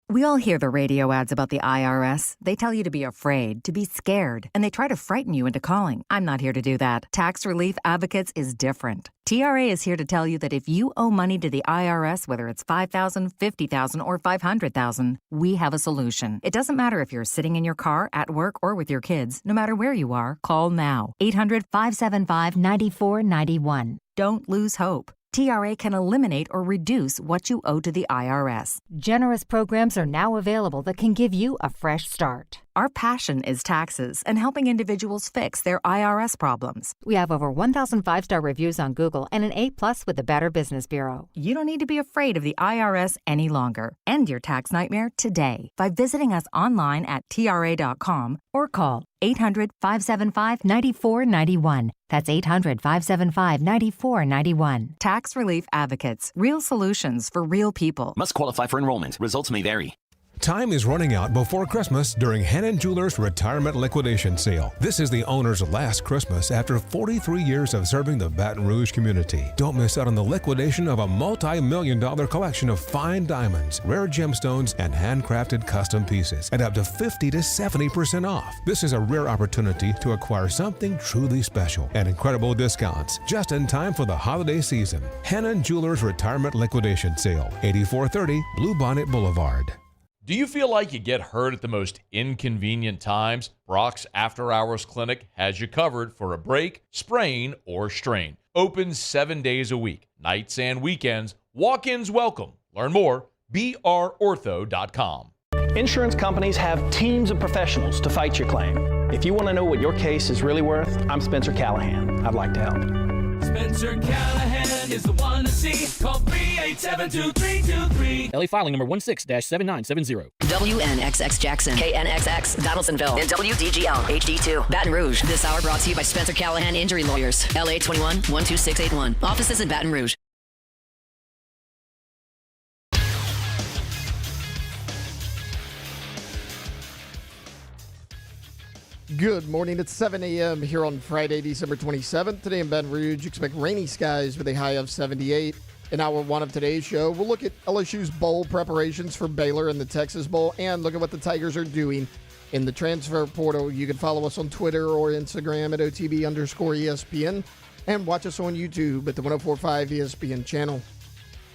We all hear the radio ads about the IRS. They tell you to be afraid, to be scared, and they try to frighten you into calling. I'm not here to do that. Tax Relief Advocates is different. TRA is here to tell you that if you owe money to the IRS, whether it's $5,000, $50,000, or $500,000, we have a solution. It doesn't matter if you're sitting in your car, at work, or with your kids. No matter where you are, call now. 800-575-9491. Don't lose hope. TRA can eliminate or reduce what you owe to the IRS. Generous programs are now available that can give you a fresh start. Our passion is taxes and helping individuals fix their IRS problems. We have over 1,000 five-star reviews on Google and an A+ with the Better Business Bureau. You don't need to be afraid of the IRS any longer. End your tax nightmare today by visiting us online at TRA.com or call 800-575-9491. That's 800-575-9491. Tax Relief Advocates. Real solutions for real people. Must qualify for enrollment. Results may vary. Time is running out before Christmas during Hannon Jewelers Retirement Liquidation Sale. This is the owner's last Christmas after 43 years of serving the Baton Rouge community. Don't miss out on the liquidation of a multi-million-dollar collection of fine diamonds, rare gemstones, and handcrafted custom pieces at up to 50 to 70% off. This is a rare opportunity to acquire something truly special and incredible discounts just in time for the holiday season. Hannon Jewelers Retirement Liquidation Sale, 8430 Bluebonnet Boulevard. Do you feel like you get hurt at the most inconvenient times? Brock's After Hours Clinic has you covered for a break, sprain, or strain. Open 7 days a week, nights and weekends. Walk-ins welcome. Learn more, brortho.com. Insurance companies have teams of professionals to fight your claim. If you want to know what your case is really worth, I'm Spencer Callahan. I'd like to help. Spencer Callahan is the one to see. Call 387-2323. LA filing number 16-7970. WNXX Jackson, KNXX Donaldsonville, and WDGL HD2 Baton Rouge. This hour brought to you by Spencer Callahan Injury Lawyers. LA 21-12681. Offices in Baton Rouge. Good morning. It's 7 a.m. here on Friday, December 27th. Today in Baton Rouge, expect rainy skies with a high of 78. In hour one of today's show, we'll look at LSU's bowl preparations for Baylor and the Texas Bowl and look at what the Tigers are doing in the transfer portal. You can follow us on Twitter or Instagram at OTB_ESPN and watch us on YouTube at the 1045 ESPN channel.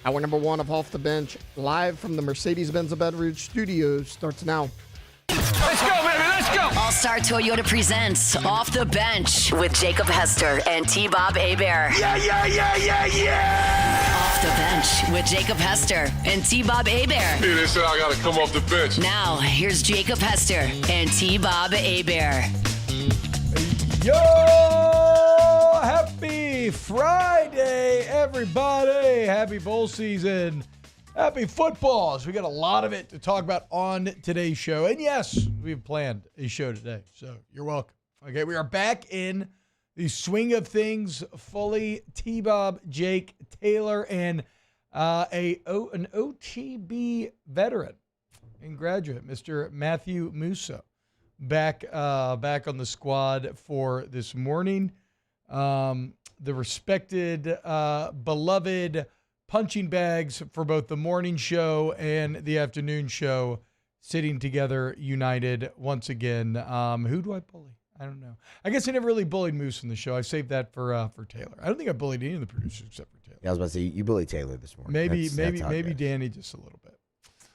Hour number one of Off the Bench, live from the Mercedes-Benz of Baton Rouge studios, starts now. Let's go, baby. Let's go. All-Star Toyota presents Off the Bench with Jacob Hester and T-Bob Hebert. Yeah. Off the Bench with Jacob Hester and T-Bob Hebert. Yeah, they said I got to come off the bench. Now, here's Jacob Hester and T-Bob Hebert. Yo! Happy Friday, everybody. Happy bowl season. Happy footballs. We got a lot of it to talk about on today's show. And yes, we've planned a show today, so you're welcome. Okay, we are back in the swing of things fully. T-Bob, Jake, Taylor, and an OTB veteran and graduate, Mr. Matthew Musso, back on the squad for this morning. The respected, beloved punching bags for both the morning show and the afternoon show, sitting together, united once again. Who do I bully? I don't know. I guess I never really bullied Moose in the show. I saved that for Taylor. I don't think I bullied any of the producers except for Taylor. Yeah, I was about to say you bullied Taylor this morning. Maybe Danny just a little bit.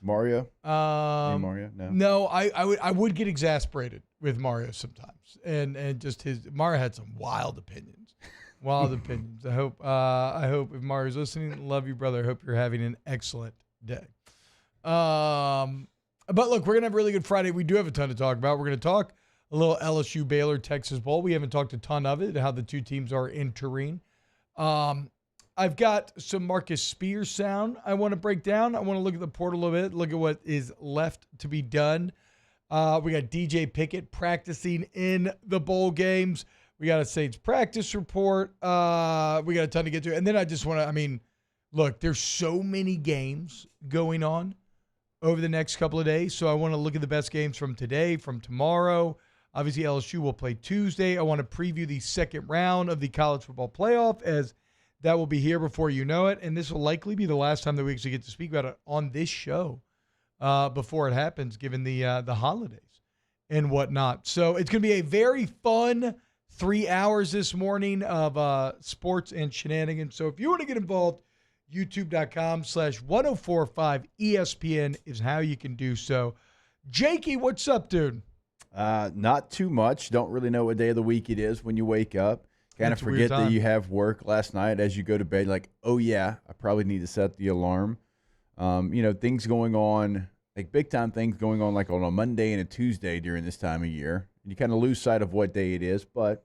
Mario? Mario? No, I would get exasperated with Mario sometimes, and just Mario had some wild opinions. Wild opinions. I hope if Mario's listening, love you, brother. I hope you're having an excellent day. But look, we're gonna have a really good Friday. We do have a ton to talk about. We're gonna talk a little LSU Baylor Texas Bowl. We haven't talked a ton of it, how the two teams are entering. I've got some Marcus Spears sound I want to break down. I want to look at the portal a little bit, look at what is left to be done. We got DJ Pickett practicing in the bowl games. We got a Saints practice report. We got a ton to get to. And then I just want to, look, there's so many games going on over the next couple of days. So I want to look at the best games from today, from tomorrow. Obviously, LSU will play Tuesday. I want to preview the second round of the college football playoff, as that will be here before you know it. And this will likely be the last time that we actually get to speak about it on this show. before it happens, given the holidays and whatnot. So it's going to be a very fun 3 hours this morning of sports and shenanigans. So if you want to get involved, youtube.com/1045 ESPN is how you can do so. Jakey, what's up, dude? Not too much. Don't really know what day of the week it is when you wake up. Kind of forget that you have work last night as you go to bed. Like, oh, yeah, I probably need to set the alarm. Things going on, like big-time things going on like on a Monday and a Tuesday during this time of year. And you kind of lose sight of what day it is, but,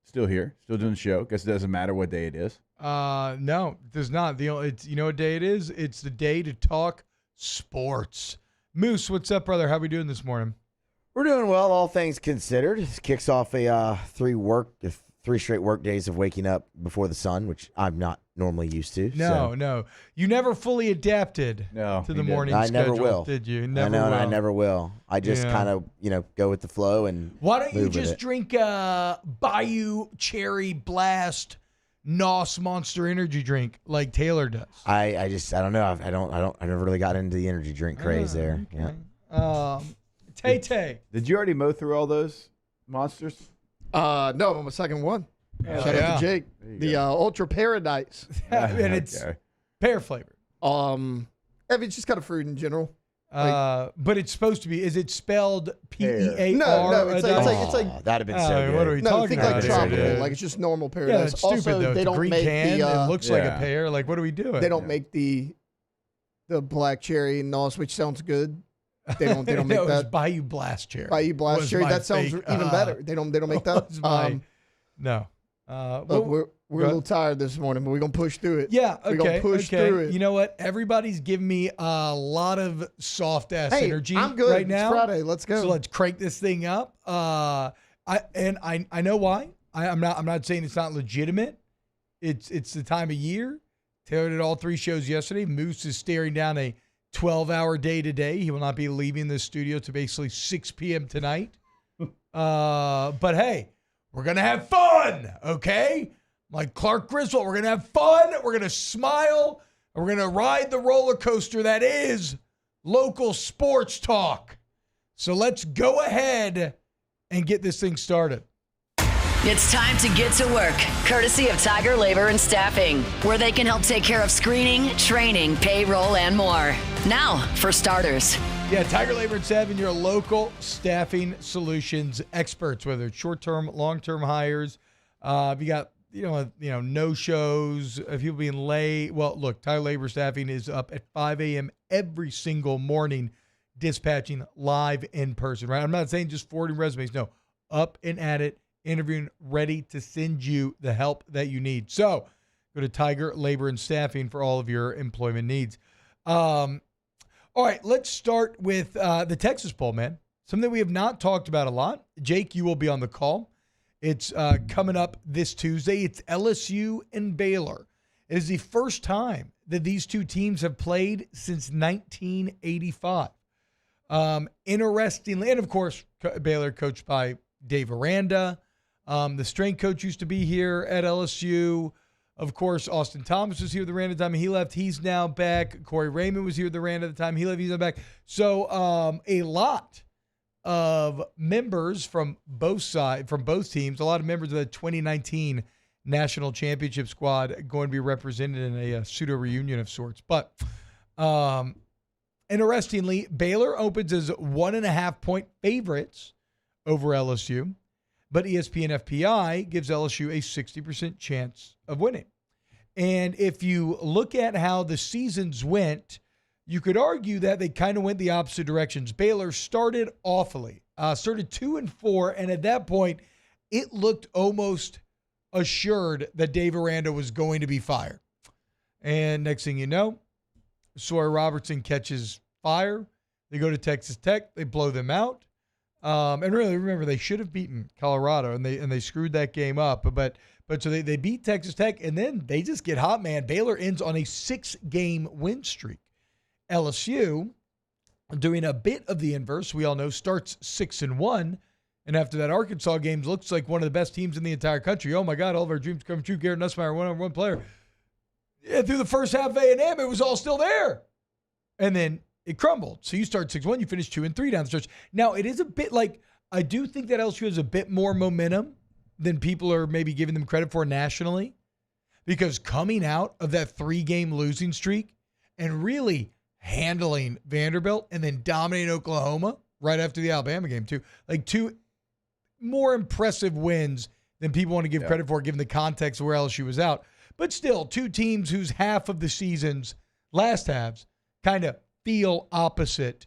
still here, still doing the show. Guess it doesn't matter what day it is. No, it does not. It's what day it is? It's the day to talk sports. Moose, what's up, brother? How we doing this morning? We're doing well, all things considered. This kicks off a 3 straight work days of waking up before the sun, which I'm not normally used to. No. You never fully adapted to the morning schedule, never will. Did you? I never will. I just kind of, go with the flow and Why don't you just drink Bayou Cherry Blast NOS Monster Energy drink like Taylor does? I don't know. I never really got into the energy drink craze there. Okay. Yeah. Tay. Did you already mow through all those monsters? No, I'm on my second one. Shout out to Jake. The Ultra Paradise. And it's pear flavored. It's just kind of fruit in general. But it's supposed to be. Is it spelled P-E-A-R? No, it's like that'd have been so good. What are we talking about? Think like tropical, like it's just normal paradise. Yeah, it's stupid also, though. They It's a don't green make can. It looks like a pear. Like, what are we doing? They don't make the black cherry NOS, which sounds good. They don't make that. It was Bayou Blast Cherry. Bayou Blast Cherry. That sounds even better. They don't make that. No. We're a little tired this morning, but we're gonna push through it. Yeah, okay. We're gonna push through it. You know what? Everybody's giving me a lot of soft ass energy I'm good. right now. It's Friday. Let's go. So let's crank this thing up. I know why. I'm not saying it's not legitimate. It's the time of year. Taylor did all 3 shows yesterday. Moose is staring down a 12-hour day today. He will not be leaving the studio to basically 6 p.m. tonight. But hey, we're going to have fun, okay? Like Clark Griswold, we're going to have fun. We're going to smile. And we're going to ride the roller coaster that is local sports talk. So let's go ahead and get this thing started. It's time to get to work, courtesy of Tiger Labor and Staffing, where they can help take care of screening, training, payroll, and more. Now, for starters. Yeah, Tiger Labor and Staffing, your local staffing solutions experts, whether it's short-term, long-term hires. If you got, no-shows, if people being late. Well, look, Tiger Labor Staffing is up at 5 a.m. every single morning, dispatching live in person, right? I'm not saying just forwarding resumes. No, up and at it, interviewing, ready to send you the help that you need. So go to Tiger Labor and Staffing for all of your employment needs. All right, let's start with the Texas poll, man. Something we have not talked about a lot. Jake, you will be on the call. It's coming up this Tuesday. It's LSU and Baylor. It is the first time that these two teams have played since 1985. Interestingly, and of course, Baylor coached by Dave Aranda. The strength coach used to be here at LSU. Of course, Austin Thomas was here at the Rand at the time he left. He's now back. Corey Raymond was here at the Rand at the time he left. He's now back. So a lot of members from both teams, a lot of members of the 2019 national championship squad going to be represented in a pseudo reunion of sorts. But interestingly, Baylor opens as 1.5-point favorites over LSU. But ESPN FPI gives LSU a 60% chance of winning. And if you look at how the seasons went, you could argue that they kind of went the opposite directions. Baylor started awfully, started 2-4, and at that point, it looked almost assured that Dave Aranda was going to be fired. And next thing you know, Sawyer Robertson catches fire. They go to Texas Tech. They blow them out. And really, remember, they should have beaten Colorado, and they screwed that game up. But so they beat Texas Tech, and then they just get hot, man. Baylor ends on a 6-game win streak. LSU, doing a bit of the inverse, we all know, starts 6-1, and after that Arkansas game, looks like one of the best teams in the entire country. Oh my God, all of our dreams come true. Garrett Nussmeier, one player. Yeah, through the first half of A&M, it was all still there, and then it crumbled. So you start 6-1, you finish 2-3 down the stretch. Now, it is a bit like, I do think that LSU has a bit more momentum than people are maybe giving them credit for nationally, because coming out of that 3-game losing streak and really handling Vanderbilt and then dominating Oklahoma right after the Alabama game too, like 2 more impressive wins than people want to give credit for, given the context of where LSU was out. But still, 2 teams whose half of the season's last halves kind of feel opposite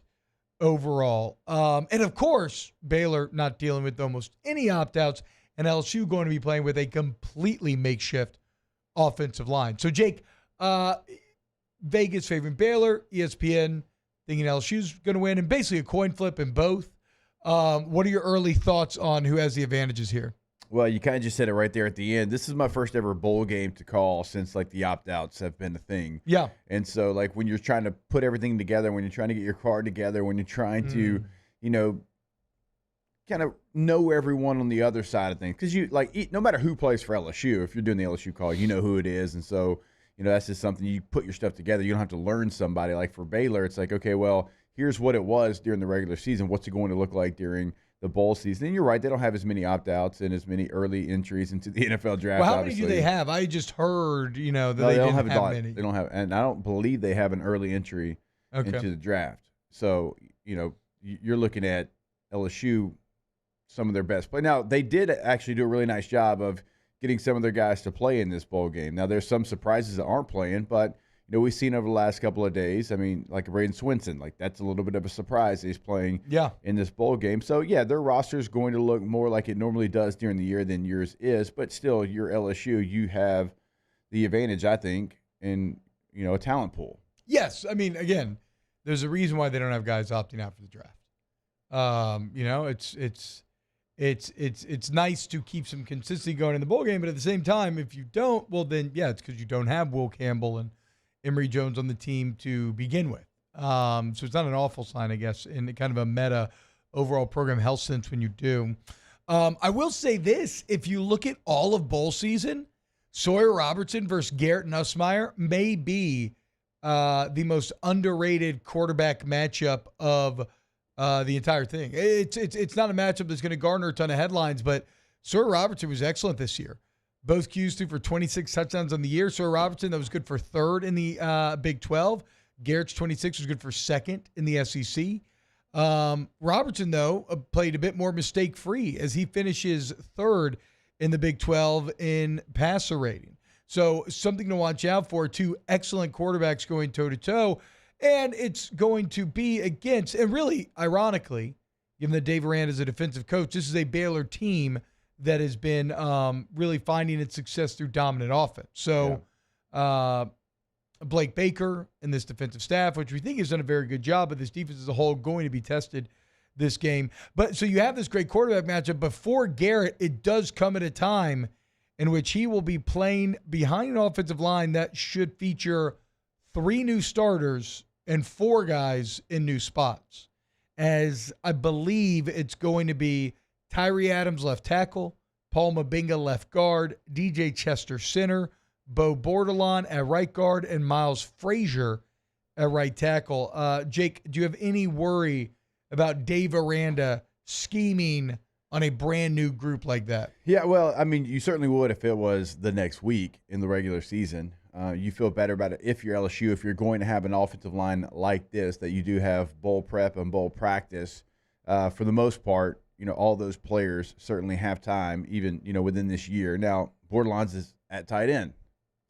overall. And of course, Baylor not dealing with almost any opt-outs, and LSU going to be playing with a completely makeshift offensive line. So, Jake, Vegas favoring Baylor, ESPN thinking LSU's going to win, and basically a coin flip in both. What are your early thoughts on who has the advantages here? Well, you kind of just said it right there at the end. This is my first ever bowl game to call since, like, the opt-outs have been a thing. Yeah. And so, like, when you're trying to put everything together, when you're trying to get your card together, when you're trying to, you know, kind of know everyone on the other side of things. Because, you like, no matter who plays for LSU, if you're doing the LSU call, you know who it is. And so, you know, that's just something you put your stuff together. You don't have to learn somebody. Like, for Baylor, it's like, okay, well, here's what it was during the regular season. What's it going to look like during the bowl season? And you're right, they don't have as many opt-outs and as many early entries into the NFL draft. Well, how many do they have? I just heard, you know, that they don't didn't have many. They don't have, and I don't believe they have an early entry into the draft. So, you know, you're looking at LSU, some of their best play. Now, they did actually do a really nice job of getting some of their guys to play in this bowl game. Now, there's some surprises that aren't playing, but you know, we've seen over the last couple of days, I mean, like Braden Swinson, like that's a little bit of a surprise. He's playing in this bowl game. So, yeah, their roster is going to look more like it normally does during the year than yours is. But still, you're LSU. You have the advantage, I think, in, you know, a talent pool. Yes. I mean, again, there's a reason why they don't have guys opting out for the draft. You know, it's nice to keep some consistency going in the bowl game. But at the same time, if you don't, well, then, yeah, it's because you don't have Will Campbell and Emory Jones on the team to begin with. So it's not an awful sign, I guess, in kind of a meta overall program health sense when you do. I will say this. If you look at all of bowl season, Sawyer Robertson versus Garrett Nussmeier may be the most underrated quarterback matchup of the entire thing. It's not a matchup that's going to garner a ton of headlines, but Sawyer Robertson was excellent this year. Both Qs threw for 26 touchdowns on the year. Sawyer Robertson, that was good for 3rd in the Big 12. Garrett's 26 was good for 2nd in the SEC. Robertson, though, played a bit more mistake-free as he finishes 3rd in the Big 12 in passer rating. So something to watch out for. 2 excellent quarterbacks going toe-to-toe. And it's going to be against, and really, ironically, given that Dave Aranda is a defensive coach, this is a Baylor team that has been really finding its success through dominant offense. So Blake Baker and this defensive staff, which we think has done a very good job, but this defense as a whole going to be tested this game. But so you have this great quarterback matchup. But for Garrett, it does come at a time in which he will be playing behind an offensive line that should feature 3 new starters and 4 guys in new spots. As I believe it's going to be Tyree Adams, left tackle, Paul Mabinga, left guard, DJ Chester, center, Bo Bordelon at right guard, and Miles Frazier at right tackle. Jake, do you have any worry about Dave Aranda scheming on a brand new group like that? Yeah, well, I mean, you certainly would if it was the next week in the regular season. You feel better about it if you're LSU, if you're going to have an offensive line like this, that you do have bowl prep and bowl practice. For the most part, you know, all those players certainly have time, even, you know, within this year. Now, Bordelons is at tight end.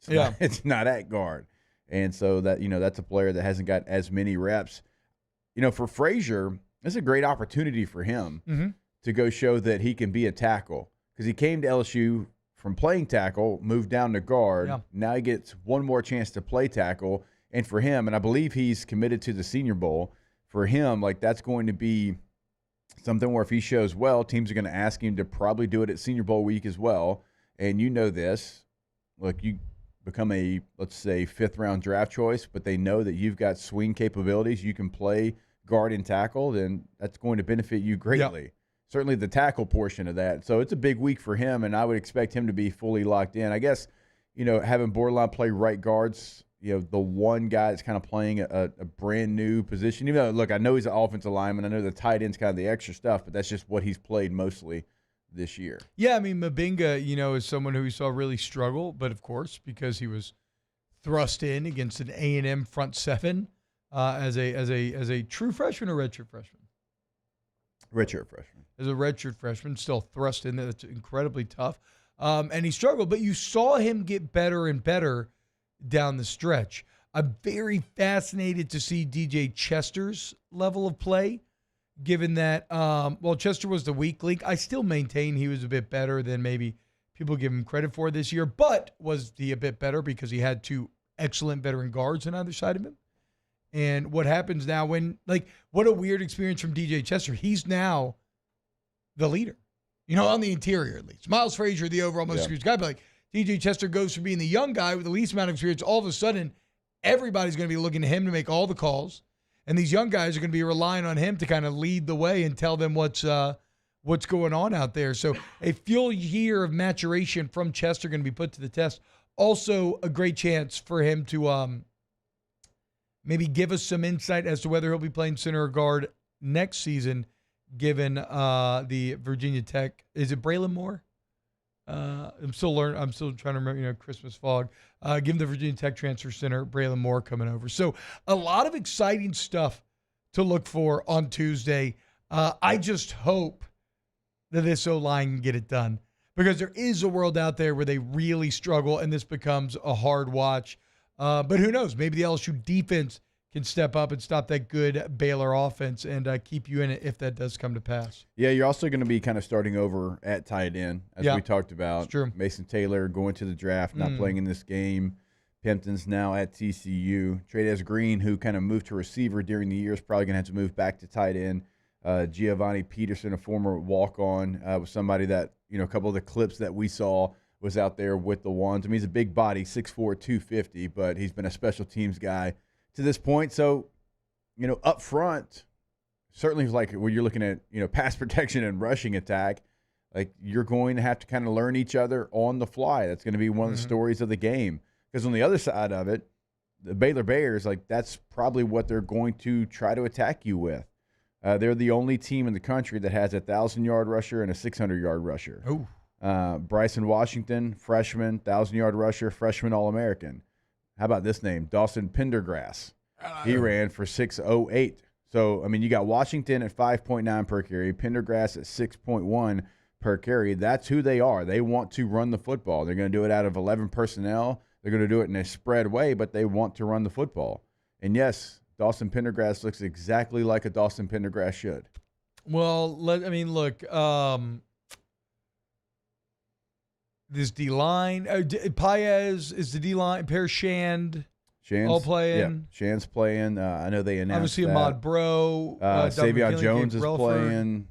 It's not at guard. And so that, you know, that's a player that hasn't got as many reps. You know, for Frazier, it's a great opportunity for him to go show that he can be a tackle, because he came to LSU from playing tackle, moved down to guard. Yeah. Now he gets one more chance to play tackle. And for him, and I believe he's committed to the Senior Bowl, for him, like, that's going to be something where if he shows well, teams are going to ask him to probably do it at Senior Bowl week as well. And you know this. Look, you become a, let's say, 5th-round draft choice, but they know that you've got swing capabilities. You can play guard and tackle, then that's going to benefit you greatly. Yep. Certainly the tackle portion of that. So it's a big week for him, and I would expect him to be fully locked in. I guess, you know, having Bordelon play right guards, the one guy that's kind of playing a brand new position. Even though, look, I know he's an offensive lineman. I know the tight end's kind of the extra stuff, but that's just what he's played mostly this year. Yeah, I mean, Mabinga, is someone who we saw really struggle, but of course, because he was thrust in against an A&M front seven as a true freshman or redshirt freshman? Redshirt freshman. As a redshirt freshman, still thrust in there. That's incredibly tough. And he struggled, but you saw him get better and better down the stretch. I'm very fascinated to see DJ Chester's level of play, given that, Chester was the weak link. I still maintain he was a bit better than maybe people give him credit for this year, but was he a bit better because he had two excellent veteran guards on either side of him? And what happens now what a weird experience from DJ Chester. He's now the leader, on the interior at least. Miles Frazier, the overall most experienced guy, but DJ Chester goes from being the young guy with the least amount of experience. All of a sudden, everybody's going to be looking to him to make all the calls. And these young guys are going to be relying on him to kind of lead the way and tell them what's going on out there. So a full year of maturation from Chester going to be put to the test. Also a great chance for him to maybe give us some insight as to whether he'll be playing center or guard next season, given the Virginia Tech. Is it Braylon Moore? I'm still trying to remember, Christmas fog. Given the Virginia Tech transfer center, Braylon Moore coming over. So a lot of exciting stuff to look for on Tuesday. I just hope that this O-line can get it done, because there is a world out there where they really struggle and this becomes a hard watch. But who knows? Maybe the LSU defense can step up and stop that good Baylor offense and keep you in it if that does come to pass. Yeah, you're also going to be kind of starting over at tight end, as we talked about. It's true. Mason Taylor going to the draft, not playing in this game. Pimpton's now at TCU. Trades Green, who kind of moved to receiver during the year, is probably going to have to move back to tight end. Giovanni Peterson, a former walk-on, was somebody that, a couple of the clips that we saw was out there with the ones. I mean, he's a big body, 6'4", 250, but he's been a special teams guy to this point. So, up front, certainly when you're looking at, pass protection and rushing attack, you're going to have to kind of learn each other on the fly. That's going to be one of the stories of the game. Because on the other side of it, the Baylor Bears, that's probably what they're going to try to attack you with. They're the only team in the country that has a 1,000-yard rusher and a 600-yard rusher. Oh. Bryson Washington, freshman, 1,000-yard rusher, freshman All-American. How about this name? Dawson Pendergrass. He ran for 6.08. So, I mean, you got Washington at 5.9 per carry, Pendergrass at 6.1 per carry. That's who they are. They want to run the football. They're going to do it out of 11 personnel. They're going to do it in a spread way, but they want to run the football. And, yes, Dawson Pendergrass looks exactly like a Dawson Pendergrass should. Well, look, this D-line, Paez is the D-line, Shand, all playing. Yeah, Shand's playing. I know they announced obviously Ahmad Bro. Savion Jones is playing.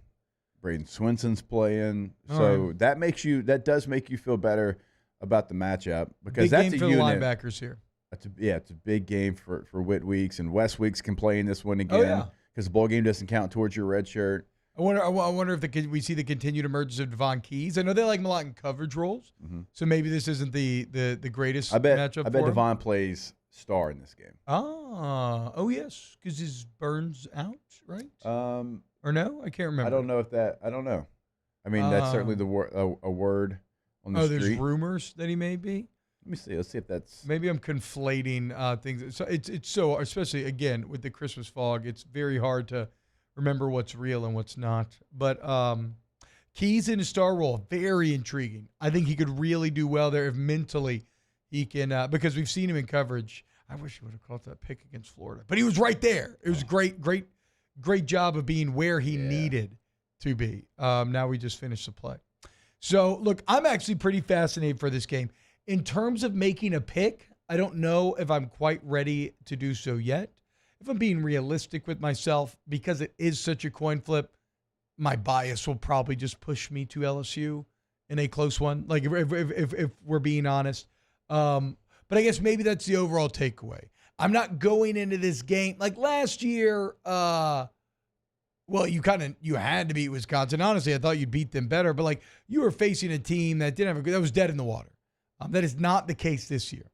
Braden Swenson's playing. So that does make you feel better about the matchup, because big that's game a for unit. The linebackers here. It's a big game for Whit Weeks, and Wes Weeks can play in this one again because the bowl game doesn't count towards your red shirt. I wonder if we see the continued emergence of Devon Keys. I know they like him a lot in coverage roles, so maybe this isn't the greatest matchup. I bet Devon plays star in this game. Oh yes, because his Burns out, right? Or no, I can't remember. I don't know if that. I don't know. I mean, that's certainly a word on the street. There's rumors that he may be. Let me see. Let's see if that's. Maybe I'm conflating things. So it's so, especially again with the Christmas fog, it's very hard to remember what's real and what's not. But Keys in a star role, very intriguing. I think he could really do well there if mentally he can, because we've seen him in coverage. I wish he would have caught that pick against Florida, but he was right there. It was great job of being where he needed to be. Now we just finished the play. So look, I'm actually pretty fascinated for this game. In terms of making a pick, I don't know if I'm quite ready to do so yet. If I'm being realistic with myself, because it is such a coin flip, my bias will probably just push me to LSU in a close one, like if we're being honest. But I guess maybe that's the overall takeaway. I'm not going into this game like last year. Well, you had to beat Wisconsin. Honestly, I thought you'd beat them better, but you were facing a team that didn't have that was dead in the water. That is not the case this year.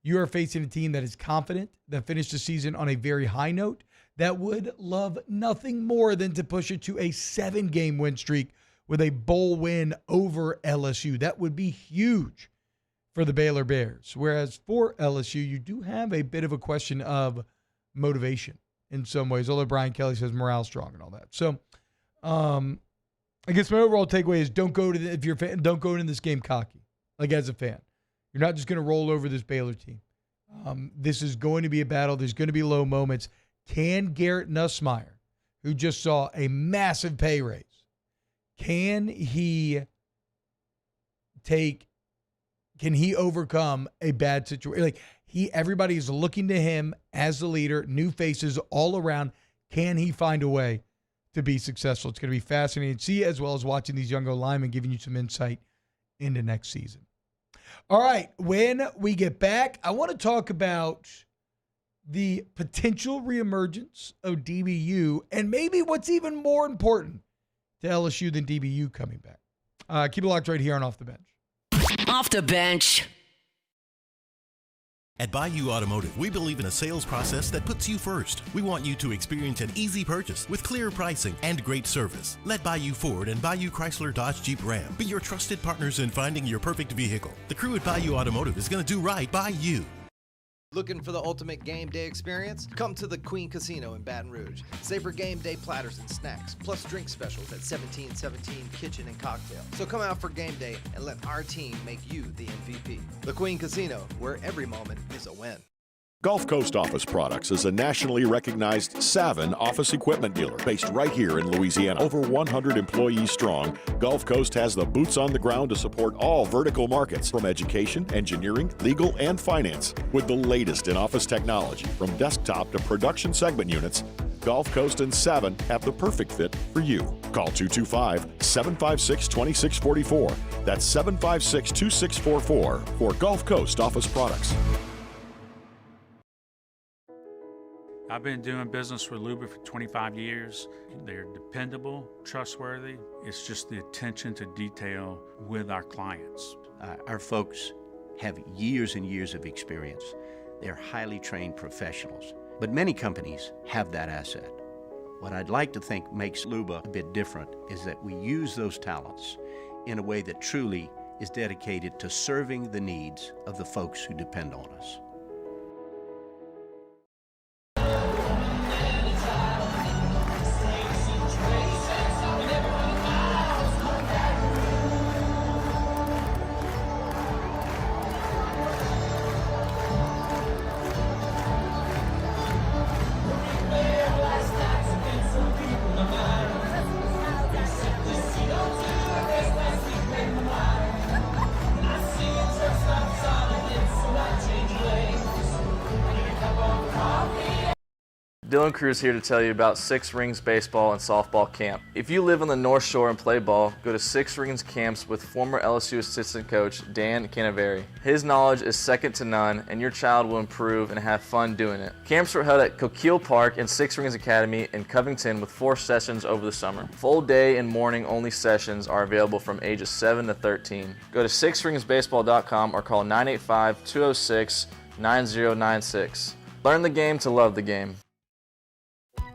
You are facing a team that is confident, that finished the season on a very high note, that would love nothing more than to push it to a 7-game win streak with a bowl win over LSU. That would be huge for the Baylor Bears. Whereas for LSU, you do have a bit of a question of motivation in some ways, although Brian Kelly says morale strong and all that. So I guess my overall takeaway is don't go into this game cocky, like as a fan. You're not just going to roll over this Baylor team. This is going to be a battle. There's going to be low moments. Can Garrett Nussmeier, who just saw a massive pay raise, can he overcome a bad situation? Like everybody is looking to him as the leader, new faces all around. Can he find a way to be successful? It's going to be fascinating to see, as well as watching these younger linemen giving you some insight into next season. All right, when we get back, I want to talk about the potential reemergence of DBU and maybe what's even more important to LSU than DBU coming back. Keep it locked right here on Off the Bench. Off the Bench. At Bayou Automotive, we believe in a sales process that puts you first. We want you to experience an easy purchase with clear pricing and great service. Let Bayou Ford and Bayou Chrysler Dodge Jeep Ram be your trusted partners in finding your perfect vehicle. The crew at Bayou Automotive is going to do right by you. Looking for the ultimate game day experience? Come to the Queen Casino in Baton Rouge. Savor game day platters and snacks, plus drink specials at 1717 Kitchen and Cocktail. So come out for game day and let our team make you the MVP. The Queen Casino, where every moment is a win. Gulf Coast Office Products is a nationally recognized Savin office equipment dealer based right here in Louisiana. Over 100 employees strong, Gulf Coast has the boots on the ground to support all vertical markets, from education, engineering, legal, and finance. With the latest in office technology, from desktop to production segment units, Gulf Coast and Savin have the perfect fit for you. Call 225-756-2644. That's 756-2644 for Gulf Coast Office Products. I've been doing business with Luba for 25 years. They're dependable, trustworthy. It's just the attention to detail with our clients. Our folks have years and years of experience. They're highly trained professionals, but many companies have that asset. What I'd like to think makes Luba a bit different is that we use those talents in a way that truly is dedicated to serving the needs of the folks who depend on us. Dylan Cruz here to tell you about Six Rings Baseball and Softball Camp. If you live on the North Shore and play ball, go to Six Rings Camps with former LSU assistant coach Dan Canaveri. His knowledge is second to none, and your child will improve and have fun doing it. Camps were held at Coquille Park and Six Rings Academy in Covington with 4 sessions over the summer. Full day and morning only sessions are available from ages 7 to 13. Go to sixringsbaseball.com or call 985-206-9096. Learn the game to love the game.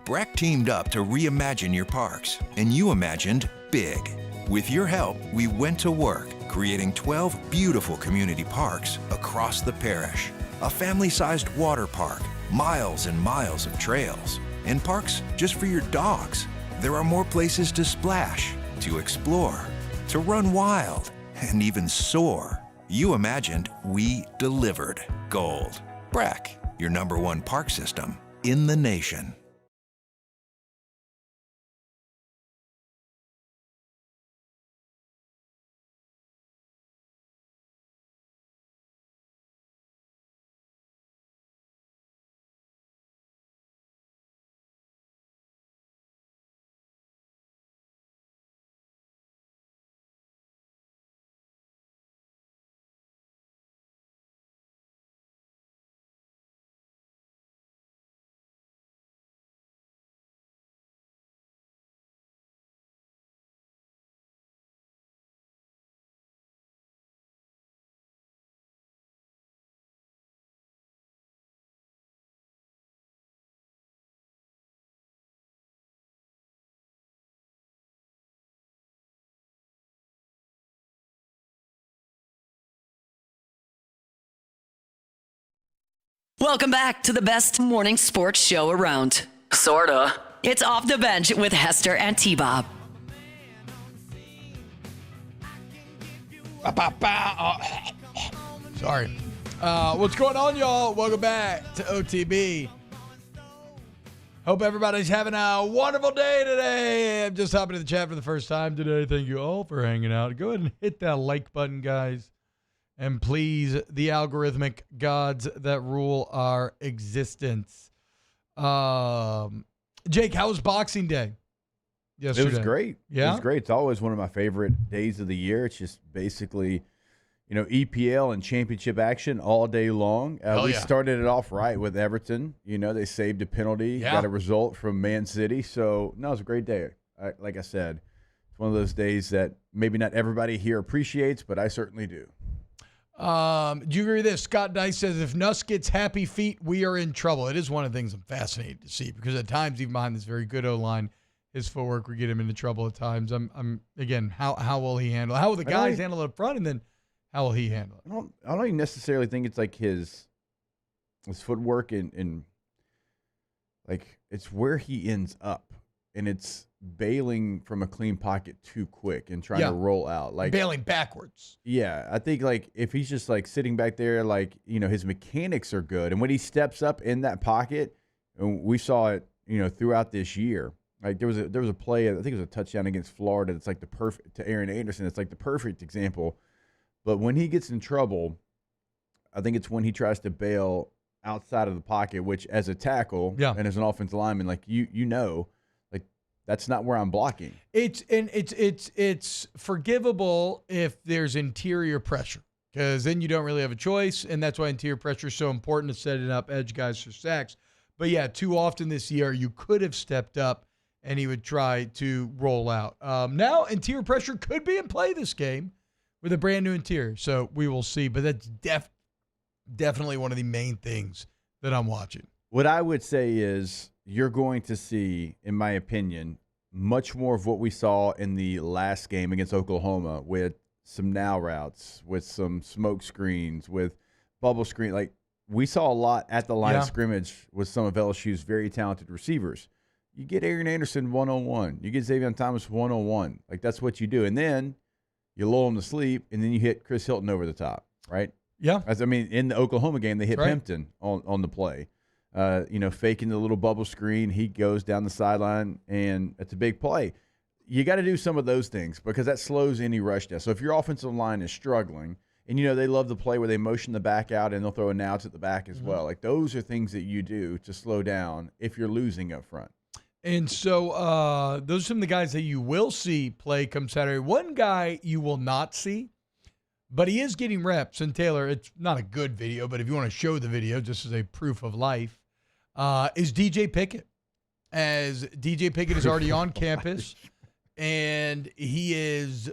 BRAC teamed up to reimagine your parks, and you imagined big. With your help, we went to work, creating 12 beautiful community parks across the parish. A family-sized water park, miles and miles of trails, and parks just for your dogs. There are more places to splash, to explore, to run wild, and even soar. You imagined, we delivered. Gold. BRAC, your #1 park system in the nation. Welcome back to the best morning sports show around. Sorta. It's Off the Bench with Hester and T-Bob. Sorry. What's going on, y'all? Welcome back to OTB. Hope everybody's having a wonderful day today. I'm just hopping to the chat for the first time today. Thank you all for hanging out. Go ahead and hit that like button, guys. And please, the algorithmic gods that rule our existence. Jake, how was Boxing Day yesterday? It was great. Yeah? It was great. It's always one of my favorite days of the year. It's just basically, EPL and championship action all day long. We started it off right with Everton. They saved a penalty, got a result from Man City. So, no, it was a great day. Like I said, it's one of those days that maybe not everybody here appreciates, but I certainly do. Do you agree with this? Scott Dice says, if Nuss gets happy feet, we are in trouble. It is one of the things I'm fascinated to see because at times, even behind this very good O-line, his footwork would get him into trouble at times. I'm again, how will he handle it? How will the guys handle it up front, and then how will he handle it? I don't even necessarily think it's like his footwork and like it's where he ends up, and it's bailing from a clean pocket too quick and trying to roll out, like bailing backwards. Yeah, I think like if he's just like sitting back there, like his mechanics are good, and when he steps up in that pocket, and we saw it, throughout this year. Like there was a play, I think it was a touchdown against Florida. It's like the perfect to Aaron Anderson. It's like the perfect example. But when he gets in trouble, I think it's when he tries to bail outside of the pocket, which as a tackle and as an offensive lineman, like like that's not where I'm blocking. It's forgivable if there's interior pressure because then you don't really have a choice, and that's why interior pressure is so important to setting up edge guys for sacks. But yeah, too often this year you could have stepped up and he would try to roll out. Now interior pressure could be in play this game with a brand new interior, so we will see. But that's definitely one of the main things that I'm watching. What I would say is you're going to see, in my opinion, much more of what we saw in the last game against Oklahoma with some now routes, with some smoke screens, with bubble screen. Like we saw a lot at the line of scrimmage with some of LSU's very talented receivers. You get Aaron Anderson 101. You get Xavier Thomas 101. Like that's what you do. And then you lull him to sleep, and then you hit Chris Hilton over the top, right? Yeah. In the Oklahoma game, they hit Pimpton on the play. Faking the little bubble screen. He goes down the sideline, and it's a big play. You got to do some of those things because that slows any rush down. So if your offensive line is struggling, and, they love the play where they motion the back out and they'll throw an out at the back as well. Like those are things that you do to slow down if you're losing up front. And so those are some of the guys that you will see play come Saturday. One guy you will not see, but he is getting reps. And Taylor, it's not a good video, but if you want to show the video just as a proof of life, is DJ Pickett. As DJ Pickett is already on campus, and he is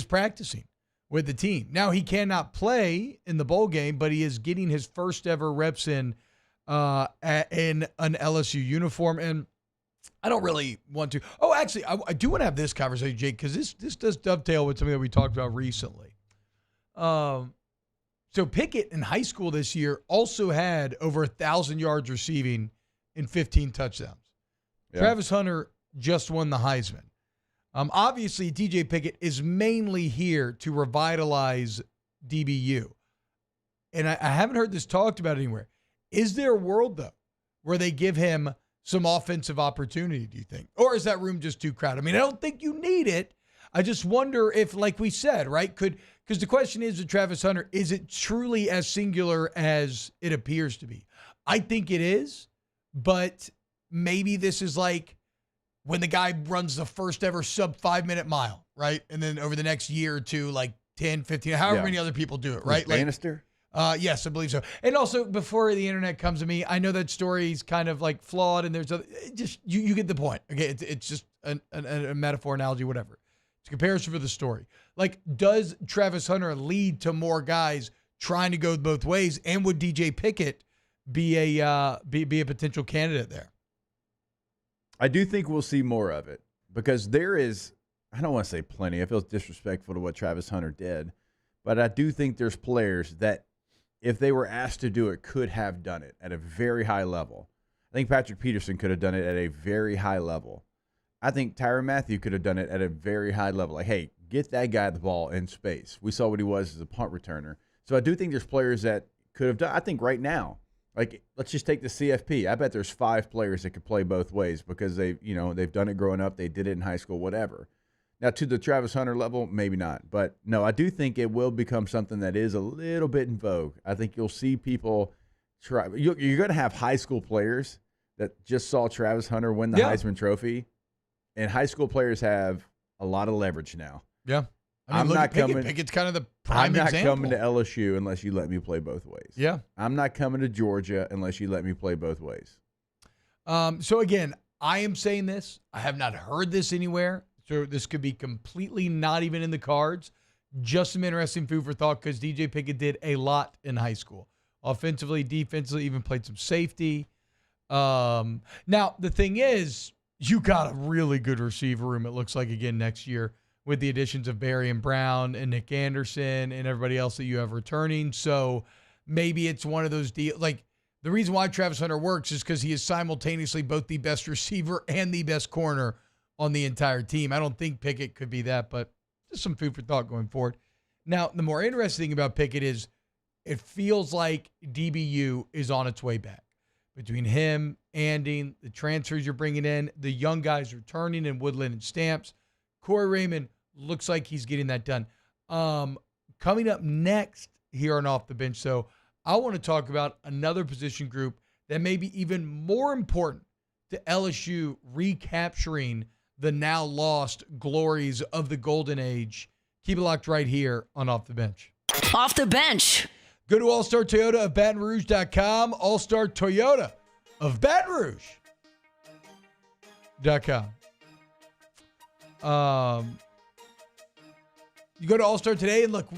practicing with the team. Now, he cannot play in the bowl game, but he is getting his first ever reps in an LSU uniform. And I don't really want to. Oh, actually, I do want to have this conversation, Jake, because this does dovetail with something that we talked about recently. So Pickett in high school this year also had over 1,000 yards receiving and 15 touchdowns. Yeah. Travis Hunter just won the Heisman. Obviously, DJ Pickett is mainly here to revitalize DBU. And I haven't heard this talked about anywhere. Is there a world, though, where they give him some offensive opportunity, do you think? Or is that room just too crowded? I mean, I don't think you need it. I just wonder if, like we said, right, because the question is with Travis Hunter, is it truly as singular as it appears to be? I think it is, but maybe this is like when the guy runs the first ever sub 5-minute mile, right? And then over the next year or two, like 10, 15, however many other people do it, right? Bannister? Yes, I believe so. And also, before the internet comes to me, I know that story's kind of like flawed, and there's just you get the point. Okay, it's just a metaphor, analogy, whatever. It's a comparison for the story. Like, does Travis Hunter lead to more guys trying to go both ways? And would DJ Pickett be a potential candidate there? I do think we'll see more of it because there is, I don't want to say plenty. I feel disrespectful to what Travis Hunter did, but I do think there's players that if they were asked to do it, could have done it at a very high level. I think Patrick Peterson could have done it at a very high level. I think Tyrann Mathieu could have done it at a very high level. Like, hey, get that guy the ball in space. We saw what he was as a punt returner. So I do think there's players that could have done. I think right now, like, let's just take the CFP. I bet there's 5 players that could play both ways because they've done it growing up. They did it in high school, whatever. Now, to the Travis Hunter level, maybe not. But, no, I do think it will become something that is a little bit in vogue. I think you'll see people try. You're going to have high school players that just saw Travis Hunter win the Heisman Trophy. And high school players have a lot of leverage now. Yeah. I mean, I'm not coming. Pickett's kind of the prime example. I'm not coming to LSU unless you let me play both ways. Yeah. I'm not coming to Georgia unless you let me play both ways. So, again, I am saying this. I have not heard this anywhere. So this could be completely not even in the cards. Just some interesting food for thought because DJ Pickett did a lot in high school. Offensively, defensively, even played some safety. Now, the thing is, you got a really good receiver room, it looks like, again next year with the additions of Barry and Brown and Nick Anderson and everybody else that you have returning. So maybe it's one of those deals. Like, the reason why Travis Hunter works is because he is simultaneously both the best receiver and the best corner on the entire team. I don't think Pickett could be that, but just some food for thought going forward. Now, the more interesting thing about Pickett is it feels like DBU is on its way back. Between him, Andy, the transfers you're bringing in, the young guys returning in Woodland and Stamps, Corey Raymond looks like he's getting that done. Coming up next here on Off the Bench, so I want to talk about another position group that may be even more important to LSU recapturing the now lost glories of the Golden Age. Keep it locked right here on Off the Bench. Off the Bench. Go to All-Star Toyota of Baton Rouge.com. All-Star Toyota of Baton Rouge.com. You go to All-Star today and look,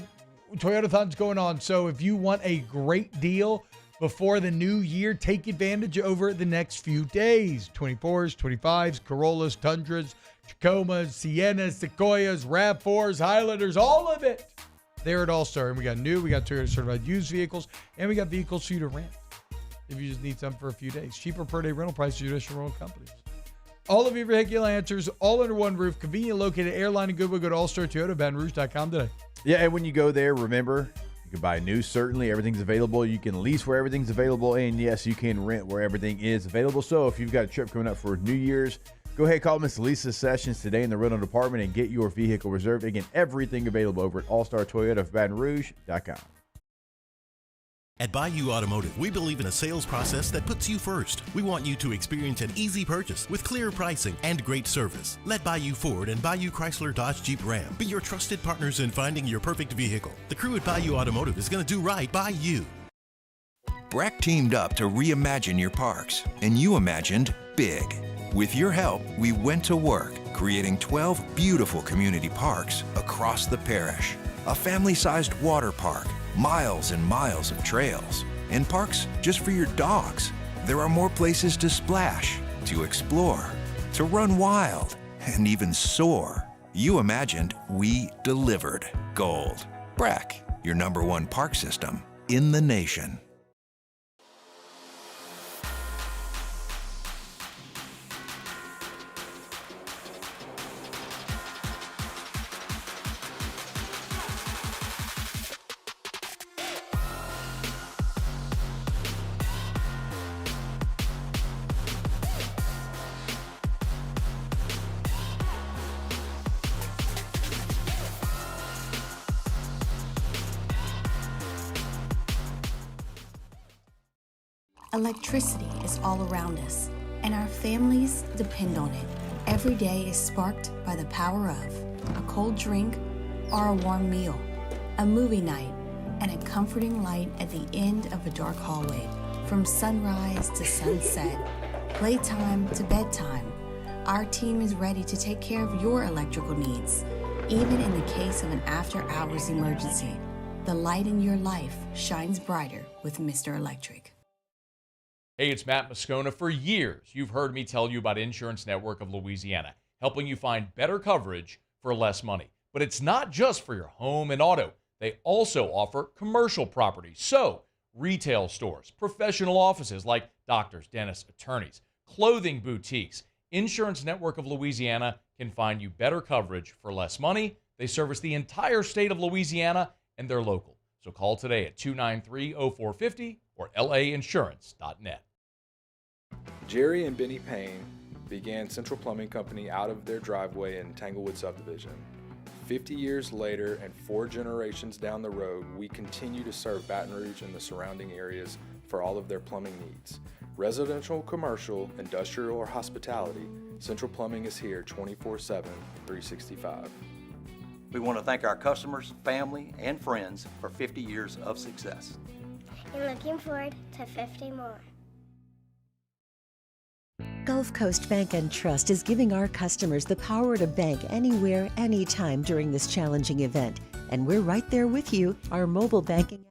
Toyotathon's going on. So if you want a great deal before the new year, take advantage over the next few days. 24s, 25s, Corollas, Tundras, Tacomas, Siennas, Sequoias, RAV4s, Highlanders, all of it. There at All-Star. And we got Toyota certified used vehicles, and we got vehicles for you to rent if you just need some for a few days. Cheaper per day rental prices than traditional rental companies. All of your vehicular answers, all under one roof, conveniently located at Airline and Goodwood. Go to All-Star Toyota, BatonRouge.com today. Yeah, and when you go there, remember, you can buy new, certainly. Everything's available. You can lease where everything's available, and yes, you can rent where everything is available. So if you've got a trip coming up for New Year's, go ahead, call Miss Lisa Sessions today in the rental department and get your vehicle reserved. Again, everything available over at All-Star Toyota of BatonRouge.com. At Bayou Automotive, we believe in a sales process that puts you first. We want you to experience an easy purchase with clear pricing and great service. Let Bayou Ford and Bayou Chrysler Dodge Jeep Ram be your trusted partners in finding your perfect vehicle. The crew at Bayou Automotive is going to do right by you. Breck teamed up to reimagine your parks, and you imagined big. With your help, we went to work, creating 12 beautiful community parks across the parish. A family-sized water park, miles and miles of trails, and parks just for your dogs. There are more places to splash, to explore, to run wild, and even soar. You imagined, we delivered. Gold. Breck, your #1 park system in the nation. Electricity is all around us, and our families depend on it. Every day is sparked by the power of a cold drink or a warm meal, a movie night, and a comforting light at the end of a dark hallway. From sunrise to sunset, playtime to bedtime, our team is ready to take care of your electrical needs, even in the case of an after-hours emergency. The light in your life shines brighter with Mr. Electric. Hey, it's Matt Moscona. For years, you've heard me tell you about Insurance Network of Louisiana, helping you find better coverage for less money. But it's not just for your home and auto. They also offer commercial property. So retail stores, professional offices like doctors, dentists, attorneys, clothing boutiques. Insurance Network of Louisiana can find you better coverage for less money. They service the entire state of Louisiana, and they're local. So call today at 293-0450 or lainsurance.net. Jerry and Benny Payne began Central Plumbing Company out of their driveway in Tanglewood subdivision. 50 years later and 4 generations down the road, we continue to serve Baton Rouge and the surrounding areas for all of their plumbing needs. Residential, commercial, industrial, or hospitality, Central Plumbing is here 24/7, 365. We want to thank our customers, family, and friends for 50 years of success. And looking forward to 50 more. Gulf Coast Bank and Trust is giving our customers the power to bank anywhere, anytime during this challenging event. And we're right there with you. Our mobile banking app.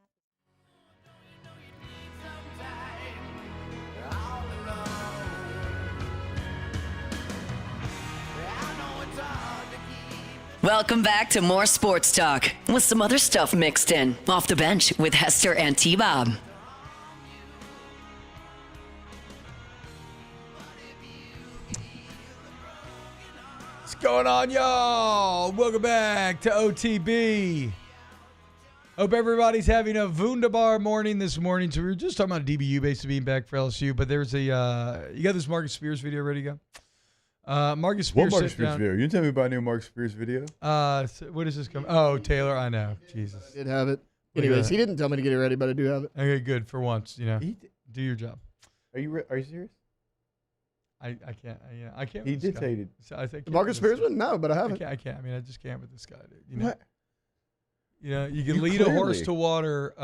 Welcome back to more sports talk with some other stuff mixed in. Off the Bench with Hester and T-Bob. What's going on, y'all? Welcome back to OTB. Hope everybody's having a wunderbar morning this morning. So we were just talking about DBU basically being back for LSU, but there's a you got this Marcus Spears video ready to go? Marcus Spears. What Marcus Spears video? You didn't tell me about a new Marcus Spears video. What is this coming? Oh, Taylor, I know. Jesus. I did have it. Anyways, he didn't tell me to get it ready, but I do have it. Okay, good for once. You know, do your job. Are you serious? I can't. I can't. He did say it. So I think Marcus Spears one? No, but I haven't. I can't. I mean, I just can't with this guy, dude. You know? What? You know, you can lead a horse to water.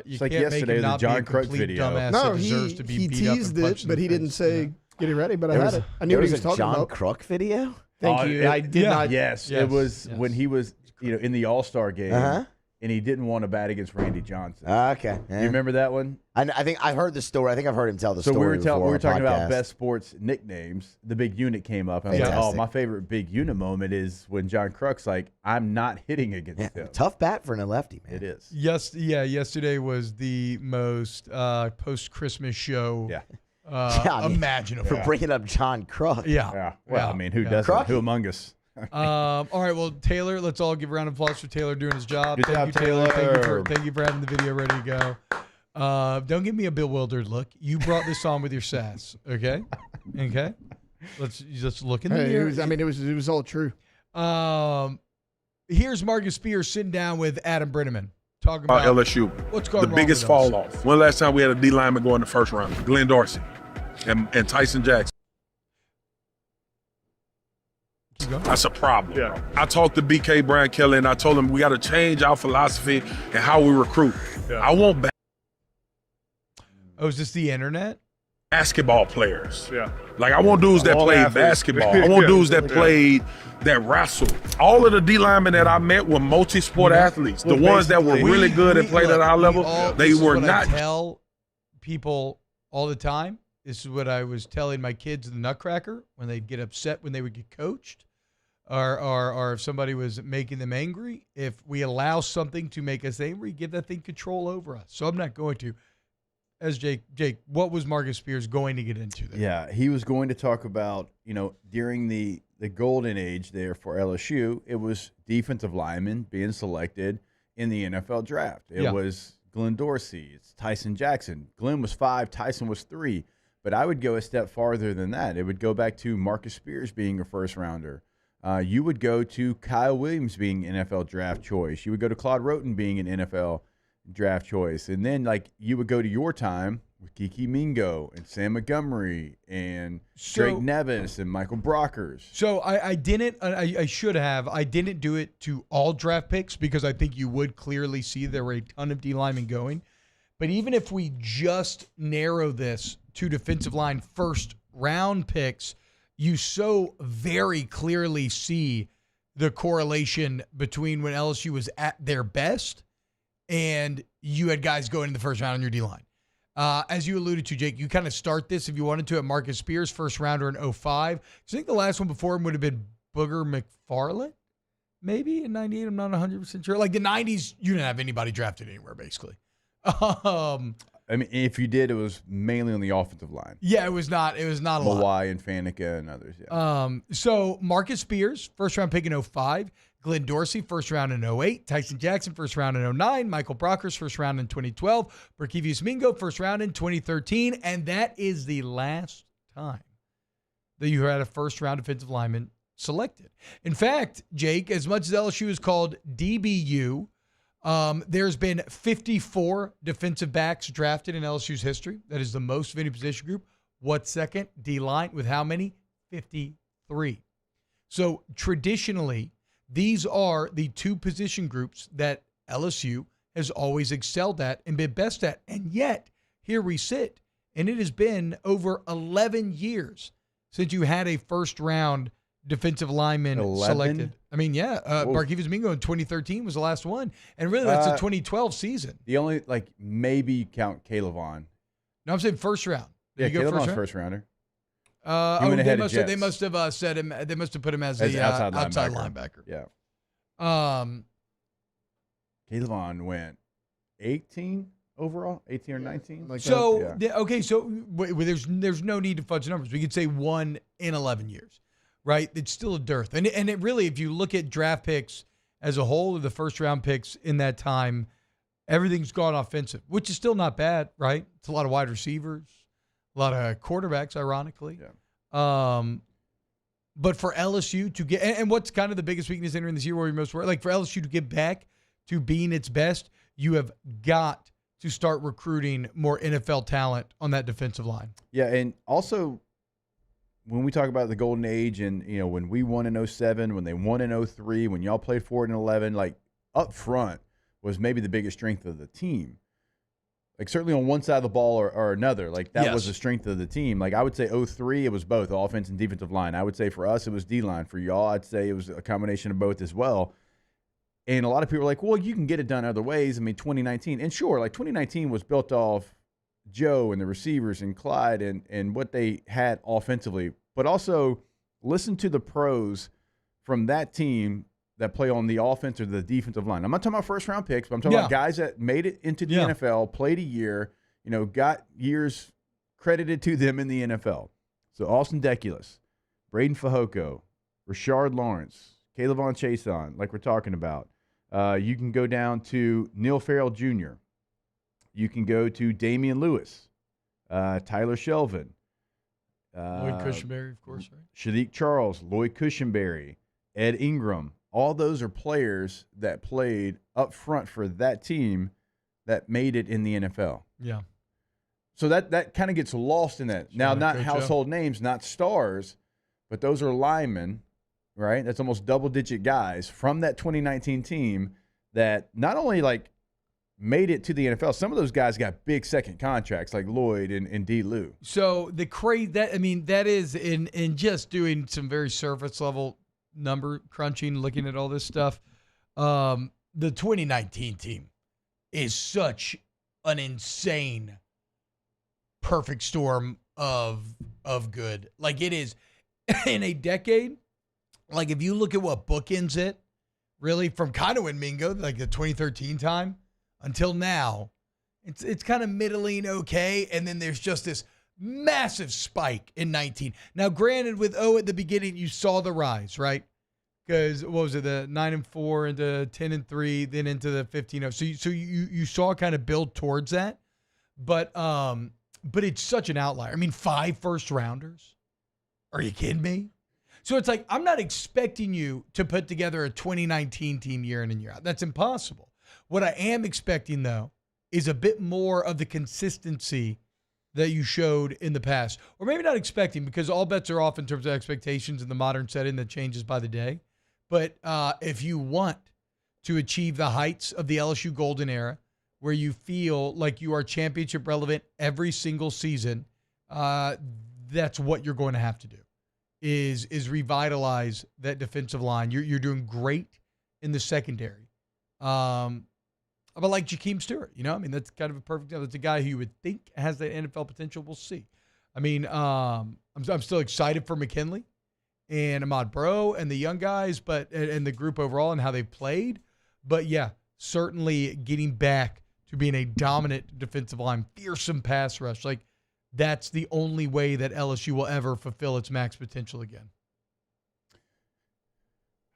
You like can't make him not be a complete dumbass that deserves to be beat up and teased punched it, but he didn't say get it ready. But I had it. I knew There what was he was a talking John about. Crook video. Thank you. I did not. Yes, it was when he was, in the All-Star game, and he didn't want to bat against Randy Johnson. Okay, You remember that one? I think I've heard the story. I think I've heard him tell the So story. we were talking about best sports nicknames. The Big Unit came up. I was like, oh, my favorite Big Unit moment is when John Crook's like, I'm not hitting against him. Tough bat for a lefty, man. It is. Yesterday was the most post-Christmas show imaginable. For bringing up John Crook. Yeah. Well, I mean, who doesn't? Crook? Who among us? All right, well, Taylor, let's all give a round of applause for Taylor doing his job. Good job, you, Taylor. Taylor. Thank you for having the video ready to go. Don't give me a bewildered look. You brought this on with your sass, okay? Okay? Let's just look in the mirror. It was all true. Here's Marcus Spears sitting down with Adam Brenneman talking about LSU. What's going on? The biggest fall off. When last time we had a D lineman go in the first round? Glenn Dorsey and Tyson Jackson. That's a problem. Yeah. I talked to BK Brian Kelly and I told him we got to change our philosophy and how we recruit. Yeah. I want Oh, is this the internet? Basketball players. Yeah. Like I want dudes that played basketball. I want dudes that played, that wrestled. All of the D linemen that I met were multi-sport athletes. The ones that were really good and played at a high level, they were not. I tell people all the time. This is what I was telling my kids in the Nutcracker when they'd get upset when they would get coached, or if somebody was making them angry. If we allow something to make us angry, give that thing control over us. So I'm not going to. As Jake, what was Marcus Spears going to get into there? Yeah, he was going to talk about, during the golden age there for LSU, it was defensive linemen being selected in the NFL draft. It was Glenn Dorsey. It's Tyson Jackson. Glenn was 5, Tyson was 3. But I would go a step farther than that. It would go back to Marcus Spears being a first-rounder. You would go to Kyle Williams being NFL draft choice. You would go to Claude Roten being an NFL draft choice. And then, you would go to your time with Kiki Mingo and Sam Montgomery and Drake Nevis and Michael Brockers. So I should have. I didn't do it to all draft picks because I think you would clearly see there were a ton of D linemen going. But even if we just narrow this to defensive line first round picks, you so very clearly see the correlation between when LSU was at their best and you had guys going in the first round on your D-line. As you alluded to, Jake, you kind of start this, if you wanted to, at Marcus Spears, first rounder in 2005. I think the last one before him would have been Booger McFarland, maybe in 98. I'm not 100% sure. Like the 90s, you didn't have anybody drafted anywhere, basically. I mean, if you did, it was mainly on the offensive line. Yeah, it was not a lot. Mawai and Faneca and others. Yeah. So Marcus Spears, first round pick in 05. Glenn Dorsey, first round in 08. Tyson Jackson, first round in 09. Michael Brockers, first round in 2012. Berkevius Mingo, first round in 2013. And that is the last time that you had a first round defensive lineman selected. In fact, Jake, as much as LSU is called DBU, there's been 54 defensive backs drafted in LSU's history. That is the most of any position group. What's second? D-line with how many? 53. So traditionally, these are the two position groups that LSU has always excelled at and been best at. And yet, here we sit, and it has been over 11 years since you had a first-round defensive lineman 11? Selected. I mean, yeah, Barkevius Mingo in 2013 was the last one. And really, that's a 2012 season. The only, maybe you count Calebon. No, I'm saying first round. Yeah, Calebon's first rounder. They must have said him. They must have put him as the outside linebacker. Yeah. Calebon went 18 overall, 18 or 19. So there's no need to fudge numbers. We could say 1 in 11 years, right? It's still a dearth, and it really, if you look at draft picks as a whole, or the first round picks in that time, everything's gone offensive, which is still not bad, right? It's a lot of wide receivers. A lot of quarterbacks, ironically. Yeah. But for LSU to get, and what's kind of the biggest weakness entering this year where we most worry, for LSU to get back to being its best, you have got to start recruiting more NFL talent on that defensive line. Yeah, and also when we talk about the golden age and, when we won in 07, when they won in 03, when y'all played 4 and 11, up front was maybe the biggest strength of the team. Certainly on one side of the ball or another. That was the strength of the team. I would say 03, it was both offense and defensive line. I would say for us, it was D-line. For y'all, I'd say it was a combination of both as well. And a lot of people are like, well, you can get it done other ways. 2019. And sure, 2019 was built off Joe and the receivers and Clyde and what they had offensively. But also listen to the pros from that team that play on the offense or the defensive line. I'm not talking about first-round picks, but I'm talking about guys that made it into the NFL, played a year, got years credited to them in the NFL. So Austin Deculus, Braden Fajoko, Rashard Lawrence, Calebon Chason, like we're talking about. You can go down to Neil Farrell Jr. You can go to Damian Lewis, Tyler Shelvin. Lloyd Cushenberry, of course, right? Shadiq Charles, Lloyd Cushenberry, Ed Ingram. All those are players that played up front for that team that made it in the NFL. Yeah. So that kind of gets lost in that. Now, not household names, not stars, but those are linemen, right? That's almost double-digit guys from that 2019 team that not only, made it to the NFL, some of those guys got big second contracts like Lloyd and D. Lou. So that is in just doing some very surface level number crunching, looking at all this stuff. The 2019 team is such an insane perfect storm of good. It is in a decade. If you look at what bookends it, really from kind of when Mingo, the 2013 time until now, it's kind of middling okay, and then there's just this massive spike in 19. Now, granted, with at the beginning, you saw the rise, right? Because what was it, the 9-4 into 10-3, then into the 15-0. So you saw it kind of build towards that, but it's such an outlier. 5 first rounders. Are you kidding me? So it's I'm not expecting you to put together a 2019 team year in and year out. That's impossible. What I am expecting, though, is a bit more of the consistency that you showed in the past. Or maybe not expecting, because all bets are off in terms of expectations in the modern setting that changes by the day. But if you want to achieve the heights of the LSU Golden Era, where you feel like you are championship relevant every single season, that's what you're going to have to do, is revitalize that defensive line. You're doing great in the secondary. But like Jakeem Stewart, that's kind of a perfect example. That's a guy who you would think has that NFL potential. We'll see. I'm still excited for McKinley and Ahmad Bro and the young guys, and the group overall and how they played. But yeah, certainly getting back to being a dominant defensive line, fearsome pass rush. Like, that's the only way that LSU will ever fulfill its max potential again.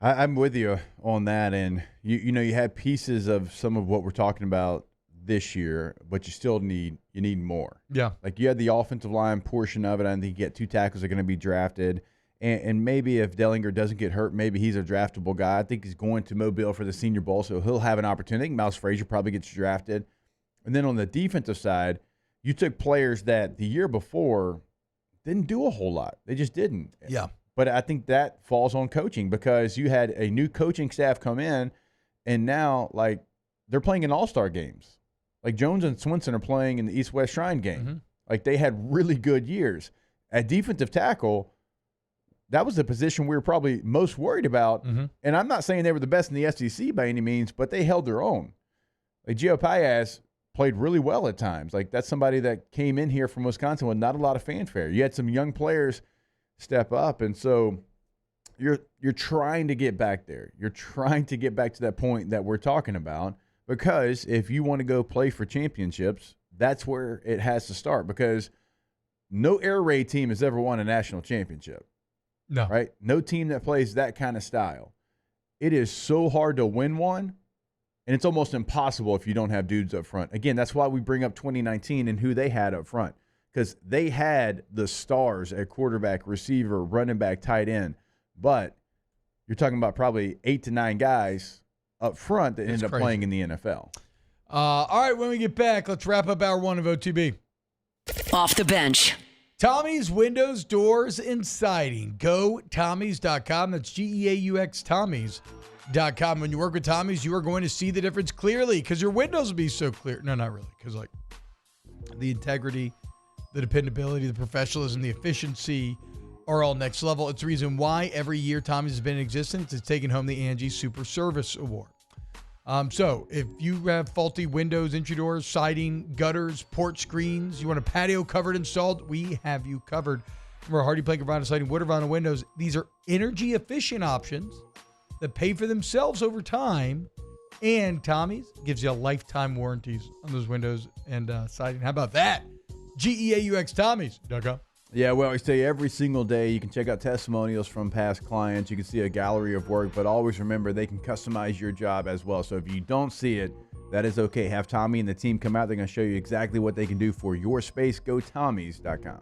I'm with you on that. And, you know, you have pieces of some of what we're talking about this year, but you still need more. Yeah. Like, you had the offensive line portion of it. I think you get 2 tackles that are going to be drafted. And maybe if Dellinger doesn't get hurt, maybe he's a draftable guy. I think he's going to Mobile for the Senior Bowl, so he'll have an opportunity. I think Miles Frazier probably gets drafted. And then on the defensive side, you took players that the year before didn't do a whole lot. They just didn't. Yeah. But I think that falls on coaching because you had a new coaching staff come in, and now, like, they're playing in all-star games. Like, Jones and Swinson are playing in the East-West Shrine game. Mm-hmm. Like, they had really good years. At defensive tackle, that was the position we were probably most worried about. Mm-hmm. And I'm not saying they were the best in the SEC by any means, but they held their own. Like, Gio Payas played really well at times. Like, that's somebody that came in here from Wisconsin with not a lot of fanfare. You had some young players step up, and so you're trying to get back there. You're trying to get back to that point that we're talking about, because if you want to go play for championships, that's where it has to start, because no air raid team has ever won a national championship. No. Right? No team that plays that kind of style. It is so hard to win one, and it's almost impossible if you don't have dudes up front. Again, that's why we bring up 2019 and who they had up front, because they had the stars at quarterback, receiver, running back, tight end. But you're talking about probably 8 to 9 guys up front that end up playing in the NFL. All right, when we get back, let's wrap up hour 1 of OTB. Off the bench. Tommy's Windows, Doors, and Siding. Go Tommys.com. That's GEAUX Tommys.com. When you work with Tommys, you are going to see the difference clearly because your windows will be so clear. No, not really. Because, like, the integrity, the dependability, the professionalism, the efficiency are all next level. It's the reason why every year Tommy's has been in existence. It's taken home the Angie Super Service Award. So if you have faulty windows, entry doors, siding, gutters, porch screens, you want a patio covered installed, we have you covered. Remember, Hardy Plank, Vinyl Siding, Wood or Vinyl Windows. These are energy efficient options that pay for themselves over time. And Tommy's gives you a lifetime warranties on those windows and siding. How about that? GEAUX Tommys.com. Yeah, well, I say every single day you can check out testimonials from past clients. You can see a gallery of work, but always remember they can customize your job as well. So if you don't see it, that is okay. Have Tommy and the team come out. They're going to show you exactly what they can do for your space. Go Tommys.com.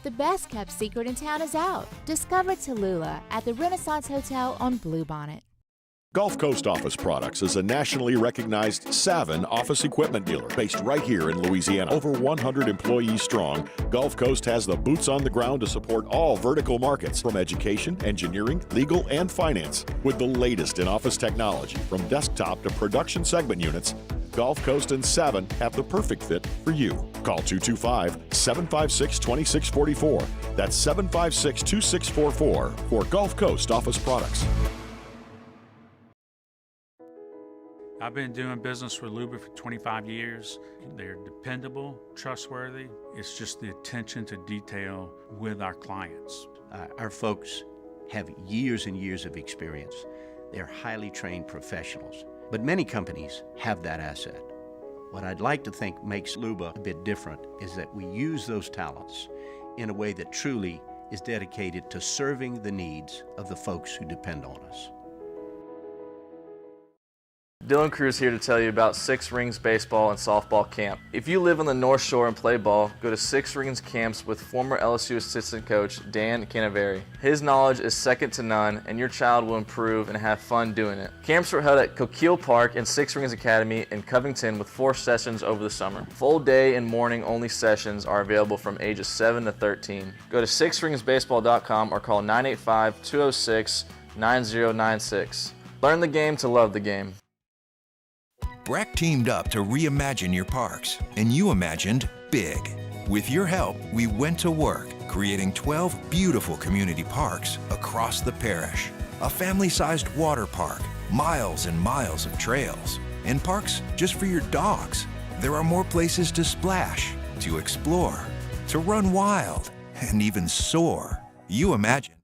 The best kept secret in town is out. Discover Tallulah at the Renaissance Hotel on Bluebonnet. Gulf Coast Office Products is a nationally recognized Savin office equipment dealer based right here in Louisiana. Over 100 employees strong, Gulf Coast has the boots on the ground to support all vertical markets, from education, engineering, legal, and finance. With the latest in office technology, from desktop to production segment units, Gulf Coast and Savin have the perfect fit for you. Call 225-756-2644. That's 756-2644 for Gulf Coast Office Products. I've been doing business with Luba for 25 years. They're dependable, trustworthy. It's just the attention to detail with our clients. Our folks have years and years of experience. They're highly trained professionals, but many companies have that asset. What I'd like to think makes Luba a bit different is that we use those talents in a way that truly is dedicated to serving the needs of the folks who depend on us. Dylan Cruz here to tell you about Six Rings Baseball and Softball Camp. If you live on the North Shore and play ball, go to Six Rings Camps with former LSU assistant coach Dan Canaveri. His knowledge is second to none, and your child will improve and have fun doing it. Camps are held at Coquille Park and Six Rings Academy in Covington with 4 sessions over the summer. Full day and morning only sessions are available from ages 7 to 13. Go to sixringsbaseball.com or call 985-206-9096. Learn the game to love the game. Breck teamed up to reimagine your parks, and you imagined big. With your help, we went to work, creating 12 beautiful community parks across the parish. A family-sized water park, miles and miles of trails, and parks just for your dogs. There are more places to splash, to explore, to run wild, and even soar. You imagined.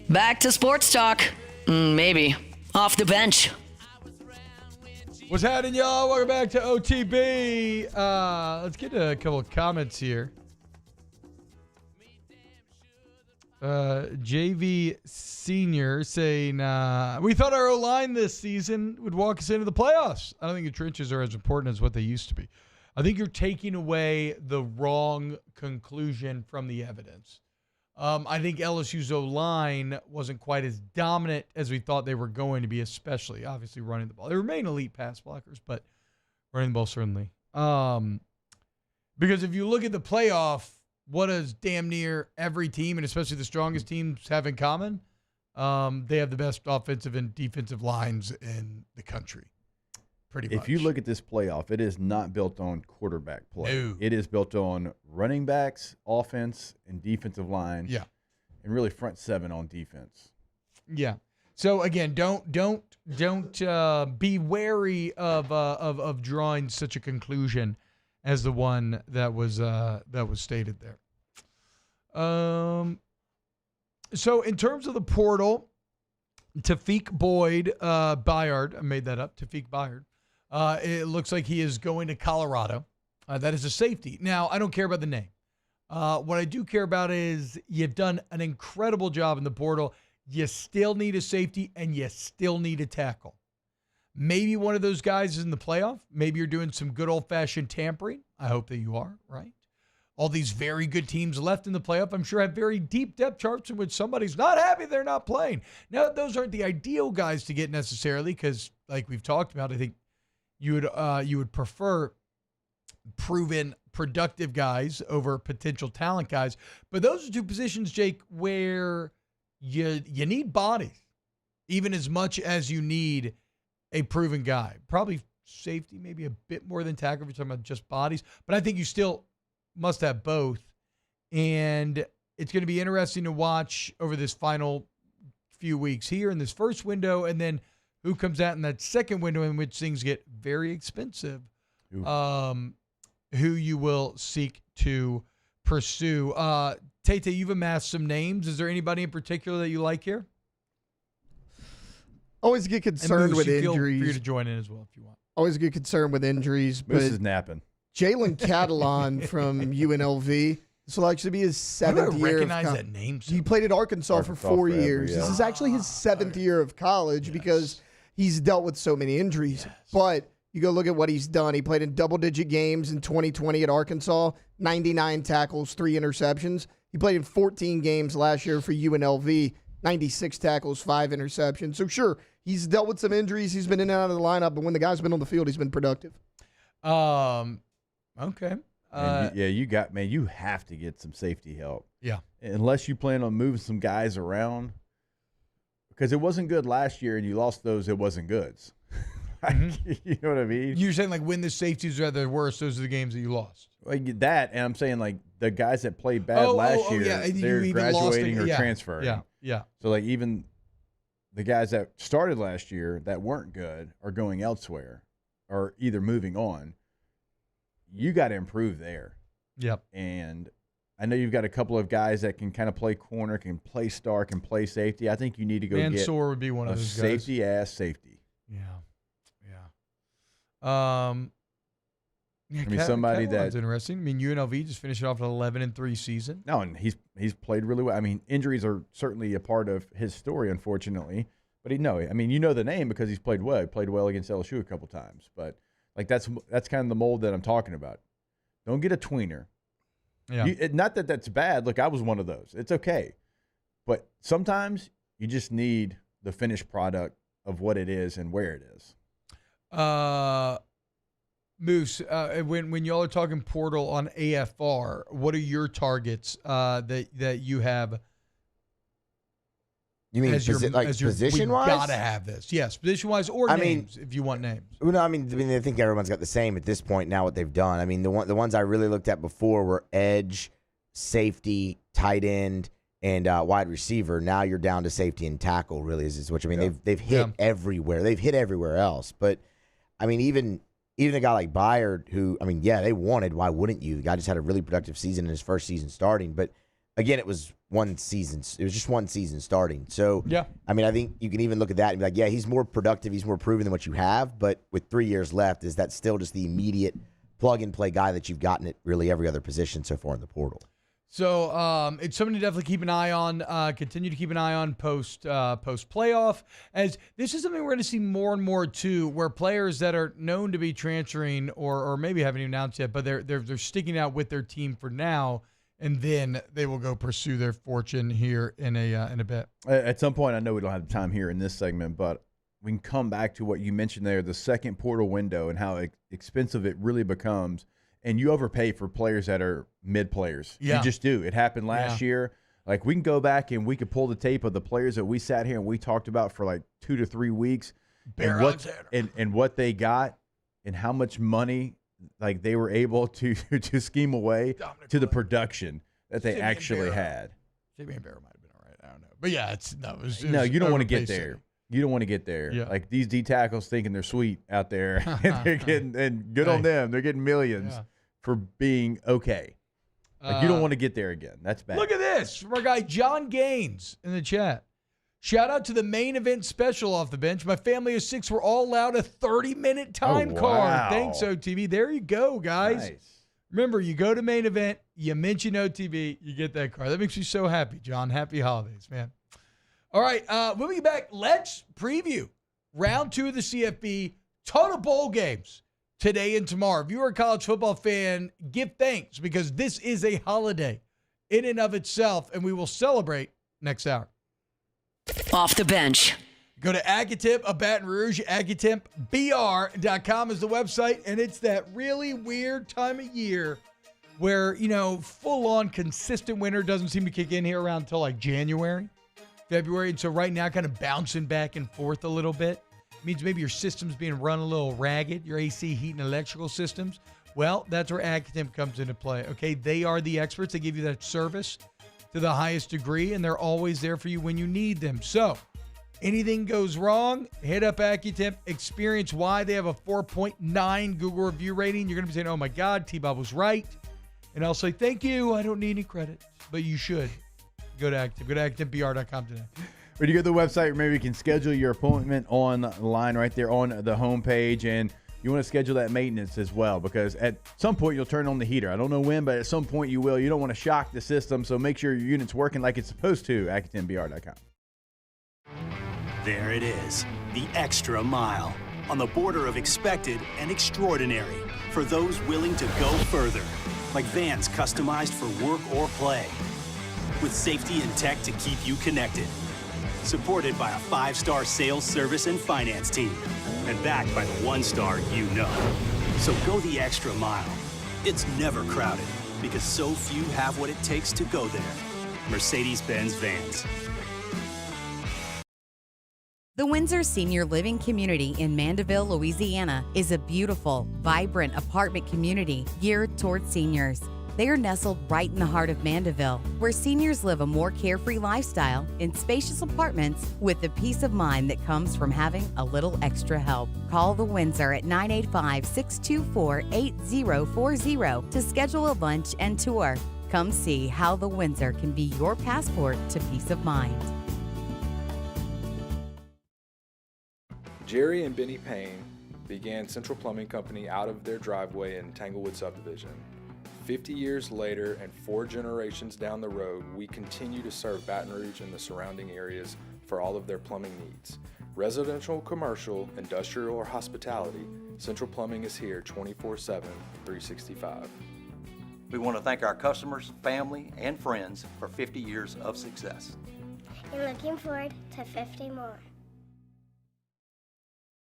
Back to sports talk. Maybe. Off the bench. What's happening, y'all? Welcome back to OTB. Let's get a couple of comments here. JV Senior saying, we thought our O-line this season would walk us into the playoffs. I don't think the trenches are as important as what they used to be. I think you're taking away the wrong conclusion from the evidence. I think LSU's O-line wasn't quite as dominant as we thought they were going to be, especially, obviously, running the ball. They remain elite pass blockers, but running the ball certainly. Because if you look at the playoff, what does damn near every team, and especially the strongest teams, have in common? They have the best offensive and defensive lines in the country. Pretty much. If you look at this playoff, it is not built on quarterback play. No. It is built on running backs, offense, and defensive line. Yeah. And really front seven on defense. Yeah. So again, don't be wary of drawing such a conclusion as the one that was stated there. So in terms of the portal, Tafiq Boyd Byard, I made that up. Tafiq Byard. It looks like he is going to Colorado. That is a safety. Now, I don't care about the name. What I do care about is you've done an incredible job in the portal. You still need a safety, and you still need a tackle. Maybe one of those guys is in the playoff. Maybe you're doing some good old-fashioned tampering. I hope that you are, right? All these very good teams left in the playoff, I'm sure, have very deep depth charts in which somebody's not happy they're not playing. Now, those aren't the ideal guys to get necessarily because, like we've talked about, I think you would prefer proven, productive guys over potential talent guys. But those are two positions, Jake, where you need bodies, even as much as you need a proven guy. Probably safety, maybe a bit more than tackle if you're talking about just bodies. But I think you still must have both. And it's going to be interesting to watch over this final few weeks here in this first window, and then who comes out in that second window in which things get very expensive, who you will seek to pursue. Tate, you've amassed some names. Is there anybody in particular that you like here? Always get concerned with injuries. Feel free to join in as well if you want. Always get concerned with injuries. Moose is napping. Jalen Catalon from UNLV. This will actually be his 7th year. I recognize that name. He played at Arkansas for 4 years. This is actually his 7th year of college because he's dealt with so many injuries. But you go look at what he's done. He played in double-digit games in 2020 at Arkansas, 99 tackles, 3 interceptions. He played in 14 games last year for UNLV, 96 tackles, 5 interceptions. So, sure, he's dealt with some injuries. He's been in and out of the lineup, but when the guy's been on the field, he's been productive. Okay. You have to get some safety help. Yeah. Unless you plan on moving some guys around. Because it wasn't good last year and you lost those, it wasn't goods. You know what I mean? You're saying like when the safeties are the worst, those are the games that you lost. Like that, and I'm saying like the guys that played bad last year, they're graduating or transferring. Yeah. So like even the guys that started last year that weren't good are going elsewhere or either moving on. You got to improve there. Yep. And I know you've got a couple of guys that can kind of play corner, can play star, can play safety. I think you need to go Mansour would be one of those safety guys. Safety. Yeah. Yeah, I mean, somebody that's that interesting. I mean, UNLV just finished off an 11-3 season. No, and he's played really well. I mean, injuries are certainly a part of his story, unfortunately. But you know the name because he's played well. He played well against LSU a couple times. But like that's kind of the mold that I'm talking about. Don't get a tweener. Yeah. Not that that's bad. Look, I was one of those. It's okay. But sometimes you just need the finished product of what it is and where it is. Moose, when y'all are talking portal on AFR, what are your targets that you have? You mean position-wise? We gotta have this. Yes, position-wise or names, if you want names. No, I think everyone's got the same at this point now what they've done. I mean, the ones I really looked at before were edge, safety, tight end, and wide receiver. Now you're down to safety and tackle, really, is what I mean. Yeah. They've hit everywhere. They've hit everywhere else. But, I mean, even a guy like Byard, who, I mean, yeah, they wanted. Why wouldn't you? The guy just had a really productive season in his first season starting. But, again, it was one season. It was just one season starting. So, yeah. I mean, I think you can even look at that and be like, yeah, he's more productive. He's more proven than what you have. But with 3 years left, is that still just the immediate plug-and-play guy that you've gotten at really every other position so far in the portal? So it's something to definitely keep an eye on. Continue to keep an eye on post playoff, as this is something we're going to see more and more too, where players that are known to be transferring or maybe haven't even announced yet, but they're sticking out with their team for now, and then they will go pursue their fortune here in a bit. At some point, I know we don't have time here in this segment, but we can come back to what you mentioned there, the second portal window and how expensive it really becomes. And you overpay for players that are mid players. Yeah. You just do. It happened last year. Like, we can go back and we could pull the tape of the players that we sat here and we talked about for like 2 to 3 weeks. And what they got and how much money like they were able to scheme away to the production that they actually had. Jimmy Bear might have been all right. I don't know. But yeah, you don't want to get there. You don't want to get there. Yeah. Like, these D tackles thinking they're sweet out there. And they're getting, and good on them. They're getting millions for being okay. Like, you don't want to get there again. That's bad. Look at this from our guy John Gaines in the chat. Shout out to the main event special off the bench. My family of 6 were all allowed a 30-minute time card. Thanks, OTB. There you go, guys. Nice. Remember, you go to main event, you mention OTB, you get that card. That makes me so happy, John. Happy holidays, man. All right, moving back, let's preview round 2 of the CFB. Ton of bowl games today and tomorrow. If you're a college football fan, give thanks because this is a holiday in and of itself, and we will celebrate next hour. Off the bench. Go to Agatemp of Baton Rouge. AgatempBR.com is the website, and it's that really weird time of year where, full-on consistent winter doesn't seem to kick in here around until like January, February. And so right now, kind of bouncing back and forth a little bit. It means maybe your system's being run a little ragged, your AC, heat, and electrical systems. Well, that's where Agatemp comes into play, okay? They are the experts. They give you that service to the highest degree, and they're always there for you when you need them. So, anything goes wrong, hit up Agatemp, experience why they have a 4.9 Google review rating. You're going to be saying, oh my God, T-Bob was right. And I'll say, thank you. I don't need any credit, but you should. Go to Agatemp. Go to AgatempBR.com today. When you go to the website, remember you can schedule your appointment online right there on the homepage, and you want to schedule that maintenance as well because at some point you'll turn on the heater. I don't know when, but at some point you will. You don't want to shock the system, so make sure your unit's working like it's supposed to. AgatempBR.com. There it is, the extra mile on the border of expected and extraordinary for those willing to go further, like vans customized for work or play, with safety and tech to keep you connected. Supported by a 5-star sales, service, and finance team. And backed by the 1-star you know. So go the extra mile. It's never crowded because so few have what it takes to go there. Mercedes-Benz Vans. The Windsor Senior Living Community in Mandeville, Louisiana is a beautiful, vibrant apartment community geared towards seniors. They are nestled right in the heart of Mandeville, where seniors live a more carefree lifestyle in spacious apartments with the peace of mind that comes from having a little extra help. Call the Windsor at 985-624-8040 to schedule a lunch and tour. Come see how the Windsor can be your passport to peace of mind. Jerry and Benny Payne began Central Plumbing Company out of their driveway in Tanglewood subdivision. 50 years later and 4 generations down the road, we continue to serve Baton Rouge and the surrounding areas for all of their plumbing needs. Residential, commercial, industrial, or hospitality, Central Plumbing is here 24/7, 365. We want to thank our customers, family, and friends for 50 years of success. And looking forward to 50 more.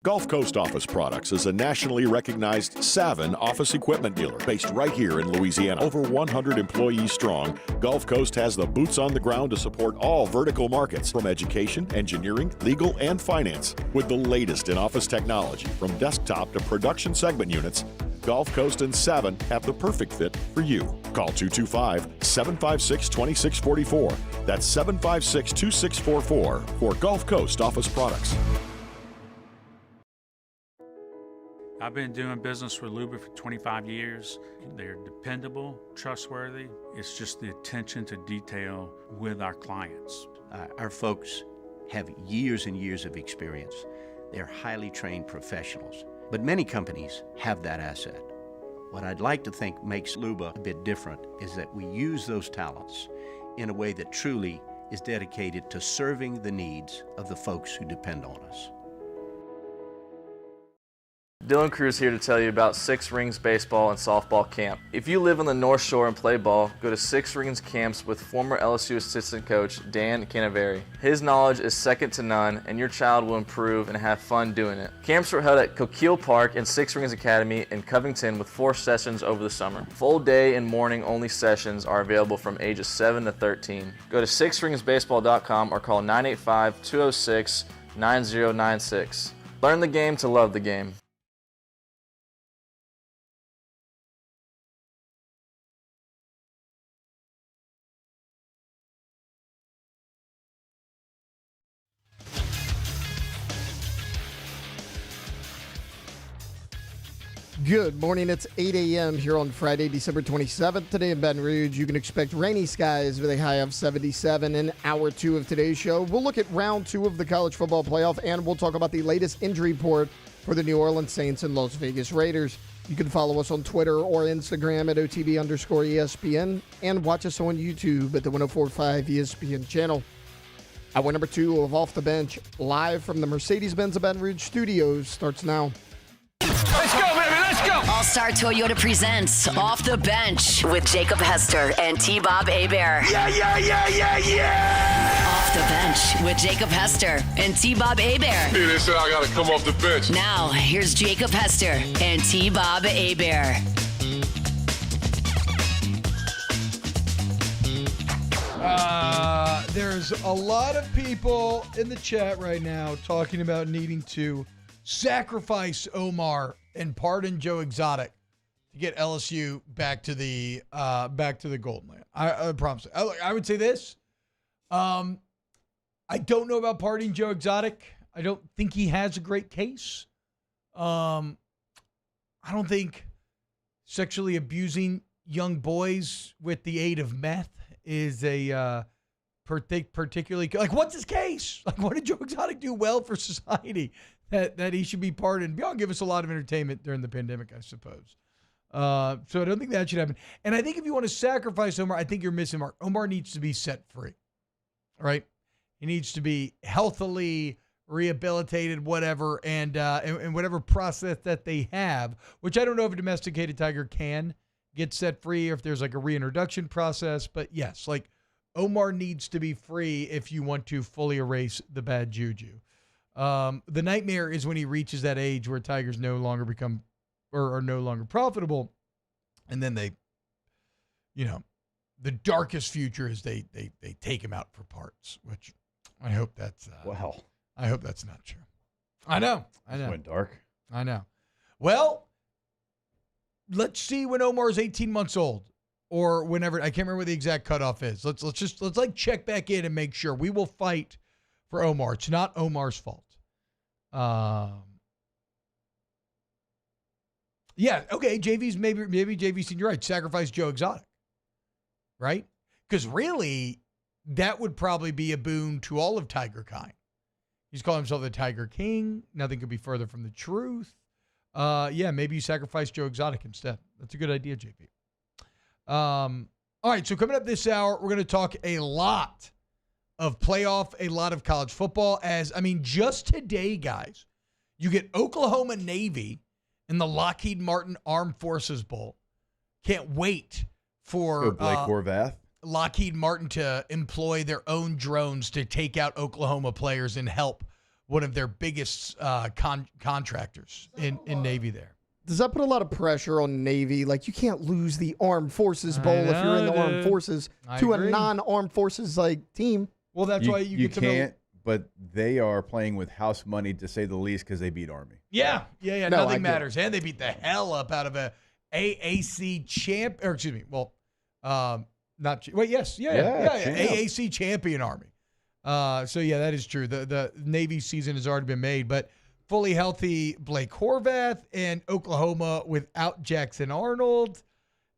Gulf Coast Office Products is a nationally recognized Savin office equipment dealer based right here in Louisiana. Over 100 employees strong, Gulf Coast has the boots on the ground to support all vertical markets, from education, engineering, legal, and finance. With the latest in office technology, from desktop to production segment units, Gulf Coast and Savin have the perfect fit for you. Call 225-756-2644. That's 756-2644 for Gulf Coast Office Products. I've been doing business with Luba for 25 years. They're dependable, trustworthy. It's just the attention to detail with our clients. Our folks have years and years of experience. They're highly trained professionals, but many companies have that asset. What I'd like to think makes Luba a bit different is that we use those talents in a way that truly is dedicated to serving the needs of the folks who depend on us. Dylan Cruz here to tell you about Six Rings Baseball and Softball Camp. If you live on the North Shore and play ball, go to Six Rings Camps with former LSU assistant coach Dan Canaveri. His knowledge is second to none, and your child will improve and have fun doing it. Camps were held at Coquille Park and Six Rings Academy in Covington with 4 sessions over the summer. Full day and morning only sessions are available from ages 7 to 13. Go to sixringsbaseball.com or call 985-206-9096. Learn the game to love the game. Good morning. It's 8 a.m. here on Friday, December 27th. Today in Baton Rouge, you can expect rainy skies with a high of 77 in hour 2 of today's show. We'll look at round 2 of the college football playoff, and we'll talk about the latest injury report for the New Orleans Saints and Las Vegas Raiders. You can follow us on Twitter or Instagram at OTB_ESPN and watch us on YouTube at the 104.5 ESPN channel. Hour number 2 of Off the Bench, live from the Mercedes-Benz of Baton Rouge studios, starts now. Let's go, baby, let's go! All-Star Toyota presents Off the Bench with Jacob Hester and T-Bob Hebert. Yeah, yeah, yeah, yeah, yeah! Off the Bench with Jacob Hester and T-Bob Hebert. Hey, they said I gotta come off the bench. Now, here's Jacob Hester and T-Bob Hebert. There's a lot of people in the chat right now talking about needing to sacrifice Omar and pardon Joe Exotic to get LSU back to the Golden Land. I promise. I would say this. I don't know about pardoning Joe Exotic. I don't think he has a great case. I don't think sexually abusing young boys with the aid of meth is a particularly, like, what's his case? Like, what did Joe Exotic do well for society that he should be pardoned? Y'all give us a lot of entertainment during the pandemic, I suppose. So I don't think that should happen. And I think if you want to sacrifice Omar, I think you're missing Mark. Omar needs to be set free, right? He needs to be healthily rehabilitated, whatever, and whatever process that they have, which I don't know if a domesticated tiger can get set free or if there's like a reintroduction process. But yes, like Omar needs to be free if you want to fully erase the bad juju. The nightmare is when he reaches that age where tigers no longer become or are no longer profitable. And then they, the darkest future is they take him out for parts, which I hope that's, I hope that's not true. I know. Went dark. I know. Well, let's see when Omar's 18 months old or whenever. I can't remember what the exact cutoff is. Let's check back in and make sure. We will fight for Omar. It's not Omar's fault. Yeah, okay, JV's maybe JV's senior right. Sacrifice Joe Exotic. Right? Because really, that would probably be a boon to all of Tiger kind. He's calling himself the Tiger King. Nothing could be further from the truth. yeah, maybe you sacrifice Joe Exotic instead. That's a good idea, JP. All right, so coming up this hour, we're going to talk a lot of playoff, a lot of college football. Just today, guys, you get Oklahoma Navy in the Lockheed Martin Armed Forces Bowl. Can't wait for Blake Horvath. Lockheed Martin to employ their own drones to take out Oklahoma players and help one of their biggest contractors in Navy there. Does that put a lot of pressure on Navy? Like, you can't lose the Armed Forces Bowl if you're in the Armed Forces to a non-Armed Forces team. Well, that's why you get to can't. But they are playing with house money, to say the least, because they beat Army. Yeah. Nothing matters, and they beat the hell up out of a AAC champ. Or excuse me. Well, AAC champion Army. So yeah, that is true. The Navy season has already been made, but fully healthy Blake Horvath and Oklahoma without Jackson Arnold.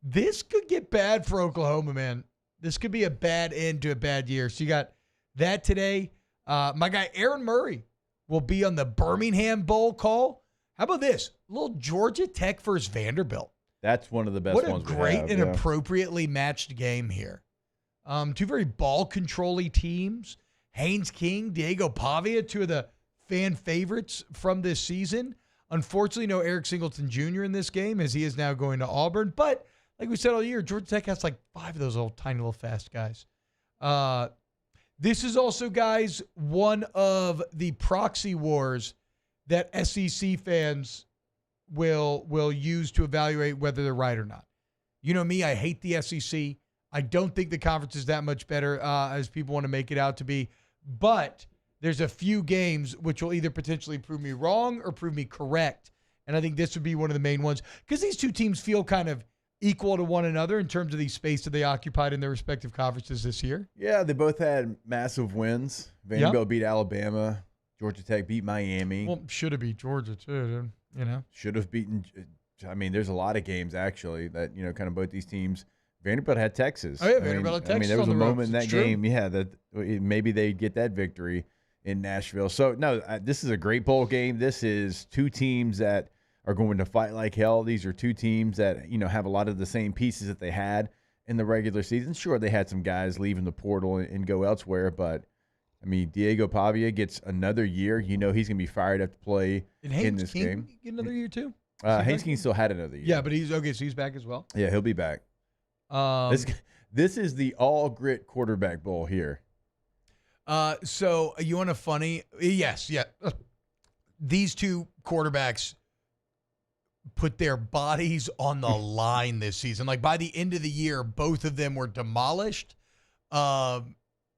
This could get bad for Oklahoma, man. This could be a bad end to a bad year. So you got that today. My guy Aaron Murray will be on the Birmingham Bowl call. How about this? A little Georgia Tech versus Vanderbilt. That's one of the best ones. What a great and appropriately matched game here. Two very ball-controlling teams. Haynes King, Diego Pavia, two of the fan favorites from this season. Unfortunately, no Eric Singleton Jr. in this game, as he is now going to Auburn. But like we said all year, Georgia Tech has like 5 of those little tiny little fast guys. This is also, guys, one of the proxy wars that SEC fans will use to evaluate whether they're right or not. You know me, I hate the SEC. I don't think the conference is that much better as people want to make it out to be. But there's a few games which will either potentially prove me wrong or prove me correct. And I think this would be one of the main ones because these two teams feel kind of equal to one another in terms of the space that they occupied in their respective conferences this year. Yeah, they both had massive wins. Vanderbilt beat Alabama. Georgia Tech beat Miami. Well, should have beat Georgia too, dude. You know, should have beaten. I mean, there's a lot of games actually that kind of both these teams. Vanderbilt had Texas. Oh yeah, Vanderbilt had Texas. I mean, there was a moment in that game, true. that maybe they'd get that victory in Nashville. So no, this is a great bowl game. This is two teams that are going to fight like hell. These are two teams that have a lot of the same pieces that they had in the regular season. Sure, they had some guys leaving the portal and go elsewhere, but I mean, Diego Pavia gets another year. He's going to be fired up to play in this game. Get another year too. Haynes King still had another year. Yeah, but he's okay. So he's back as well. Yeah, he'll be back. This is the all grit quarterback bowl here. So you want a funny? Yes, yeah. These two quarterbacks put their bodies on the line this season. Like by the end of the year, both of them were demolished.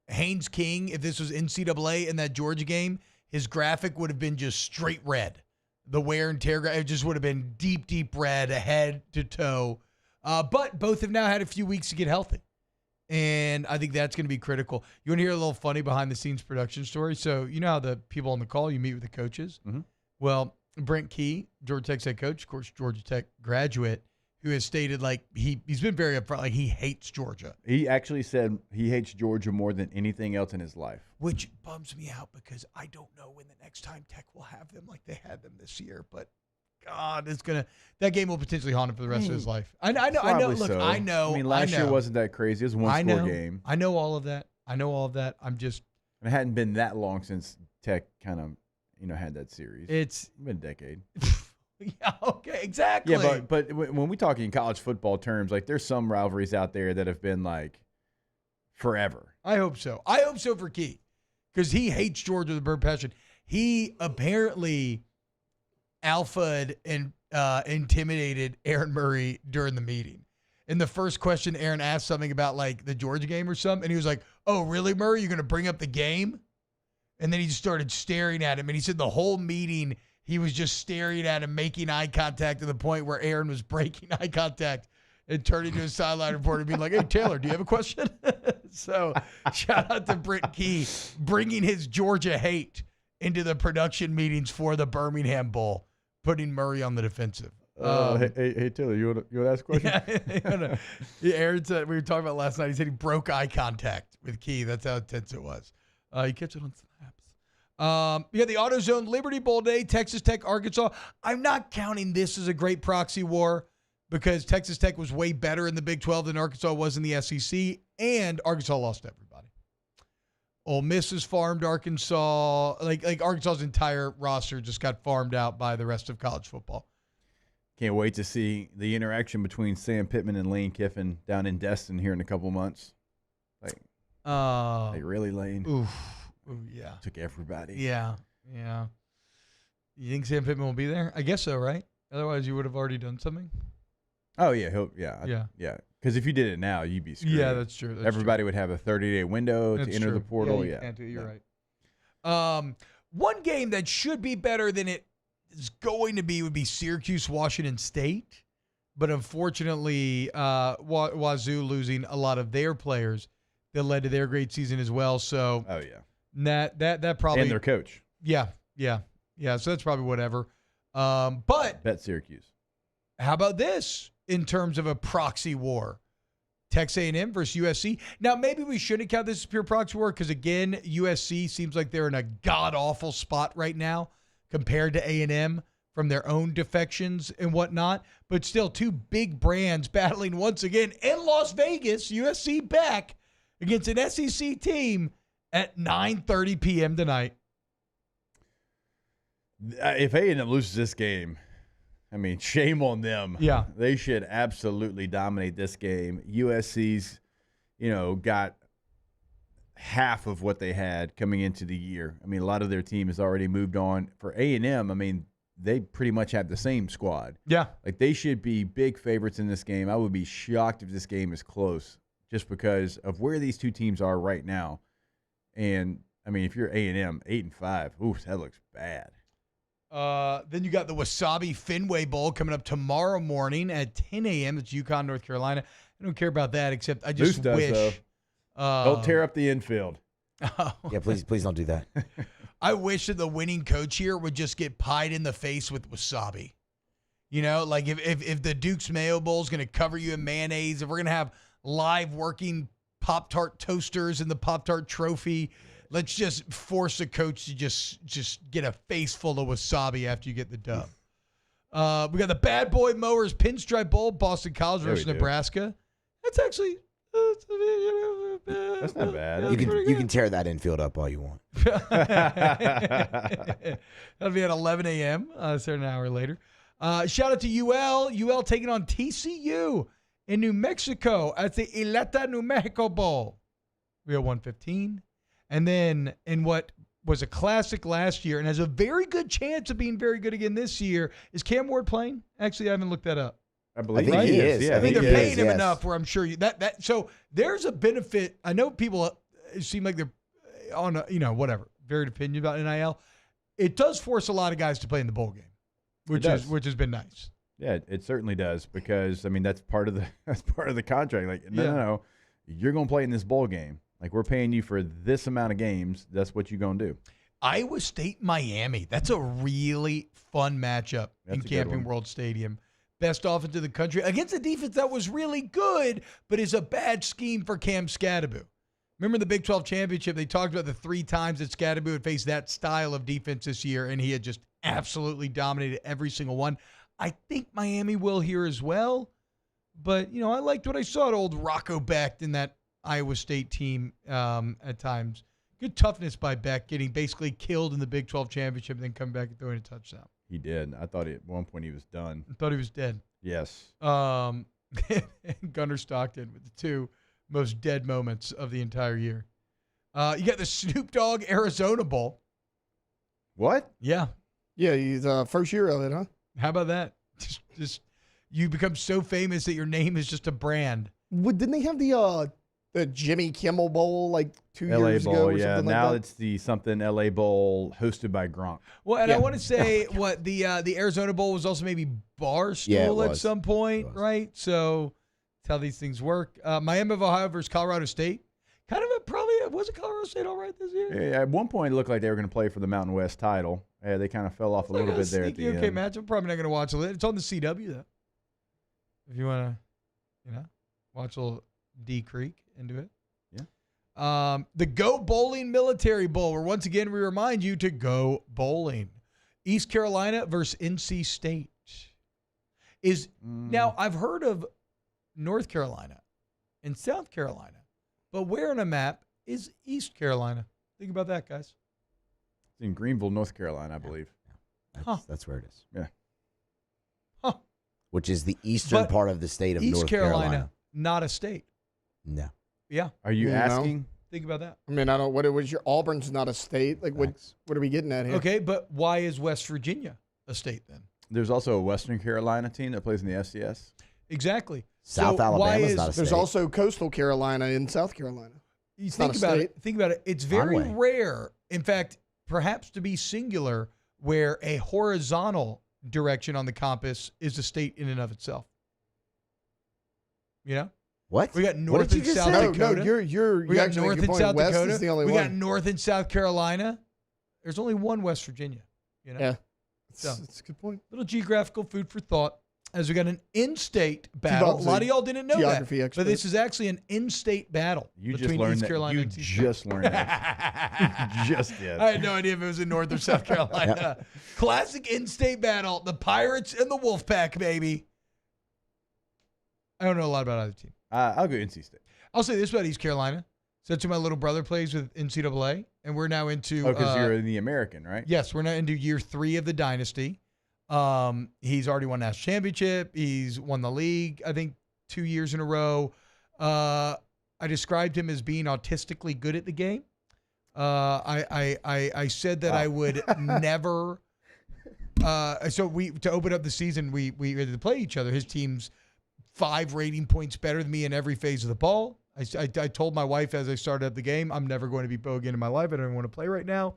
Haynes King, if this was NCAA in that Georgia game, his graphic would have been just straight red. The wear and tear, it just would have been deep, deep red, head to toe. But both have now had a few weeks to get healthy. And I think that's going to be critical. You want to hear a little funny behind-the-scenes production story? So you know how the people on the call, you meet with the coaches? Mm-hmm. Well, Brent Key, Georgia Tech's head coach, of course, Georgia Tech graduate, who has stated he's been very upfront, like he hates Georgia. He actually said he hates Georgia more than anything else in his life. Which bums me out because I don't know when the next time Tech will have them like they had them this year. But God, that game will potentially haunt him for the rest of his life. I know. Look, so. I know. I mean, last year wasn't that crazy. It was a one-score game. I know all of that. I'm just. It hadn't been that long since Tech kind of, had that series. It's been a decade. Yeah. Okay. Exactly. Yeah, but when we talk in college football terms, like there's some rivalries out there that have been like forever. I hope so. I hope so for Key because he hates Georgia with a burning passion. He apparently alphaed and intimidated Aaron Murray during the meeting. In the first question, Aaron asked something about like the Georgia game or something, and he was like, "Oh, really, Murray? You're going to bring up the game?" And then he just started staring at him, and he said the whole meeting he was just staring at him, making eye contact to the point where Aaron was breaking eye contact and turning to his sideline reporter and being like, "Hey, Taylor, do you have a question?" So shout out to Brent Key bringing his Georgia hate into the production meetings for the Birmingham Bowl, putting Murray on the defensive. Hey, Taylor, you want to ask a question? Yeah, Aaron said, we were talking about last night, he said he broke eye contact with Key. That's how intense it was. You catch it on You got the AutoZone Liberty Bowl day, Texas Tech, Arkansas. I'm not counting this as a great proxy war because Texas Tech was way better in the Big 12 than Arkansas was in the SEC, and Arkansas lost everybody. Ole Miss has farmed Arkansas. Like Arkansas's entire roster just got farmed out by the rest of college football. Can't wait to see the interaction between Sam Pittman and Lane Kiffin down in Destin here in a couple months. Like really, Lane? Ooh, yeah. Took everybody. Yeah. You think Sam Pittman will be there? I guess so, right? Otherwise, you would have already done something. Oh, yeah. Yeah. Because if you did it now, you'd be screwed. Yeah, that's true. Everybody would have a 30-day window to enter the portal. Yeah, you can't do it. You're right. One game that should be better than it is going to be would be Syracuse-Washington State. But unfortunately, Wazoo losing a lot of their players that led to their great season as well. So, that probably, and their coach. Yeah. So that's probably whatever. But bet Syracuse. How about this in terms of a proxy war? Texas A&M versus USC. Now, maybe we shouldn't count this as pure proxy war because, again, USC seems like they're in a god-awful spot right now compared to A&M from their own defections and whatnot. But still, two big brands battling once again in Las Vegas, USC back against an SEC team at 9:30 p.m. tonight. If A&M loses this game, I mean, shame on them. Yeah. They should absolutely dominate this game. USC's, got half of what they had coming into the year. I mean, a lot of their team has already moved on. For A&M, I mean, they pretty much have the same squad. Yeah. Like, they should be big favorites in this game. I would be shocked if this game is close just because of where these two teams are right now. And, I mean, if you're A&M, 8-5, oof, that looks bad. Then you got the Wasabi Fenway Bowl coming up tomorrow morning at 10 a.m. It's UConn, North Carolina. I don't care about that, except I just wish. Don't tear up the infield. Yeah, please don't do that. I wish that the winning coach here would just get pied in the face with wasabi. Like if the Duke's Mayo Bowl is going to cover you in mayonnaise, if we're going to have live working Pop-Tart toasters in the Pop-Tart trophy, let's just force a coach to just get a face full of wasabi after you get the dub. We got the Bad Boy Mowers Pinstripe Bowl, Boston College versus Nebraska. That's actually that's not bad. You can tear that infield up all you want. That'll be at 11 a.m. So an hour later. Shout out to UL. UL taking on TCU in New Mexico at the Ileta, New Mexico Bowl. We have 1:15. And then in what was a classic last year and has a very good chance of being very good again this year, is Cam Ward playing? Actually, I haven't looked that up. I believe he is. Yeah, I mean, they're paying him enough where I'm sure that. So there's a benefit. I know people seem like they're on whatever, varied opinion about NIL. It does force a lot of guys to play in the bowl game, which has been nice. Yeah, it certainly does because I mean that's part of the contract. Like no, you're going to play in this bowl game. Like, we're paying you for this amount of games. That's what you're going to do. Iowa State, Miami. That's a really fun matchup in Camping World Stadium. Best offense in the country against a defense that was really good, but is a bad scheme for Cam Scadaboo. Remember the Big 12 championship? They talked about the 3 times that Scadaboo had faced that style of defense this year, and he had just absolutely dominated every single one. I think Miami will here as well. But, I liked what I saw at old Rocco Becht in that Iowa State team at times. Good toughness by Beck, getting basically killed in the Big 12 championship and then coming back and throwing a touchdown. He did. I thought at one point he was done. I thought he was dead. Yes. Gunnar Stockton with the 2 most dead moments of the entire year. You got the Snoop Dogg Arizona Bowl. What? Yeah. Yeah, he's first year of it, huh? How about that? Just you become so famous that your name is just a brand. Didn't they have the Jimmy Kimmel Bowl like 2 LA years Bowl, ago or yeah. something like Now that? it's the something LA Bowl hosted by Gronk. Well, and I want to say the Arizona Bowl was also maybe Barstool at some point, right? So that's how these things work. Miami of Ohio versus Colorado State. Kind of wasn't Colorado State all right this year? Yeah, at one point it looked like they were going to play for the Mountain West title. Yeah, they kind of fell off a little bit there at the end. Okay, match. I'm probably not going to watch it. It's on the CW though. If you want to, watch a little D Creek into it. The Go Bowling Military Bowl, where once again we remind you to go bowling. East Carolina versus NC State. Now, I've heard of North Carolina and South Carolina, but where on a map is East Carolina? Think about that, guys. It's in Greenville, North Carolina, I believe. That's where it is. Yeah. Which is the eastern part of the state of North Carolina. Not a state. No. Yeah. Are you asking? Think about that. I mean, I don't. What was your Auburn's not a state? Like, what are we getting at here? Okay, but why is West Virginia a state then? There's also a Western Carolina team that plays in the FCS. Exactly. South Alabama's not a state. There's also Coastal Carolina in South Carolina. You It's think not a about state. it. Think about it. It's very Conway. rare, in fact, perhaps to be singular, where a horizontal direction on the compass is a state in and of itself. You know? What? We got What North did you and just South say? Dakota. No, you're we got actually North making a and point. South West Dakota. is the only we one. got North and South Carolina. There's only one West Virginia. You know? Yeah. So, That's a good point. little geographical food for thought. As we got an in-state battle. A lot of y'all didn't know that. Geography But expert. this is actually an in-state battle You between just learned East that. Carolina You and East just learned that. You just did. I had no idea if it was in North or South Carolina. Classic in-state battle. The Pirates and the Wolfpack, baby. I don't know a lot about either team. I'll go NC State. I'll say this about East Carolina. So my little brother plays with NCAA, and we're now into... because you're in the American, right? Yes, we're now into year 3 of the dynasty. He's already won national championship. He's won the league, I think, 2 years in a row. I described him as being autistically good at the game. I said that I would never. So to open up the season, we had to play each other. His team's 5 rating points better than me in every phase of the ball. I told my wife as I started up the game, I'm never going to be Bo again in my life. I don't want to play right now.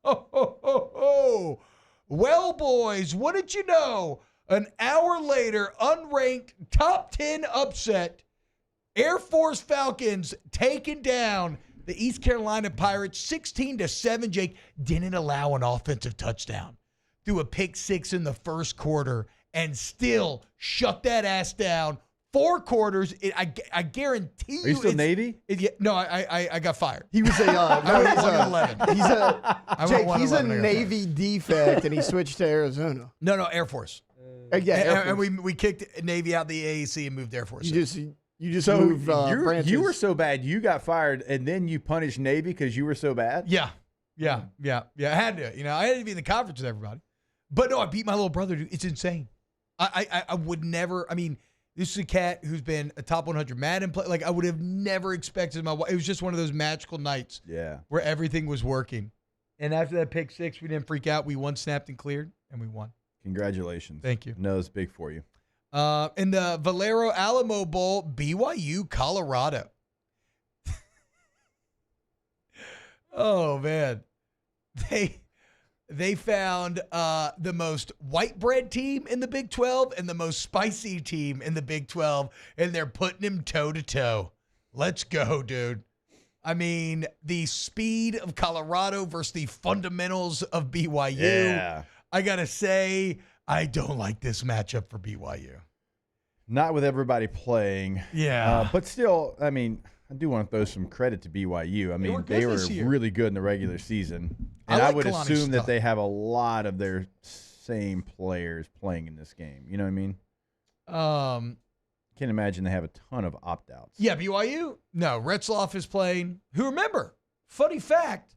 Oh. Well, boys, what did you know? An hour later, unranked top 10 upset. Air Force Falcons taking down the East Carolina Pirates 16-7. Jake didn't allow an offensive touchdown. Threw a pick 6 in the first quarter and still shut that ass down. 4 quarters. I guarantee you. Are you still Navy? No, I got fired. He was a I went 1-11. He's a Navy defect, and he switched to Arizona. No, Air Force. And we kicked Navy out the AAC and moved Air Force. You just So moved branches. you were so bad, you got fired, and then you punished Navy because you were so bad? Yeah. I had to. I had to be in the conference with everybody. But no, I beat my little brother, dude. It's insane. I would never. I mean, this is a cat who's been a top 100 Madden player. Like, I would have never expected my wife. It was just one of those magical nights where everything was working. And after that pick 6, we didn't freak out. We won, snapped, and cleared, and we won. Congratulations. Thank you. No, it's big for you. In the Valero Alamo Bowl, BYU, Colorado. Oh, man. They found the most white bread team in the Big 12 and the most spicy team in the Big 12, and they're putting him toe-to-toe. Let's go, dude. I mean, the speed of Colorado versus the fundamentals of BYU. Yeah. I got to say, I don't like this matchup for BYU. Not with everybody playing. Yeah. But still, I mean, I do want to throw some credit to BYU. I mean, they were really good in the regular season. And I would assume that they have a lot of their same players playing in this game. You know what I mean? Can't imagine they have a ton of opt-outs. Yeah, BYU? No, Retzloff is playing. Who, remember, funny fact,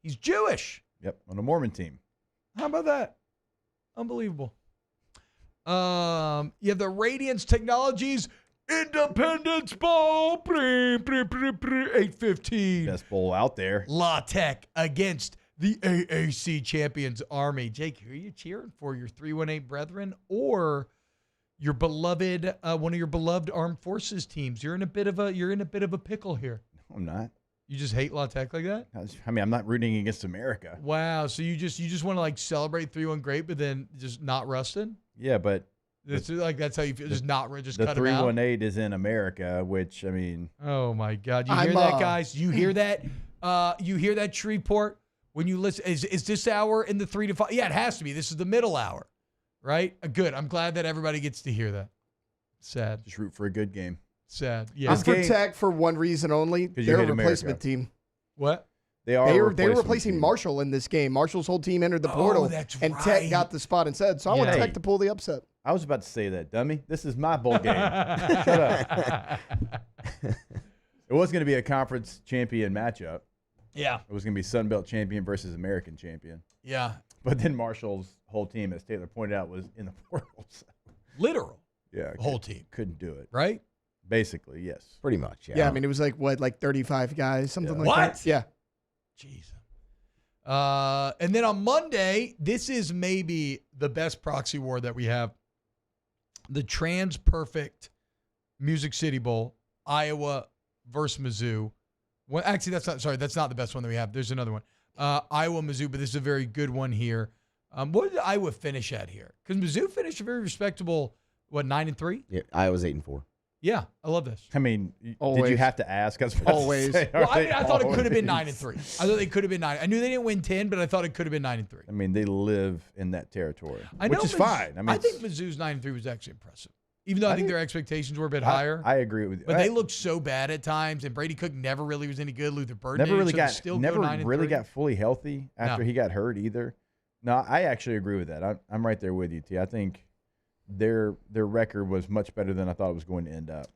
he's Jewish. Yep, on a Mormon team. How about that? Unbelievable. You have the Radiance Technologies Independence Bowl. 8:15. Best bowl out there. La Tech against the AAC champions Army. Jake, who are you cheering for? Your 318 brethren or your beloved, one of your beloved armed forces teams? You're in a bit of a pickle here. No, I'm not. You just hate La Tech like that? I mean, I'm not rooting against America. Wow. So you just want to like celebrate 3-1 great, but then just not rusted? Yeah, but that's how you feel. Just cut the them out. 318 is in America, which I mean. Oh my God! You hear that, guys? You hear that? You hear that, Shreveport? When you listen, is this hour in the 3 to 5? Yeah, it has to be. This is the middle hour, right? Good. I'm glad that everybody gets to hear that. Sad. Just root for a good game. Sad. Yeah. I'm for Tech for one reason only. They're a replacement team. What? They were replacing Marshall in this game. Marshall's whole team entered the portal, and Tech got the spot instead. So I want Tech to pull the upset. I was about to say that, dummy. This is my bowl game. Shut up. It was going to be a conference champion matchup. Yeah. It was going to be Sun Belt champion versus American champion. Yeah. But then Marshall's whole team, as Taylor pointed out, was in the portal. So. Literal. Yeah. Whole team. Couldn't do it. Right? Basically, yes. Pretty much, yeah. Yeah, I mean, it was like 35 guys, something like What? that. Yeah. Jeez. And then on Monday, this is maybe the best proxy war that we have. The Trans-Perfect Music City Bowl, Iowa versus Mizzou. Well, actually, that's not the best one that we have. There's another one. Iowa, Mizzou, but this is a very good one here. What did Iowa finish at here? Because Mizzou finished a very respectable, 9-3? Yeah, Iowa's 8-4. Yeah, I love this. I mean, did you have to ask? Always. I thought it could have been 9-3. I thought they could have been 9. I knew they didn't win 10, but I thought it could have been 9-3. I mean, they live in that territory, I know which is fine. I mean, I think Mizzou's 9-3 was actually impressive, even though I think their expectations were a bit higher. I agree with you. But they looked so bad at times, and Brady Cook never really was any good. Luther Burden never really still got fully healthy after he got hurt either. No, I actually agree with that. I'm right there with you, T. I think their record was much better than I thought it was going to end up.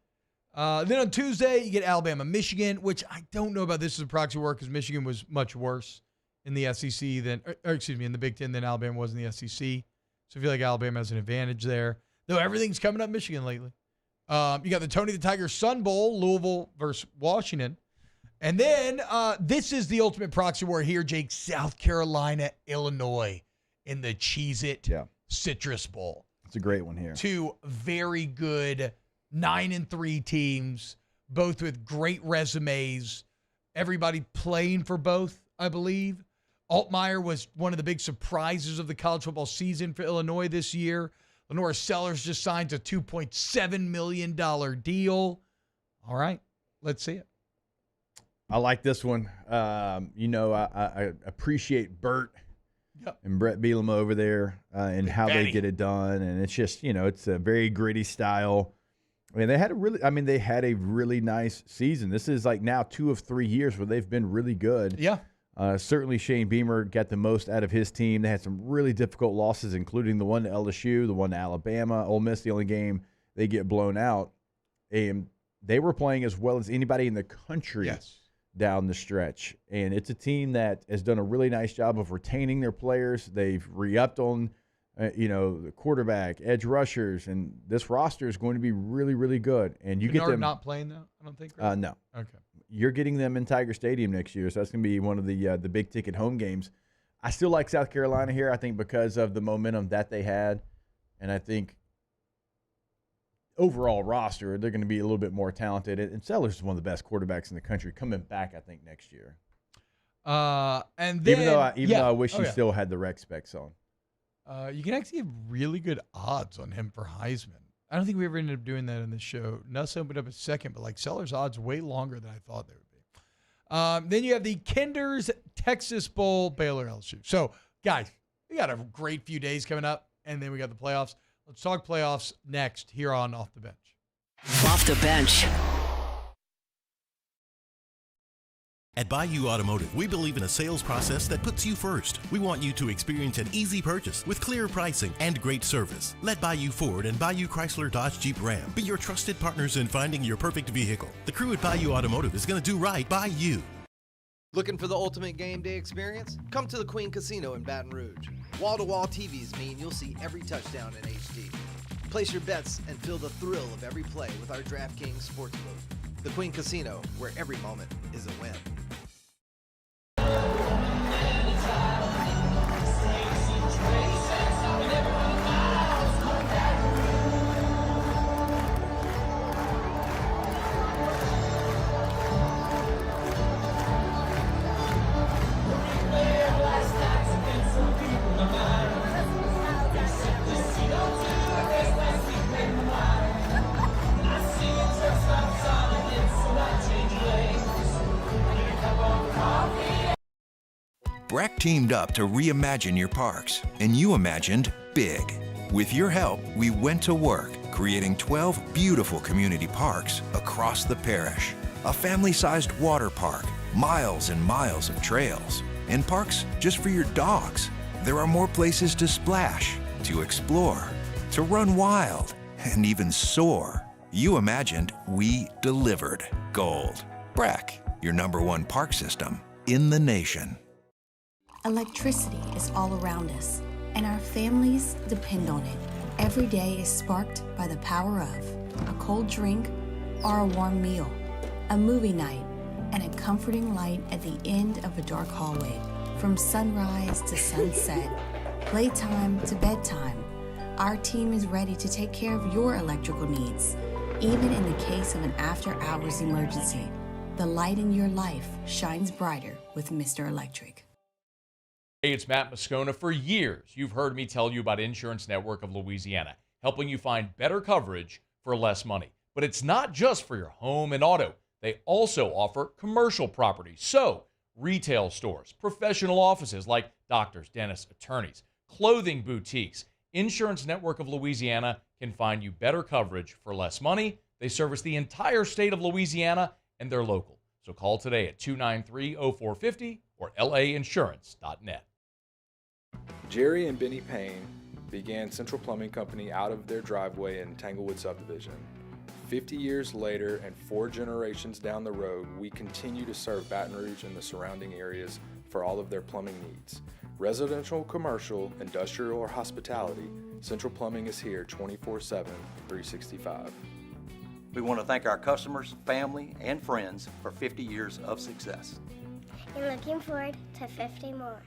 Then on Tuesday, you get Alabama, Michigan, which I don't know about this as a proxy war because Michigan was much worse in the SEC in the Big Ten than Alabama was in the SEC. So I feel like Alabama has an advantage there. Though everything's coming up Michigan lately. You got the Tony the Tiger Sun Bowl, Louisville versus Washington. And then this is the ultimate proxy war here, Jake. South Carolina, Illinois in the Cheez-It Citrus Bowl. It's a great one here. Two very good 9-3 teams, both with great resumes. Everybody playing for both, I believe. Altmaier was one of the big surprises of the college football season for Illinois this year. Lenora Sellers just signed a $2.7 million deal. All right, let's see it. I like this one. I appreciate Bert and Brett Bielema over there and how they get it done. And it's just, it's a very gritty style. I mean, they had a really nice season. This is like now 2 of 3 years where they've been really good. Yeah. Certainly Shane Beamer got the most out of his team. They had some really difficult losses, including the one to LSU, the one to Alabama. Ole Miss, the only game they get blown out. And they were playing as well as anybody in the country down the stretch. And it's a team that has done a really nice job of retaining their players. They've re-upped on the quarterback, edge rushers, and this roster is going to be really, really good. And you get them not playing though, I don't think. Right? No. Okay. You're getting them in Tiger Stadium next year, so that's going to be one of the big ticket home games. I still like South Carolina here. I think because of the momentum that they had, and I think overall roster, they're going to be a little bit more talented. And Sellers is one of the best quarterbacks in the country, coming back, I think, next year. And then, even though I wish he still had the rec specs on. You can actually have really good odds on him for Heisman. I don't think we ever ended up doing that in the show. Nuss opened up a second, but Sellers' odds way longer than I thought they would be. Then you have the Kinder's Texas Bowl, Baylor LSU. So, guys, we got a great few days coming up, and then we got the playoffs. Let's talk playoffs next here on Off the Bench. Off the Bench. At Bayou Automotive, we believe in a sales process that puts you first. We want you to experience an easy purchase with clear pricing and great service. Let Bayou Ford and Bayou Chrysler Dodge Jeep Ram be your trusted partners in finding your perfect vehicle. The crew at Bayou Automotive is going to do right by you. Looking for the ultimate game day experience? Come to the Queen Casino in Baton Rouge. Wall-to-wall TVs mean you'll see every touchdown in HD. Place your bets and feel the thrill of every play with our DraftKings Sportsbook. The Queen Casino, where every moment is a win. Breck teamed up to reimagine your parks, and you imagined big. With your help, we went to work, creating 12 beautiful community parks across the parish. A family-sized water park, miles and miles of trails, and parks just for your dogs. There are more places to splash, to explore, to run wild, and even soar. You imagined, we delivered. Gold. BRAC, your #1 park system in the nation. Electricity is all around us, and our families depend on it. Every day is sparked by the power of a cold drink or a warm meal, a movie night, and a comforting light at the end of a dark hallway. From sunrise to sunset, playtime to bedtime, our team is ready to take care of your electrical needs. Even in the case of an after-hours emergency, the light in your life shines brighter with Mr. Electric. Hey, it's Matt Moscona. For years, you've heard me tell you about Insurance Network of Louisiana, helping you find better coverage for less money. But it's not just for your home and auto. They also offer commercial property. So, retail stores, professional offices like doctors, dentists, attorneys, clothing boutiques. Insurance Network of Louisiana can find you better coverage for less money. They service the entire state of Louisiana, and they're local. So call today at 293-0450 or lainsurance.net. Jerry and Benny Payne began Central Plumbing Company out of their driveway in Tanglewood subdivision. 50 years later and 4 generations down the road, we continue to serve Baton Rouge and the surrounding areas for all of their plumbing needs. Residential, commercial, industrial, or hospitality, Central Plumbing is here 24/7, 365. We want to thank our customers, family, and friends for 50 years of success. And looking forward to 50 more.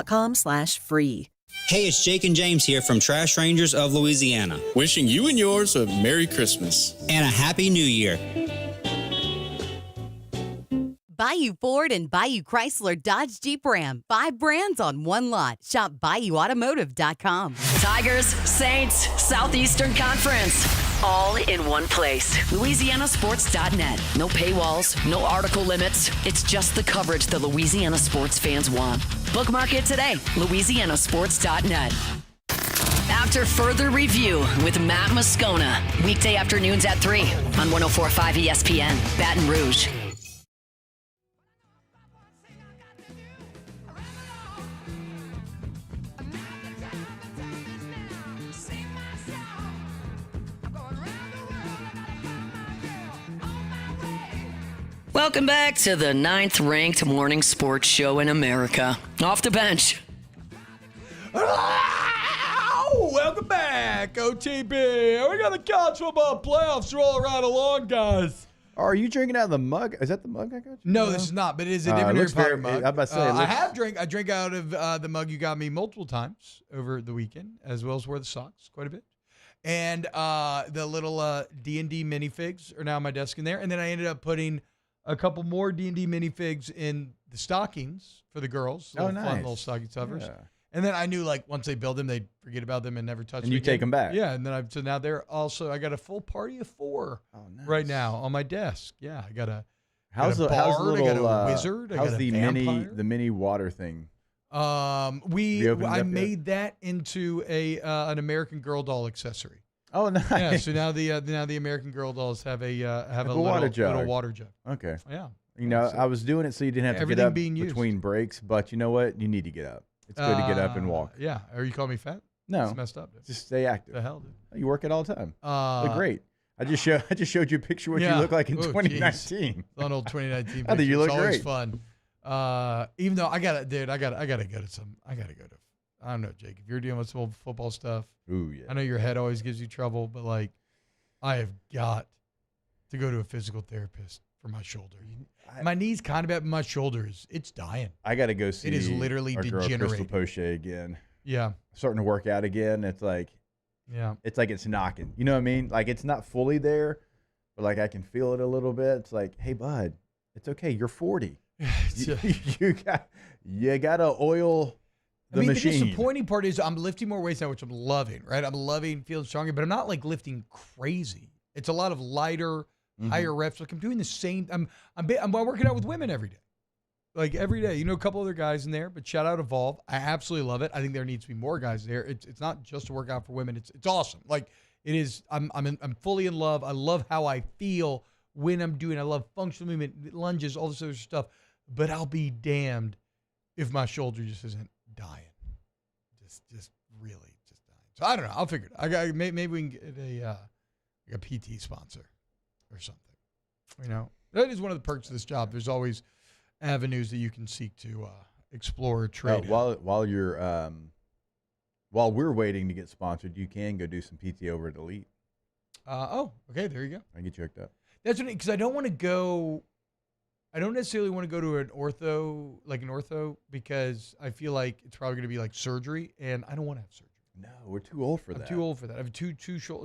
.com/free. Hey, it's Jake and James here from Trash Rangers of Louisiana. Wishing you and yours a Merry Christmas. And a Happy New Year. Bayou Ford and Bayou Chrysler Dodge Jeep Ram. 5 brands on one lot. Shop BayouAutomotive.com. Tigers, Saints, Southeastern Conference. All in one place. LouisianaSports.net. No paywalls, no article limits. It's just the coverage the Louisiana sports fans want. Bookmark it today. LouisianaSports.net. After further review with Matt Moscona. Weekday afternoons at 3 on 104.5 ESPN, Baton Rouge. Welcome back to the 9th-ranked morning sports show in America. Off the bench. Oh, welcome back, OTB. We got the college football playoffs rolling right along, guys. Are you drinking out of the mug? Is that the mug I got you? No, this is not, but it is a different Harry Potter mug. I'm about to say, I drink out of the mug you got me multiple times over the weekend, as well as wore the socks quite a bit. And the little D&D minifigs are now on my desk in there. And then I ended up putting a couple more D&D minifigs in the stockings for the girls. Fun little stocking stuffers. Yeah. And then I knew, like, once they build them, they'd forget about them and never touch them. And you take them back. Yeah, and then so now they're also, I got a full party of 4 right now on my desk. Yeah, I got a how's the bard, little, I got a wizard, I how's got a the vampire. the mini water thing? I made that into an American Girl doll accessory. Oh, nice. Yeah, so now the American Girl dolls have a little water jug. Little water jug. Okay. Yeah. You know, I was doing it so you didn't have to get up between breaks, but you know what? You need to get up. It's good to get up and walk. Yeah. Are you calling me fat? No. It's messed up. Dude. Just stay active. The hell, dude. You work it all the time. Look great. I just showed you a picture of what you look like in 2019. On old 2019. I think you look it's great. Always fun. Even though I gotta go to some. I don't know, Jake. If you're dealing with some old football stuff, ooh yeah. I know your head always gives you trouble, but like, I have got to go to a physical therapist for my shoulder. My knee's kind of bad, but my shoulders, it's dying. I got to go see. It is literally our degenerating. girl, Crystal Poche again. Yeah. Starting to work out again. It's like, it's like it's knocking. You know what I mean? Like it's not fully there, but like I can feel it a little bit. It's like, hey, bud, it's okay. You're 40. you got to oil the The machine. disappointing part is I'm lifting more weights now, which I'm loving, right? I'm loving feeling stronger, but I'm not like lifting crazy. It's a lot of lighter, higher reps. Like I'm doing the same. I'm working out with women every day. Like every day, a couple other guys in there, but shout out Evolve. I absolutely love it. I think there needs to be more guys there. It's not just a workout for women. It's awesome. Like it is. I'm fully in love. I love how I feel when I'm doing. I love functional movement, lunges, all this other stuff. But I'll be damned if my shoulder just isn't dying, just really just dying. So I don't know. I'll figure it. Maybe we can get a PT sponsor or something. That is one of the perks of this job. There's always avenues that you can seek to explore or trade. While we're waiting to get sponsored, you can go do some PT over at Elite. Okay, there you go. I can get you hooked up. That's what, because I don't necessarily want to go to an ortho, because I feel like it's probably going to be like surgery, and I don't want to have surgery. No, we're too old for that. I'm too old for that. I have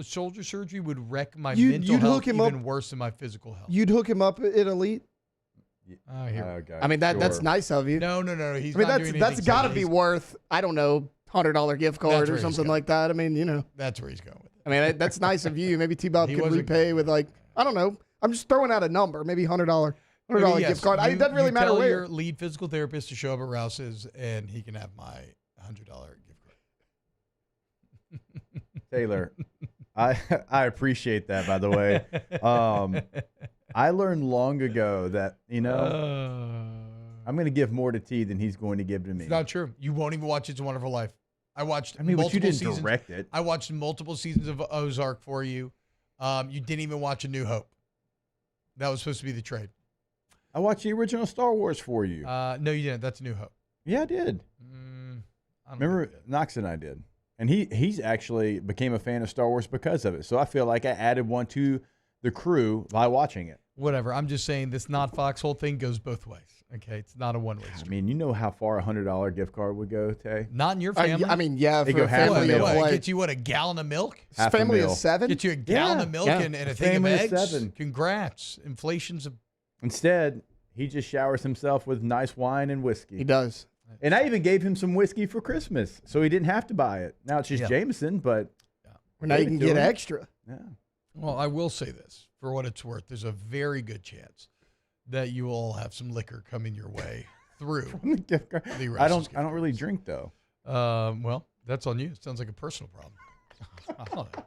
shoulder surgery would wreck my mental health even worse than my physical health. You'd hook him up at Elite? Okay, I mean, that's nice of you. No. He's not doing anything. That's got to be worth, I don't know, $100 gift card or something like that. I mean, That's where he's going with it. I mean, that's nice of you. Maybe T-Bob could repay with I don't know. I'm just throwing out a number. Maybe $100 gift card. It doesn't really matter tell where. Your lead physical therapist to show up at Rouse's, and he can have my $100 gift card. Taylor, I appreciate that, by the way. I learned long ago that, I'm going to give more to T than he's going to give to me. It's not true. You won't even watch It's a Wonderful Life. I watched but multiple you didn't seasons. direct it. I watched multiple seasons of Ozark for you. You didn't even watch A New Hope. That was supposed to be the trade. I watched the original Star Wars for you. No, you didn't. That's A New Hope. Yeah, I did. Remember, Knox and I did. And he's actually became a fan of Star Wars because of it. So I feel like I added one to the crew by watching it. Whatever. I'm just saying this not Foxhole thing goes both ways. Okay, it's not a one-way street. I mean, you know how far a $100 gift card would go, Tay? Not in your family. I mean, yeah, They for go a half a family meal. of Get you a gallon of milk? Half a family meal. of 7? Get you a gallon of milk and a thing of family of eggs? 7. Congrats. Inflation's a... Instead, he just showers himself with nice wine and whiskey. He does. And I even gave him some whiskey for Christmas, so he didn't have to buy it. Now it's just Jameson, but now you can get extra. Yeah. Well, I will say this. For what it's worth, there's a very good chance that you will have some liquor coming your way through From the gift card. the I don't really drink, though. Well, that's on you. It sounds like a personal problem. I don't know.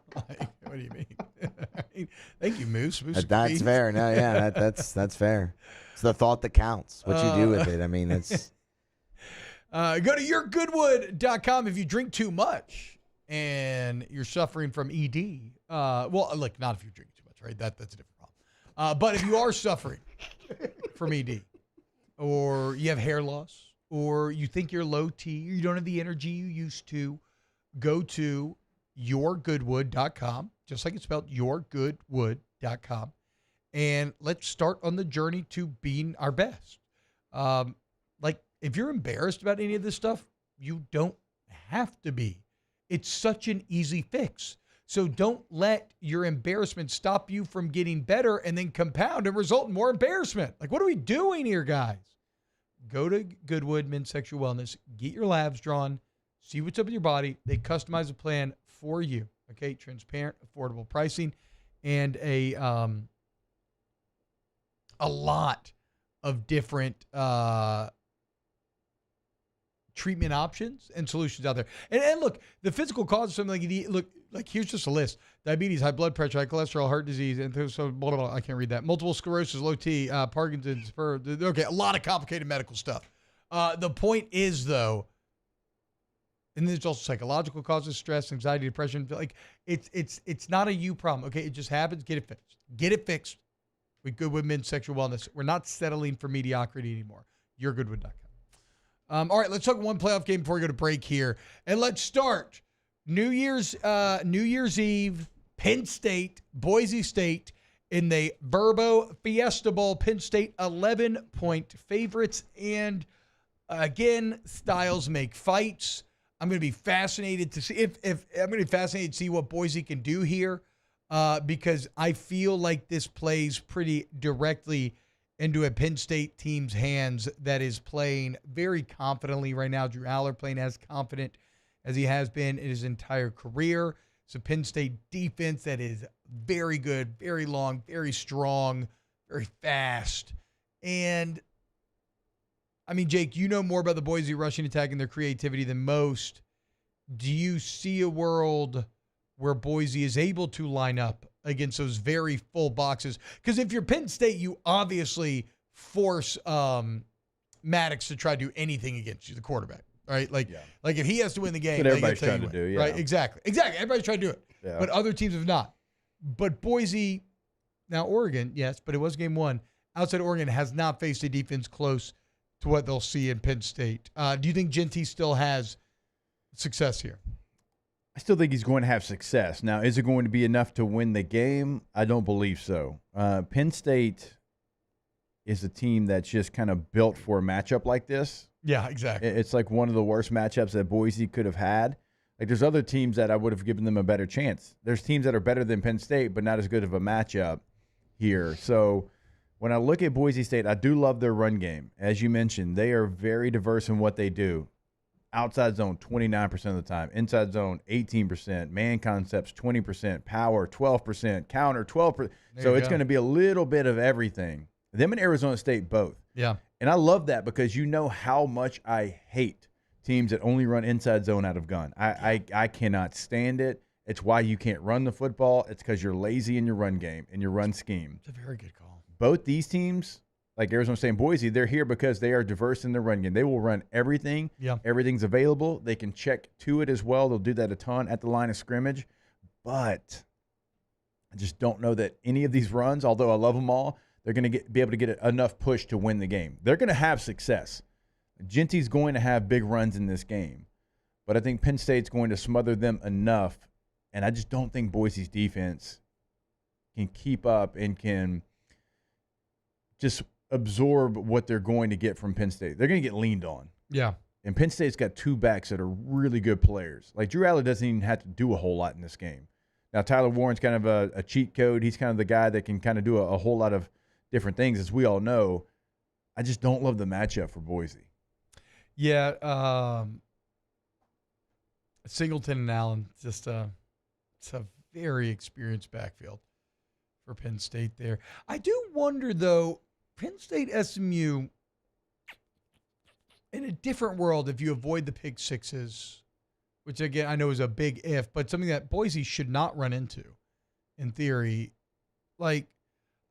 What do you mean? Thank you, Moose. That's fair. No, yeah, that's fair. It's the thought that counts. What you do with it. I mean, it's. Go to yourgoodwood.com if you drink too much and you're suffering from ED. Well, look, not if you're drinking too much, right? That's a different problem. But if you are suffering from ED, or you have hair loss, or you think you're low T, or you don't have the energy you used to, go to yourgoodwood.com, just like it's spelled, yourgoodwood.com, and let's start on the journey to being our best. If you're embarrassed about any of this stuff, you don't have to be. It's such an easy fix. So don't let your embarrassment stop you from getting better and then compound and result in more embarrassment. Like, what are we doing here, guys? Go to Goodwood Men's Sexual Wellness, get your labs drawn, see what's up with your body. They customize a plan for you. Okay, transparent, affordable pricing, and a lot of different treatment options and solutions out there. And look, the physical cause of something like you look, like here's just a list: diabetes, high blood pressure, high cholesterol, heart disease, and so blah, blah, blah, I can't read that. Multiple sclerosis, low T, Parkinson's, okay, a lot of complicated medical stuff. The point is, though, and there's also psychological causes: stress, anxiety, depression. Like it's not a you problem. Okay, it just happens. Get it fixed. Get it fixed with Goodwood Men's Sexual Wellness. We're not settling for mediocrity anymore. YourGoodwood.com. All right, let's talk one playoff game before we go to break here. And let's start New Year's Eve, Penn State, Boise State in the Verbo Fiesta Bowl. Penn State 11-point favorites. And again, styles make fights. I'm going to be fascinated to see what Boise can do here because I feel like this plays pretty directly into a Penn State team's hands that is playing very confidently right now. Drew Aller playing as confident as he has been in his entire career. It's a Penn State defense that is very good, very long, very strong, very fast. And, I mean, Jake, you know more about the Boise rushing attack and their creativity than most. Do you see a world where Boise is able to line up against those very full boxes? Because if you're Penn State, you obviously force Maddox to try to do anything against you, the quarterback, right? Like if he has to win the game, that's what everybody's trying to do, yeah. Right, exactly. Everybody's trying to do it. Yeah. But other teams have not. But Boise, now Oregon, yes, but it was game one. Outside Oregon has not faced a defense close to what they'll see in Penn State. Do you think Genty still has success here? I still think he's going to have success. Now, is it going to be enough to win the game? I don't believe so. Penn State is a team that's just kind of built for a matchup like this. Yeah, exactly. It's like one of the worst matchups that Boise could have had. Like, there's other teams that I would have given them a better chance. There's teams that are better than Penn State, but not as good of a matchup here. So when I look at Boise State, I do love their run game. As you mentioned, they are very diverse in what they do. Outside zone, 29% of the time. Inside zone, 18%. Man concepts, 20%. Power, 12%. Counter, 12%. So it's going to be a little bit of everything. Them and Arizona State both. Yeah. And I love that because you know how much I hate teams that only run inside zone out of gun. I cannot stand it. It's why you can't run the football. It's because you're lazy in your run game and your run scheme. It's a very good call. Both these teams, like Arizona State and Boise, they're here because they are diverse in their run game. They will run everything. Yeah. Everything's available. They can check to it as well. They'll do that a ton at the line of scrimmage. But I just don't know that any of these runs, although I love them all, they're going to be able to get enough push to win the game. They're going to have success. Genty's going to have big runs in this game. But I think Penn State's going to smother them enough. And I just don't think Boise's defense can keep up and can just absorb what they're going to get from Penn State. They're going to get leaned on. Yeah. And Penn State's got two backs that are really good players. Like, Drew Aller doesn't even have to do a whole lot in this game. Now, Tyler Warren's kind of a cheat code. He's kind of the guy that can kind of do a whole lot of different things, as we all know. I just don't love the matchup for Boise. Yeah. Singleton and Allen, just it's a very experienced backfield for Penn State there. I do wonder, though, Penn State SMU, in a different world, if you avoid the pick sixes, which, again, I know is a big if, but something that Boise should not run into, in theory. Like,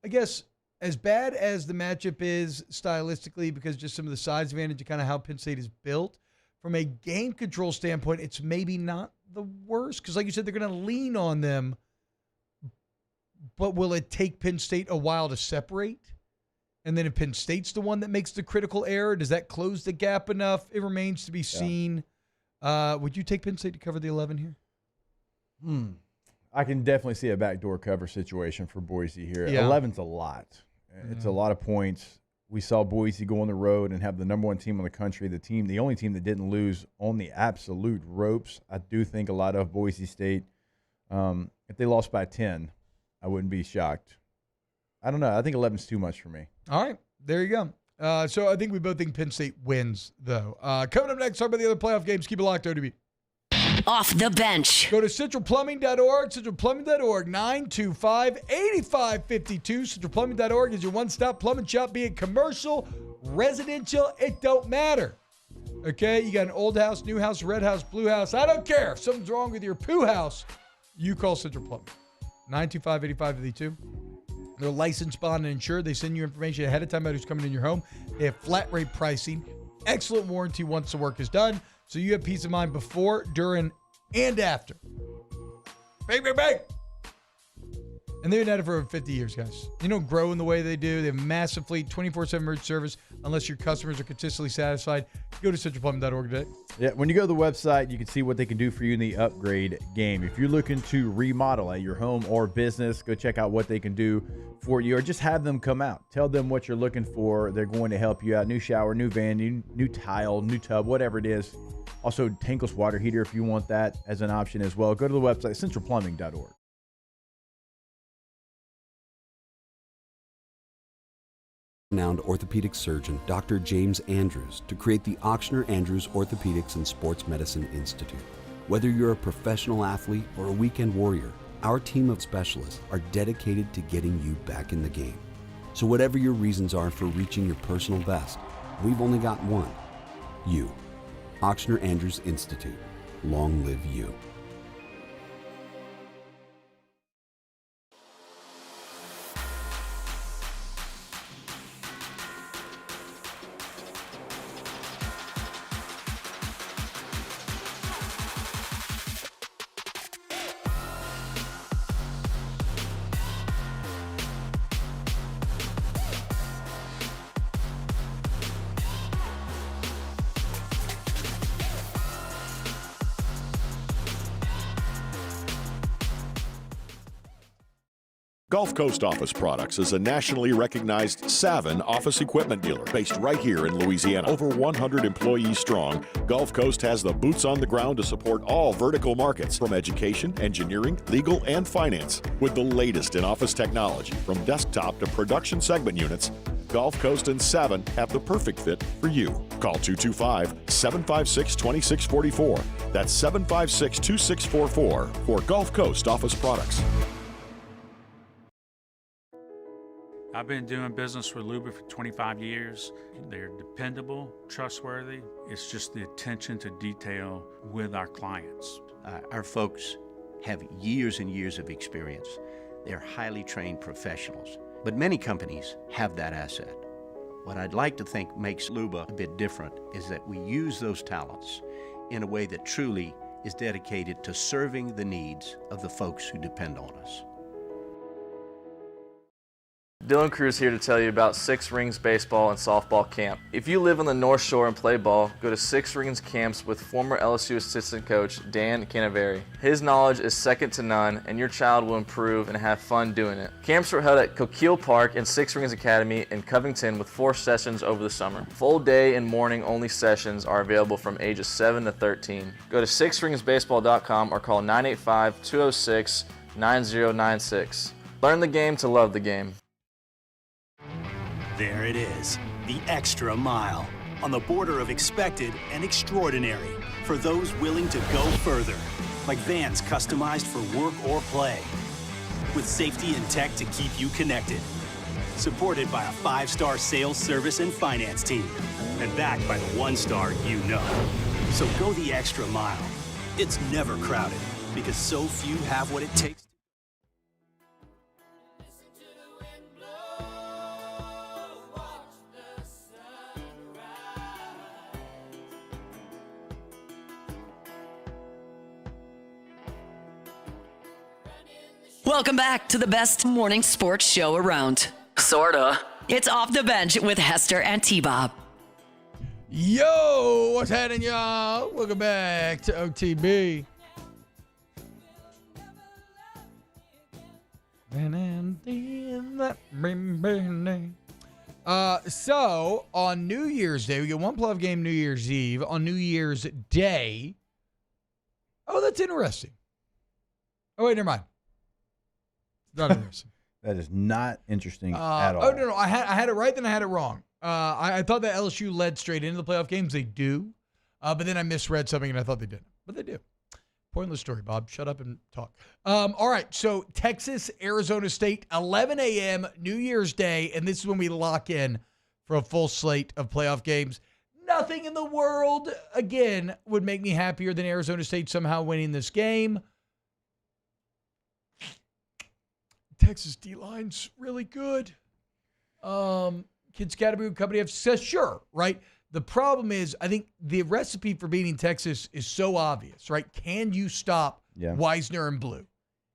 I guess, as bad as the matchup is stylistically, because just some of the size advantage and kind of how Penn State is built, from a game control standpoint, it's maybe not the worst. Because, like you said, they're going to lean on them. But will it take Penn State a while to separate? And then if Penn State's the one that makes the critical error, does that close the gap enough? It remains to be seen. Would you take Penn State to cover the 11 here? I can definitely see a backdoor cover situation for Boise here. Yeah. 11's a lot. It's a lot of points. We saw Boise go on the road and have the number one team in the country, the only team that didn't lose on the absolute ropes. I do think a lot of Boise State, if they lost by 10, I wouldn't be shocked. I don't know. I think 11's too much for me. All right. There you go. So I think we both think Penn State wins, though. Coming up next, talk about the other playoff games. Keep it locked, OTB. Off the bench. Go to centralplumbing.org, centralplumbing.org, 925-8552. Centralplumbing.org is your one-stop plumbing shop, be it commercial, residential, it don't matter. Okay, you got an old house, new house, red house, blue house. I don't care. If something's wrong with your poo house, you call Central Plumbing. 925-8552. They're licensed, bonded, and insured. They send you information ahead of time about who's coming in your home. They have flat rate pricing, excellent warranty once the work is done. So you have peace of mind before, during, and after. Bang, bang, bang. And they've been at it for over 50 years, guys. They don't grow in the way they do. They have a massive fleet, 24/7 emergency service. Unless your customers are consistently satisfied, go to centralplumbing.org today. Yeah, when you go to the website, you can see what they can do for you in the upgrade game. If you're looking to remodel at your home or business, go check out what they can do for you, or just have them come out. Tell them what you're looking for. They're going to help you out. New shower, new van, new tile, new tub, whatever it is. Also, tankless water heater if you want that as an option as well. Go to the website, centralplumbing.org. Renowned orthopedic surgeon Dr. James Andrews to create the Ochsner Andrews Orthopedics and Sports Medicine Institute. Whether you're a professional athlete or a weekend warrior, our team of specialists are dedicated to getting you back in the game. So whatever your reasons are for reaching your personal best, we've only got one: you. Ochsner Andrews Institute. Long live you. Gulf Coast Office Products is a nationally recognized Savin office equipment dealer based right here in Louisiana. Over 100 employees strong, Gulf Coast has the boots on the ground to support all vertical markets, from education, engineering, legal, and finance. With the latest in office technology, from desktop to production segment units, Gulf Coast and Savin have the perfect fit for you. Call 225-756-2644. That's 756-2644 for Gulf Coast Office Products. I've been doing business with Luba for 25 years. They're dependable, trustworthy. It's just the attention to detail with our clients. Our folks have years and years of experience. They're highly trained professionals, but many companies have that asset. What I'd like to think makes Luba a bit different is that we use those talents in a way that truly is dedicated to serving the needs of the folks who depend on us. Dylan Cruz here to tell you about Six Rings Baseball and Softball Camp. If you live on the North Shore and play ball, go to Six Rings Camps with former LSU assistant coach Dan Canaveri. His knowledge is second to none, and your child will improve and have fun doing it. Camps were held at Coquille Park and Six Rings Academy in Covington with 4 sessions over the summer. Full day and morning only sessions are available from ages 7 to 13. Go to sixringsbaseball.com or call 985-206-9096. Learn the game to love the game. There it is, the extra mile, on the border of expected and extraordinary, for those willing to go further, like vans customized for work or play, with safety and tech to keep you connected, supported by a 5-star sales, service, and finance team, and backed by the 1-star you know. So go the extra mile. It's never crowded, because so few have what it takes. Welcome back to the best morning sports show around. Sorta. It's Off the Bench with Hester and T-Bob. Yo, what's happening, y'all? Welcome back to OTB. So, on New Year's Day, we get one playoff game New Year's Eve. On New Year's Day, oh, that's interesting. Oh, wait, never mind. Not interesting. That is not interesting at all. Oh, no. I had it right, then I had it wrong. I thought that LSU led straight into the playoff games. They do. But then I misread something, and I thought they didn't. But they do. Pointless story, Bob. Shut up and talk. All right, so Texas, Arizona State, 11 a.m. New Year's Day, and this is when we lock in for a full slate of playoff games. Nothing in the world, again, would make me happier than Arizona State somehow winning this game. Texas D-line's really good. Kids Academy Company have success, sure, right? The problem is, I think the recipe for beating Texas is so obvious, right? Can you stop Wisner and Blue?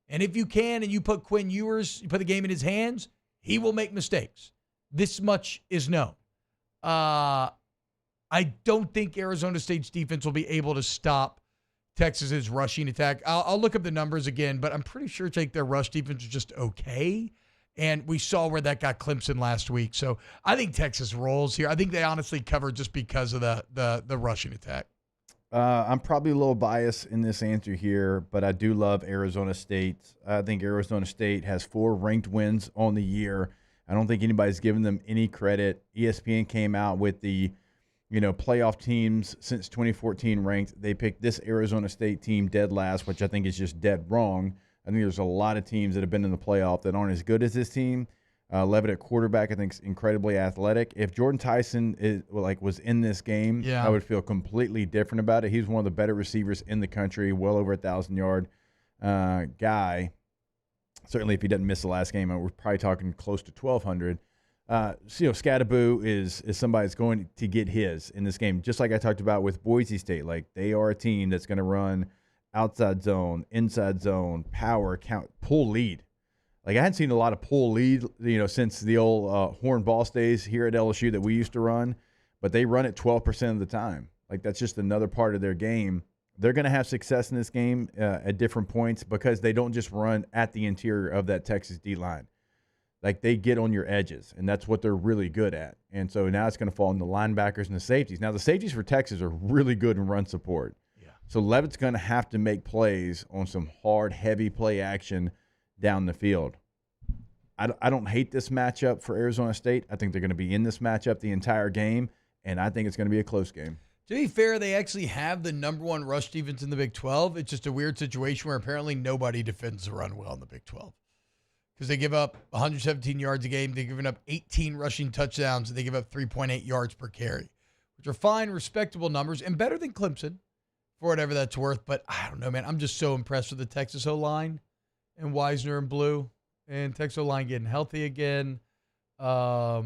And if you can, and you put Quinn Ewers, you put the game in his hands, he will make mistakes. This much is known. I don't think Arizona State's defense will be able to stop Texas's rushing attack. I'll look up the numbers again, but I'm pretty sure their rush defense is just okay. And we saw where that got Clemson last week. So I think Texas rolls here. I think they honestly covered just because of the rushing attack. I'm probably a little biased in this answer here, but I do love Arizona State. I think Arizona State has 4 ranked wins on the year. I don't think anybody's given them any credit. ESPN came out with the, playoff teams since 2014 ranked. They picked this Arizona State team dead last, which I think is just dead wrong. I think there's a lot of teams that have been in the playoff that aren't as good as this team. Levitt at quarterback, I think, is incredibly athletic. If Jordan Tyson was in this game, I would feel completely different about it. He's one of the better receivers in the country, well over 1,000-yard guy. Certainly, if he doesn't miss the last game, we're probably talking close to 1,200. Scattaboo is somebody that's going to get his in this game, just like I talked about with Boise State. Like, they are a team that's going to run outside zone, inside zone, power, count, pull lead. Like, I hadn't seen a lot of pull lead, since the old horn boss days here at LSU that we used to run, but they run it 12% of the time. Like, that's just another part of their game. They're going to have success in this game at different points because they don't just run at the interior of that Texas D-line. Like, they get on your edges, and that's what they're really good at. And so now it's going to fall on the linebackers and the safeties. Now, the safeties for Texas are really good in run support. Yeah. So Levitt's going to have to make plays on some hard, heavy play action down the field. I don't hate this matchup for Arizona State. I think they're going to be in this matchup the entire game, and I think it's going to be a close game. To be fair, they actually have the number one rush defense in the Big 12. It's just a weird situation where apparently nobody defends the run well in the Big 12 because they give up 117 yards a game. They're giving up 18 rushing touchdowns, and they give up 3.8 yards per carry, which are fine, respectable numbers, and better than Clemson for whatever that's worth. But I don't know, man. I'm just so impressed with the Texas O-line and Wisner and Blue. And Texas O-line getting healthy again. I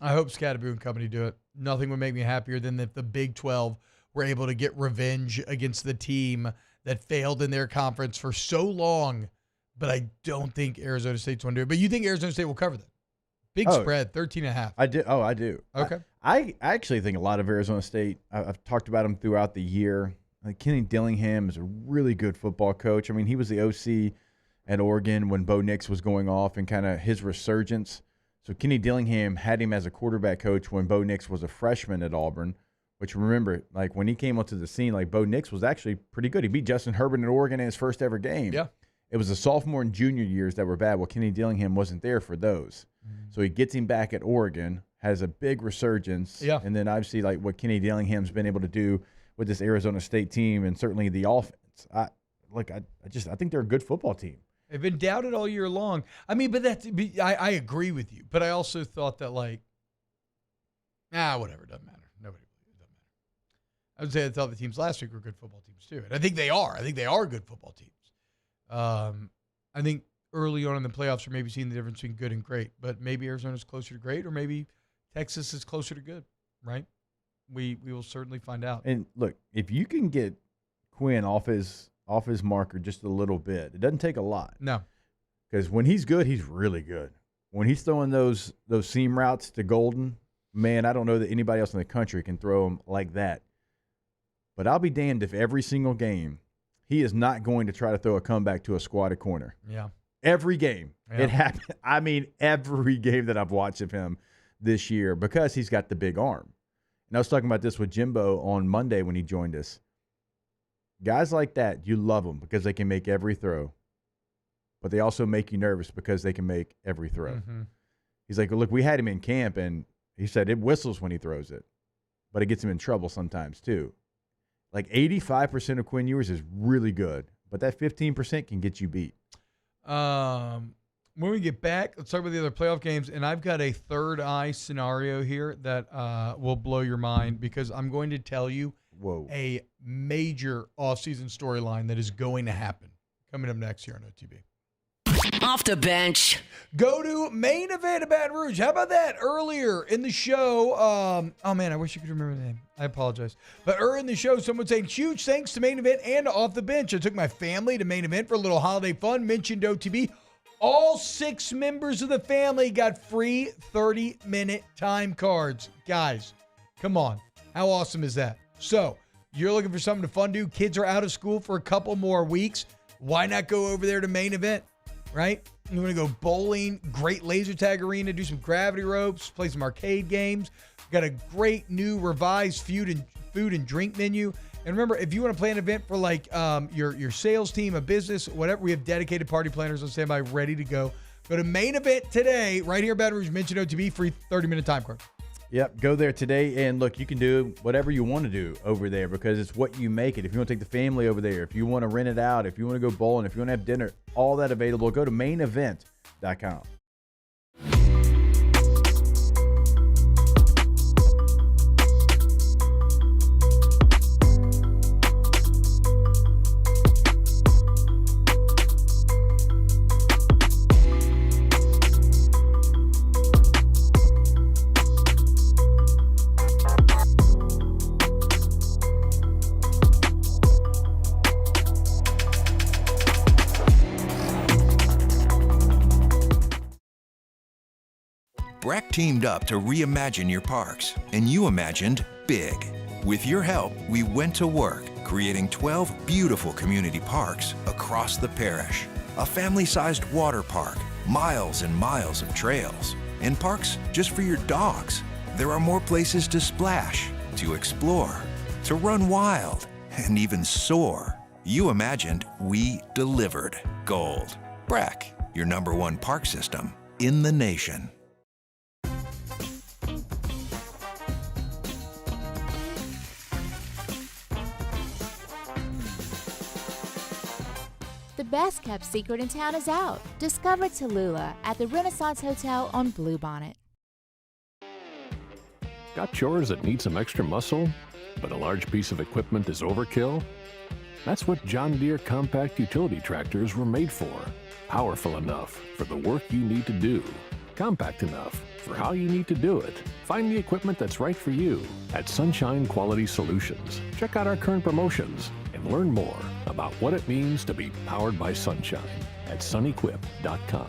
hope Scattaboo and company do it. Nothing would make me happier than if the Big 12 were able to get revenge against the team that failed in their conference for so long. But I don't think Arizona State's going to do it. But you think Arizona State will cover that? Big spread, 13.5. I do. I do. Okay. I actually think a lot of Arizona State, I've talked about them throughout the year. Like, Kenny Dillingham is a really good football coach. I mean, he was the OC at Oregon when Bo Nix was going off and kind of his resurgence. So Kenny Dillingham had him as a quarterback coach when Bo Nix was a freshman at Auburn, which, remember, like, when he came onto the scene, like, Bo Nix was actually pretty good. He beat Justin Herbert at Oregon in his first ever game. Yeah. It was the sophomore and junior years that were bad. Well, Kenny Dillingham wasn't there for those. So he gets him back at Oregon, has a big resurgence. Yeah. And then obviously, like, what Kenny Dillingham's been able to do with this Arizona State team and certainly the offense. I think they're a good football team. They've been doubted all year long. I mean, but I agree with you. But I also thought that, like, whatever, doesn't matter. Nobody, it doesn't matter. I would say I thought the teams last week were good football teams too. And I think they are. I think they are good football teams. I think early on in the playoffs, we're maybe seeing the difference between good and great. But maybe Arizona's closer to great, or maybe Texas is closer to good, right? We will certainly find out. And look, if you can get Quinn off his marker just a little bit, it doesn't take a lot. No, because when he's good, he's really good. When he's throwing those seam routes to Golden, man, I don't know that anybody else in the country can throw them like that. But I'll be damned if every single game he is not going to try to throw a comeback to a squatted corner. Yeah, every game it happened. I mean, every game that I've watched of him this year, because he's got the big arm. And I was talking about this with Jimbo on Monday when he joined us. Guys like that, you love them because they can make every throw. But they also make you nervous because they can make every throw. Mm-hmm. He's like, look, we had him in camp, and he said it whistles when he throws it. But it gets him in trouble sometimes too. Like 85% of Quinn Ewers is really good. But that 15% can get you beat. When we get back, let's talk about the other playoff games. And I've got a third eye scenario here that will blow your mind because I'm going to tell you a major offseason storyline that is going to happen coming up next year on OTB. Off the bench. Go to main event of Baton Rouge. How about that? Earlier in the show, oh man, I wish you could remember the name. I apologize. But earlier in the show, someone saying huge thanks to main event and off the bench. I took my family to main event for a little holiday fun, mentioned OTB. All 6 members of the family got free 30-minute time cards. Guys, come on. How awesome is that? So, you're looking for something to fun do. Kids are out of school for a couple more weeks. Why not go over there to main event, right? You want to go bowling, great laser tag arena, do some gravity ropes, play some arcade games. Got a great new revised food and drink menu. And remember, if you want to plan an event for like your sales team, a business, whatever, we have dedicated party planners on standby ready to go. Go to main event today, right here in Baton Rouge. Mention OTB, free 30-minute time card. Yep, go there today, and look, you can do whatever you want to do over there because it's what you make it. If you want to take the family over there, if you want to rent it out, if you want to go bowling, if you want to have dinner, all that available. Go to mainevent.com. Breck teamed up to reimagine your parks, and you imagined big. With your help, we went to work, creating 12 beautiful community parks across the parish. A family-sized water park, miles and miles of trails, and parks just for your dogs. There are more places to splash, to explore, to run wild, and even soar. You imagined, we delivered. Gold. Breck, your #1 park system in the nation. The best kept secret in town is out. Discover Tallulah at the Renaissance Hotel on Bluebonnet. Got chores that need some extra muscle, but a large piece of equipment is overkill? That's what John Deere compact utility tractors were made for. Powerful enough for the work you need to do. Compact enough for how you need to do it. Find the equipment that's right for you at Sunshine Quality Solutions. Check out our current promotions and learn more about what it means to be powered by sunshine at sunequip.com.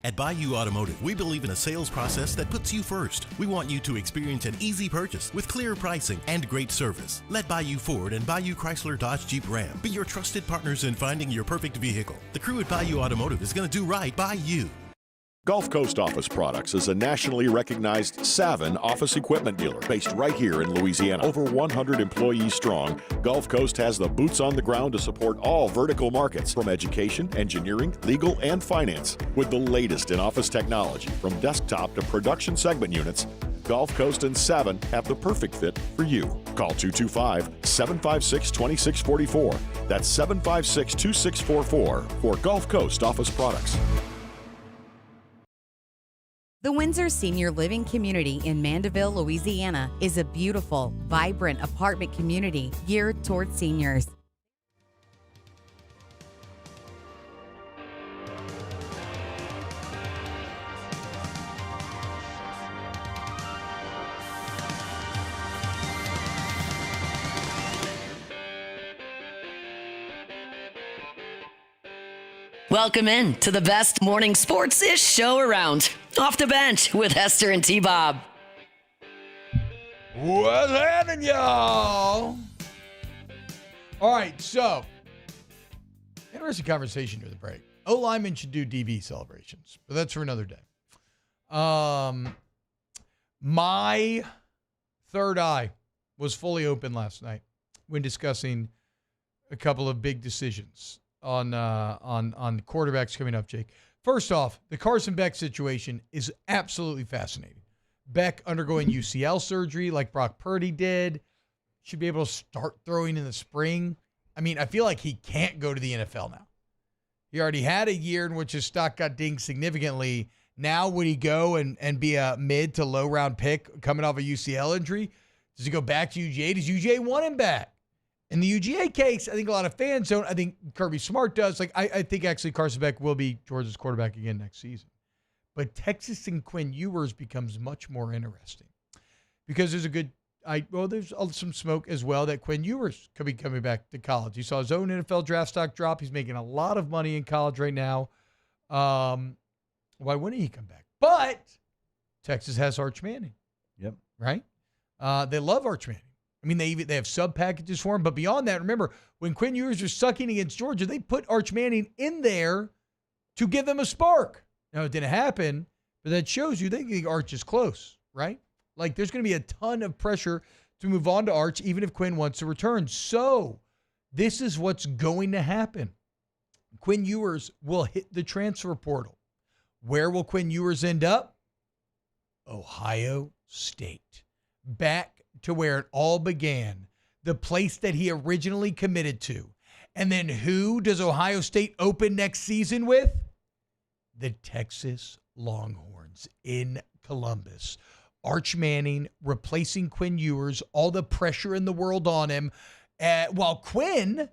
At Bayou Automotive, we believe in a sales process that puts you first. We want you to experience an easy purchase with clear pricing and great service. Let Bayou Ford and Bayou Chrysler Dodge Jeep Ram be your trusted partners in finding your perfect vehicle. The crew at Bayou Automotive is going to do right by you. Gulf Coast Office Products is a nationally recognized Savin office equipment dealer based right here in Louisiana. Over 100 employees strong, Gulf Coast has the boots on the ground to support all vertical markets from education, engineering, legal, and finance. With the latest in office technology from desktop to production segment units, Gulf Coast and Savin have the perfect fit for you. Call 225-756-2644. That's 756-2644 for Gulf Coast Office Products. The Windsor Senior Living Community in Mandeville, Louisiana is a beautiful, vibrant apartment community geared toward seniors. Welcome in to the best morning sports-ish show around. Off the Bench with Hester and T-Bob. What's happening, y'all? All right, so interesting conversation near the break. O-linemen should do DB celebrations, but that's for another day. My third eye was fully open last night when discussing a couple of big decisions on quarterbacks coming up, Jake. First off, the Carson Beck situation is absolutely fascinating. Beck undergoing UCL surgery like Brock Purdy did. Should be able to start throwing in the spring. I mean, I feel like he can't go to the NFL now. He already had a year in which his stock got dinged significantly. Now would he go and be a mid to low round pick coming off a UCL injury? Does he go back to UGA? Does UGA want him back? In the UGA case, I think a lot of fans don't. I think Kirby Smart does. I think actually Carson Beck will be Georgia's quarterback again next season. But Texas and Quinn Ewers becomes much more interesting because there's some smoke as well that Quinn Ewers could be coming back to college. He saw his own NFL draft stock drop. He's making a lot of money in college right now. Why wouldn't he come back? But Texas has Arch Manning. Yep. Right? They love Arch Manning. I mean, they have sub packages for him. But beyond that, remember, when Quinn Ewers was sucking against Georgia, they put Arch Manning in there to give them a spark. Now, it didn't happen, but that shows you they think Arch is close, right? Like, there's going to be a ton of pressure to move on to Arch, even if Quinn wants to return. So, this is what's going to happen. Quinn Ewers will hit the transfer portal. Where will Quinn Ewers end up? Ohio State. Back to where it all began, the place that he originally committed to. And then who does Ohio State open next season with? The Texas Longhorns in Columbus. Arch Manning replacing Quinn Ewers, all the pressure in the world on him, while Quinn,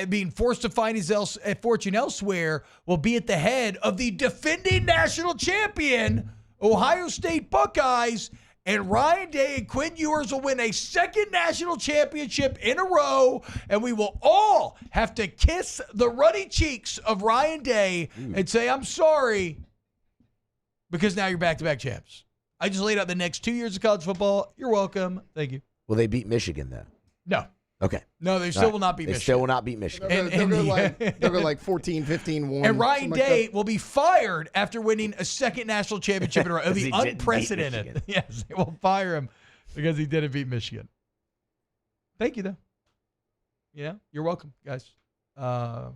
being forced to find his fortune elsewhere, will be at the head of the defending national champion, Ohio State Buckeyes. And Ryan Day and Quinn Ewers will win a second national championship in a row, and we will all have to kiss the ruddy cheeks of Ryan Day and say, I'm sorry, because now you're back-to-back champs. I just laid out the next 2 years of college football. You're welcome. Thank you. Will they beat Michigan, though? No. Okay. No, they still will not beat Michigan. They still will not beat Michigan. They'll go like 14, 15, 1. And Ryan Day will be fired after winning a second national championship in a row. It'll be unprecedented. Yes, they will fire him because he didn't beat Michigan. Thank you, though. You're welcome, guys. I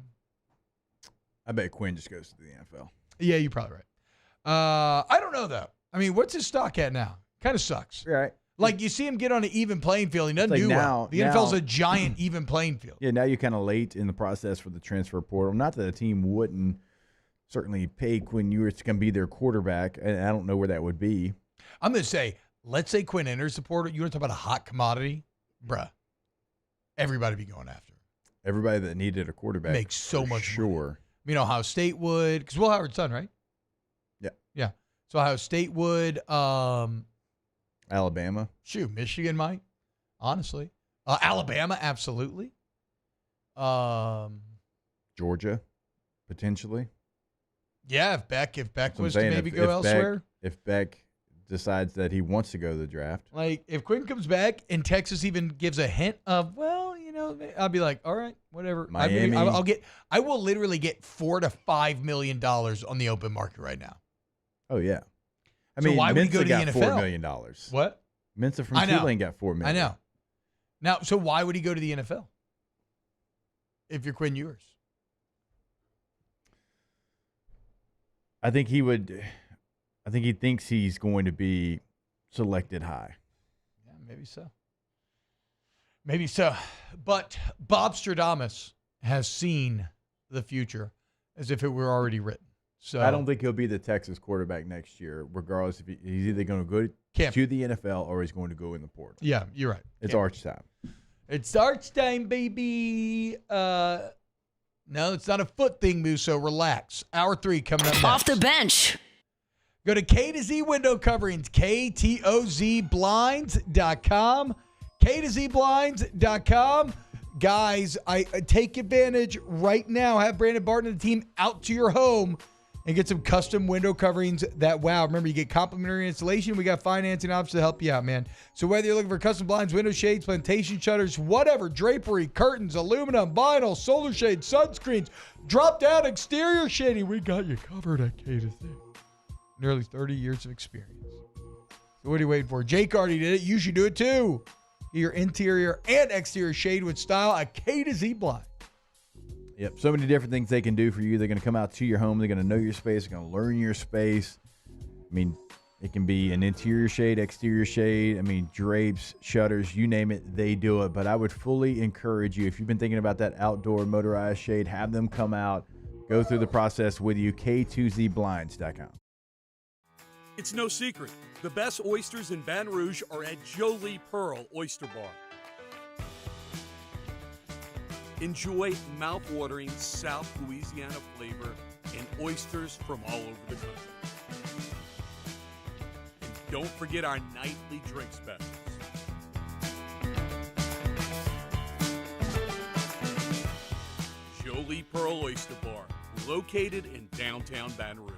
bet Quinn just goes to the NFL. Yeah, you're probably right. I don't know, though. I mean, what's his stock at now? Kind of sucks. Right. Like, you see him get on an even playing field. He doesn't do well. The NFL's a giant even playing field. Yeah, now you're kind of late in the process for the transfer portal. Not that a team wouldn't certainly pay Quinn Ewers to come be their quarterback, and I don't know where that would be. I'm going to say, let's say Quinn enters the portal. You want to talk about a hot commodity? Bruh. Everybody be going after him. Everybody that needed a quarterback. Makes so much money. Ohio State would, because Will Howard's son, right? Yeah. Yeah. So Ohio State would. Alabama. Shoot, Michigan might, honestly. Alabama, absolutely. Georgia, potentially. Yeah, if Beck was to maybe go elsewhere. If Beck decides that he wants to go to the draft. Like, if Quinn comes back and Texas even gives a hint of, I'll be like, all right, whatever. Miami. I will literally get $4 to $5 million on the open market right now. Oh, yeah. So why would he go to the got NFL? $4 million. What? Mensa from Tulane got $4 million. I know. Now, so why would he go to the NFL if you're Quinn Ewers? I think he would. I think he thinks he's going to be selected high. Yeah, maybe so. Maybe so. But Bob Stradamus has seen the future as if it were already written. So I don't think he'll be the Texas quarterback next year, regardless if he's either going to go to the NFL or he's going to go in the portal. Yeah, you're right. It's Arch time. It's Arch time, baby. No, it's not a foot thing, Musso. Relax. Hour 3 coming up next. Off the bench. Go to K to Z window coverings, KTOZblinds.com. K to Z blinds.com. Guys, I take advantage right now. Have Brandon Barton and the team out to your home and get some custom window coverings that wow. Remember, you get complimentary installation. We got financing options to help you out, man. So whether you're looking for custom blinds, window shades, plantation shutters, whatever, drapery, curtains, aluminum, vinyl, solar shades, sunscreens, drop-down exterior shading, we got you covered at K to Z. Nearly 30 years of experience. So what are you waiting for? Jake already did it. You should do it too. Get your interior and exterior shade with style at K to Z blind. Yep, so many different things they can do for you. They're going to come out to your home. They're going to know your space. They're going to learn your space. I mean, it can be an interior shade, exterior shade. I mean, drapes, shutters, you name it, they do it. But I would fully encourage you, if you've been thinking about that outdoor motorized shade, have them come out, go through the process with you, K2ZBlinds.com. It's no secret. The best oysters in Baton Rouge are at Jolie Pearl Oyster Bar. Enjoy mouth-watering South Louisiana flavor and oysters from all over the country. And don't forget our nightly drink specials. Jolie Pearl Oyster Bar, located in downtown Baton Rouge.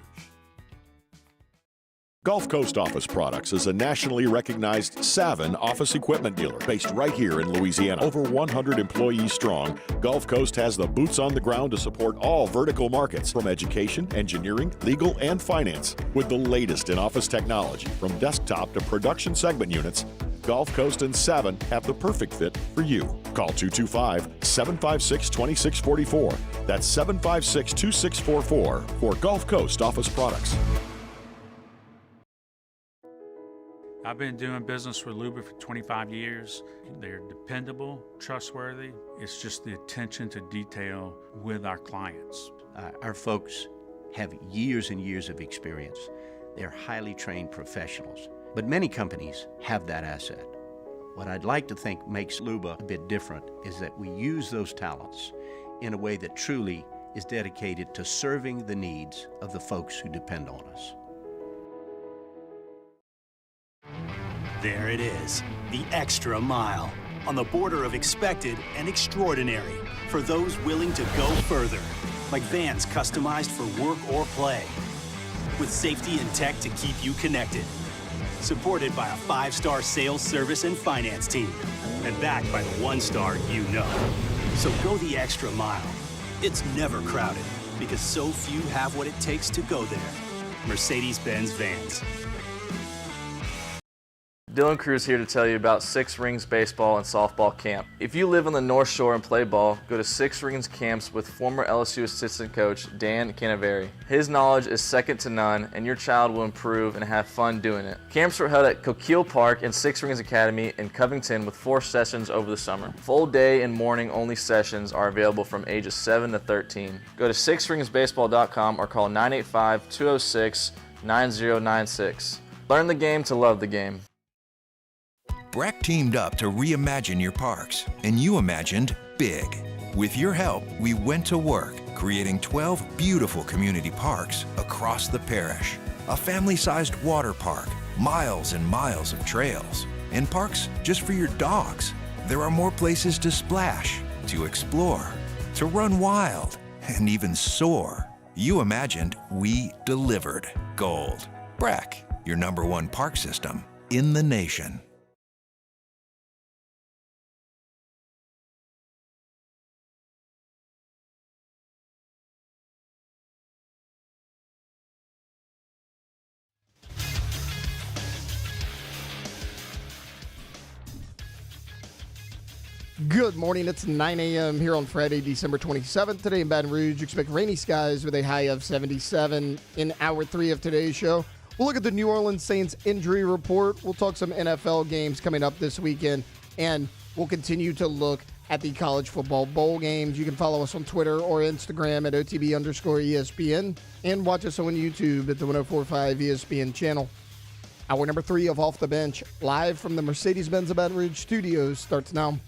Gulf Coast Office Products is a nationally recognized Savin office equipment dealer based right here in Louisiana. Over 100 employees strong, Gulf Coast has the boots on the ground to support all vertical markets from education, engineering, legal, and finance. With the latest in office technology from desktop to production segment units, Gulf Coast and Savin have the perfect fit for you. Call 225-756-2644. That's 756-2644 for Gulf Coast Office Products. I've been doing business with Luba for 25 years. They're dependable, trustworthy. It's just the attention to detail with our clients. Our folks have years and years of experience. They're highly trained professionals. But many companies have that asset. What I'd like to think makes Luba a bit different is that we use those talents in a way that truly is dedicated to serving the needs of the folks who depend on us. There it is, the extra mile, on the border of expected and extraordinary for those willing to go further, like vans customized for work or play, with safety and tech to keep you connected, supported by a 5-star sales, service, and finance team, and backed by the 1-star you know. So go the extra mile. It's never crowded, because so few have what it takes to go there. Mercedes-Benz Vans. Dylan Cruz here to tell you about Six Rings Baseball and Softball Camp. If you live on the North Shore and play ball, go to Six Rings Camps with former LSU assistant coach Dan Canaveri. His knowledge is second to none, and your child will improve and have fun doing it. Camps were held at Coquille Park and Six Rings Academy in Covington with 4 sessions over the summer. Full day and morning only sessions are available from ages 7 to 13. Go to sixringsbaseball.com or call 985-206-9096. Learn the game to love the game. Breck teamed up to reimagine your parks, and you imagined big. With your help, we went to work, creating 12 beautiful community parks across the parish. A family-sized water park, miles and miles of trails, and parks just for your dogs. There are more places to splash, to explore, to run wild, and even soar. You imagined, we delivered. Gold. Breck, your #1 park system in the nation. Good morning. It's 9 a.m. here on Friday, December 27th. Today in Baton Rouge, expect rainy skies with a high of 77. In hour 3 of today's show, we'll look at the New Orleans Saints injury report. We'll talk some NFL games coming up this weekend, and we'll continue to look at the college football bowl games. You can follow us on Twitter or Instagram at OTB_ESPN and watch us on YouTube at the 104.5 ESPN channel. Hour number 3 of Off the Bench, live from the Mercedes-Benz Baton Rouge studios, starts now.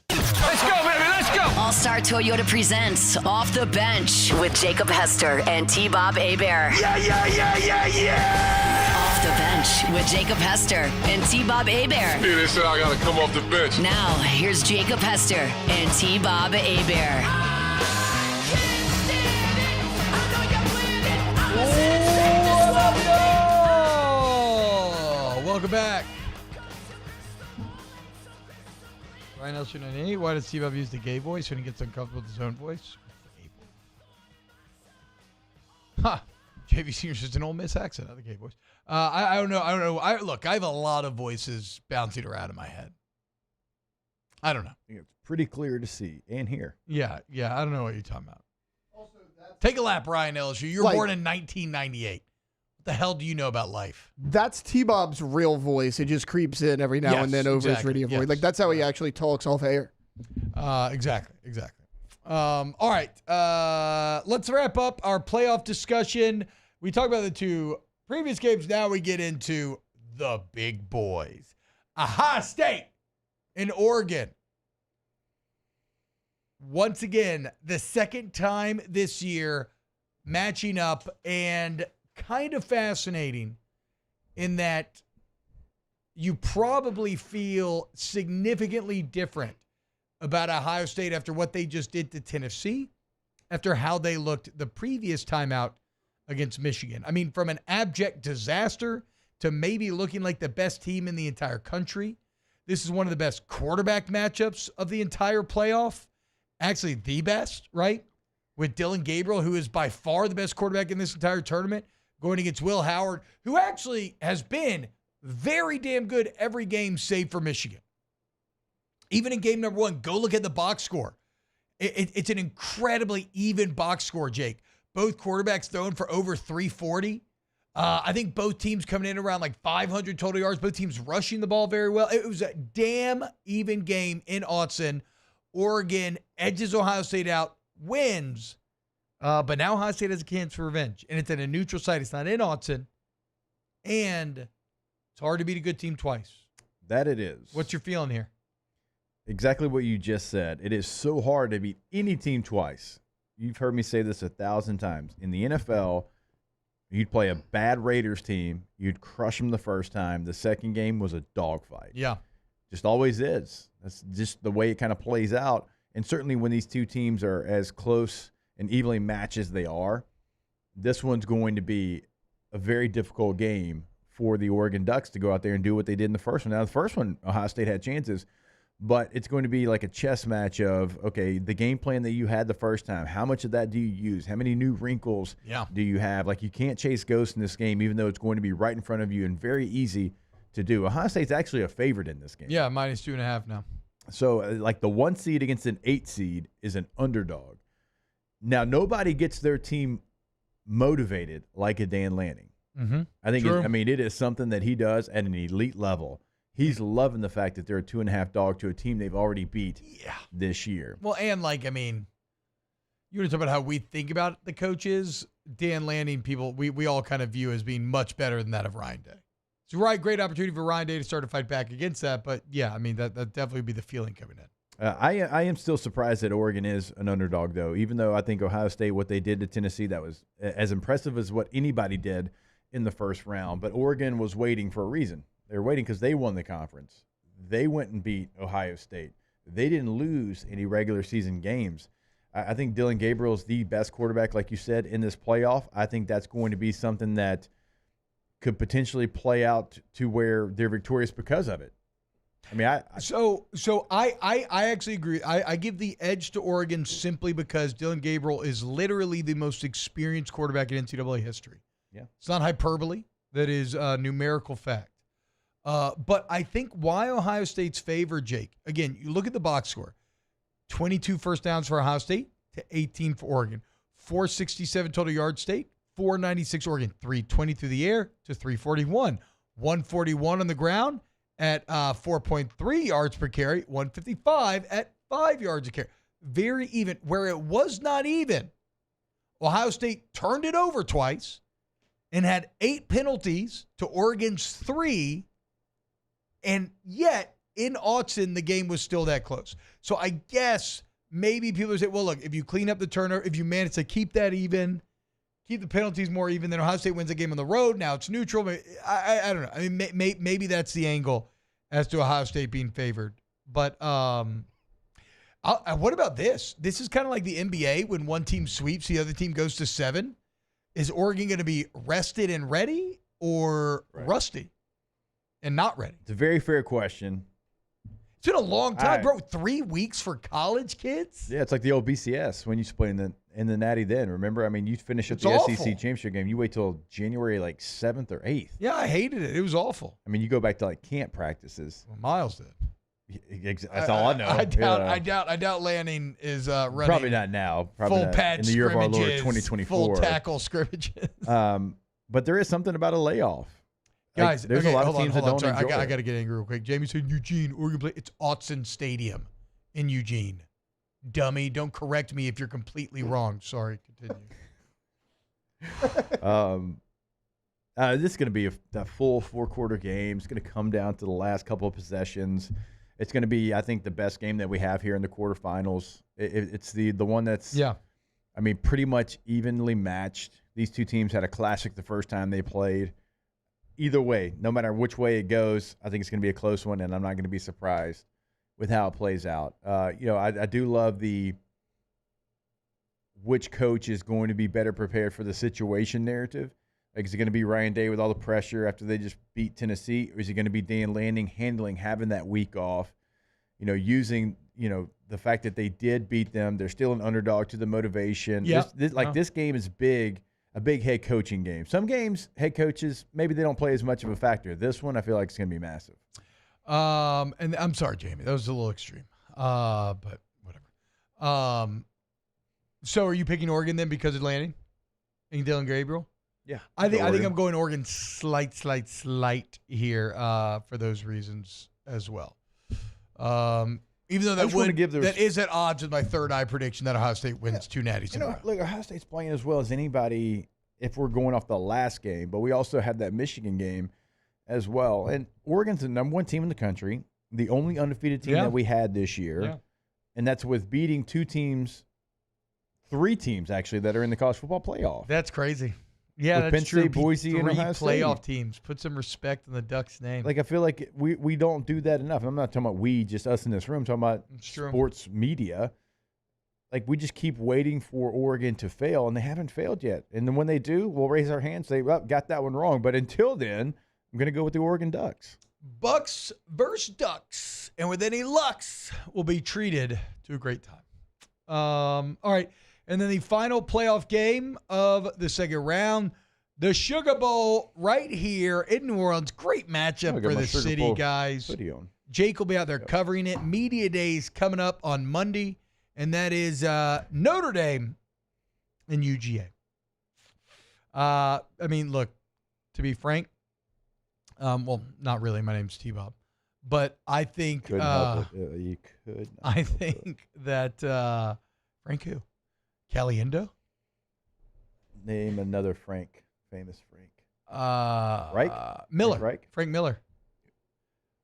Let's go, baby, let's go! All-Star Toyota presents Off the Bench with Jacob Hester and T-Bob Hebert. Yeah, yeah, yeah, yeah, yeah! Off the Bench with Jacob Hester and T-Bob Hebert. Dude, they said I gotta come off the bench. Now, here's Jacob Hester and T-Bob Hebert. Welcome back. Ryan LSU, why does T-Bob use the gay voice when he gets uncomfortable with his own voice? Huh. JV Senior's just an Ole Miss accent, not the gay voice. I don't know. Look, I have a lot of voices bouncing around in my head. I don't know. It's pretty clear to see and hear. Yeah. I don't know what you're talking about. Take a lap, Ryan LSU. You're born in 1998. What the hell do you know about life? That's T-Bob's real voice. It just creeps in every now and then over his radio voice. Like, that's how he actually talks off air. Exactly. All right. Let's wrap up our playoff discussion. We talked about the 2 previous games. Now we get into the big boys. Ohio State in Oregon. Once again, the second time this year matching up, and kind of fascinating in that you probably feel significantly different about Ohio State after what they just did to Tennessee, after how they looked the previous time out against Michigan. I mean, from an abject disaster to maybe looking like the best team in the entire country. This is one of the best quarterback matchups of the entire playoff. Actually, the best, right? With Dylan Gabriel, who is by far the best quarterback in this entire tournament, going against Will Howard, who actually has been very damn good every game save for Michigan. Even in game number 1, go look at the box score. It's an incredibly even box score, Jake. Both quarterbacks throwing for over 340. I think both teams coming in around like 500 total yards. Both teams rushing the ball very well. It was a damn even game in Autzen. Oregon edges Ohio State out, wins. But now Ohio State has a chance for revenge. And it's at a neutral site. It's not in Autzen. And it's hard to beat a good team twice. That it is. What's your feeling here? Exactly what you just said. It is so hard to beat any team twice. You've heard me say this 1,000 times. In the NFL, you'd play a bad Raiders team. You'd crush them the first time. The second game was a dogfight. Yeah. Just always is. That's just the way it kind of plays out. And certainly when these two teams are as close and evenly matched as they are, this one's going to be a very difficult game for the Oregon Ducks to go out there and do what they did in the first one. Now, the first one, Ohio State had chances, but it's going to be like a chess match of, okay, the game plan that you had the first time, how much of that do you use? How many new wrinkles do you have? Like, you can't chase ghosts in this game, even though it's going to be right in front of you and very easy to do. Ohio State's actually a favorite in this game. Yeah, -2.5 now. So, like, the 1 seed against an 8 seed is an underdog. Now, nobody gets their team motivated like a Dan Lanning. Mm-hmm. I think, it is something that he does at an elite level. He's loving the fact that they're a 2.5 dog to a team they've already beat this year. Well, and you want to talk about how we think about the coaches. Dan Lanning, people, we all kind of view as being much better than that of Ryan Day. So, right, great opportunity for Ryan Day to start to fight back against that. But, yeah, that definitely would be the feeling coming in. I am still surprised that Oregon is an underdog, though, even though I think Ohio State, what they did to Tennessee, that was as impressive as what anybody did in the first round. But Oregon was waiting for a reason. They were waiting because they won the conference. They went and beat Ohio State. They didn't lose any regular season games. I think Dylan Gabriel is the best quarterback, like you said, in this playoff. I think that's going to be something that could potentially play out to where they're victorious because of it. I mean, I actually agree. I give the edge to Oregon simply because Dylan Gabriel is literally the most experienced quarterback in NCAA history. Yeah, it's not hyperbole. That is a numerical fact. But I think why Ohio State's favored, Jake, again, you look at the box score, 22 first downs for Ohio State to 18 for Oregon, 467 total yards State, 496 Oregon, 320 through the air to 341, 141 on the ground at 4.3 yards per carry, 155 at 5 yards a carry. Very even. Where it was not even, Ohio State turned it over twice and had 8 penalties to Oregon's 3. And yet, in Autzen, the game was still that close. So I guess maybe people say, well, look, if you clean up the turnover, if you manage to keep that even, keep the penalties more even, then Ohio State wins a game on the road. Now it's neutral. I don't know. I mean, maybe that's the angle as to Ohio State being favored. But what about this? This is kind of like the NBA when one team sweeps, the other team goes to 7. Is Oregon going to be rested and ready or rusty and not ready? It's a very fair question. It's been a long time, bro. 3 weeks for college kids? Yeah, it's like the old BCS when you used to play in the Natty then. Remember? I mean, you finish up the SEC championship game. You wait till January 7th or 8th. Yeah, I hated it. It was awful. I mean, you go back to camp practices. Well, Miles did. That's all I know. I doubt Lanning is running. Probably not now. Probably full not patch in the year of our Lord scrimmages, 2024. Full tackle scrimmages. But there is something about a layoff. Guys, there's a lot of teams that don't enjoy I got to get angry real quick. Jamie said Eugene, Oregon play. It's Autzen Stadium in Eugene. Dummy, don't correct me if you're completely wrong. Sorry, continue. This is going to be a full 4-quarter game. It's going to come down to the last couple of possessions. It's going to be, I think, the best game that we have here in the quarterfinals. It's the one that's, I mean, pretty much evenly matched. These two teams had a classic the first time they played. Either way, no matter which way it goes, I think it's going to be a close one, and I'm not going to be surprised with how it plays out. I do love which coach is going to be better prepared for the situation narrative. Like, is it going to be Ryan Day with all the pressure after they just beat Tennessee, or is it going to be Dan Lanning having that week off, using, the fact that they did beat them. They're still an underdog to the motivation. Yeah. This game is big, a big head coaching game. Some games, head coaches, maybe they don't play as much of a factor. This one, I feel like it's going to be massive. And I'm sorry, Jamie, that was a little extreme. But whatever. So are you picking Oregon then because of Lanning and Dylan Gabriel? Yeah. I think I'm going Oregon slight here for those reasons as well. Even though that is at odds with my third eye prediction that Ohio State wins 2 natties in a row. Look, Ohio State's playing as well as anybody if we're going off the last game, but we also have that Michigan game as well. And Oregon's the number 1 team in the country, the only undefeated team that we had this year. Yeah. And that's with beating 3 teams actually that are in the college football playoff. That's crazy. Yeah, with that's Penn State, true. Boise, and Ohio State. Playoff teams. Put some respect in the Ducks' name. Like, I feel like we don't do that enough. I'm not talking about we, just us in this room. I'm talking about sports media. Like, we just keep waiting for Oregon to fail, and they haven't failed yet. And then when they do, we'll raise our hands, say, well, got that one wrong. But until then, I'm going to go with the Oregon Ducks. Bucks versus Ducks. And with any lucks, will be treated to a great time. All right. And then the final playoff game of the second round, the Sugar Bowl right here in New Orleans. Great matchup for the city, guys. Jake will be out there covering it. Media Days coming up on Monday, and that is Notre Dame and UGA. I mean, look, to be frank, well, not really. My name's T-Bob. But I think Couldn't help it. You could. I think that Frank who? Caliendo? Name another Frank, famous Frank. Reich? Miller. Reich? Frank Miller.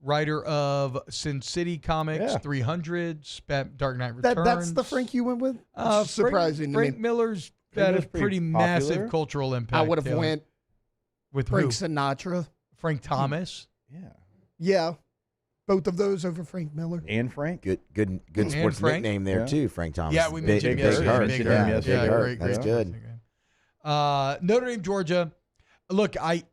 Writer of Sin City Comics, Yeah. 300s, Dark Knight Returns. That's the Frank you went with? Surprising Frank to me. Miller's had a pretty massive cultural impact. I would have went with Frank who? Sinatra. Frank Thomas. Yeah. Both of those over Frank Miller. And Frank. Good sports Frank. nickname there, too, Frank Thomas. Yeah, we mentioned Big yesterday. Heart. Big Yeah, Heart. Big Heart. Great, That's good. Notre Dame, Georgia. Look, I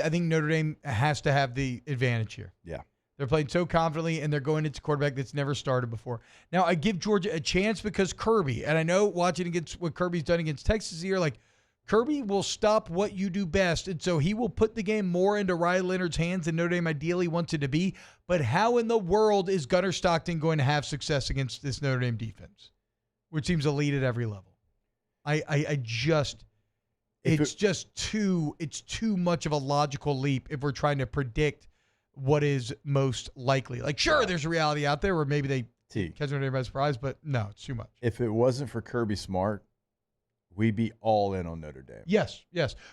think Notre Dame has to have the advantage here. Yeah. They're playing so confidently, and they're going into quarterback that's never started before. Now, I give Georgia a chance because Kirby, and I know watching against what Kirby's done against Texas here, like Kirby will stop what you do best, and so he will put the game more into Riley Leonard's hands than Notre Dame ideally wants it to be. But how in the world is Gunnar Stockton going to have success against this Notre Dame defense, which seems elite at every level? It's too much of a logical leap if we're trying to predict what is most likely. Like, sure, there's a reality out there where maybe they catch Notre Dame by surprise, but no, it's too much. If it wasn't for Kirby Smart, we'd be all in on Notre Dame. Yes,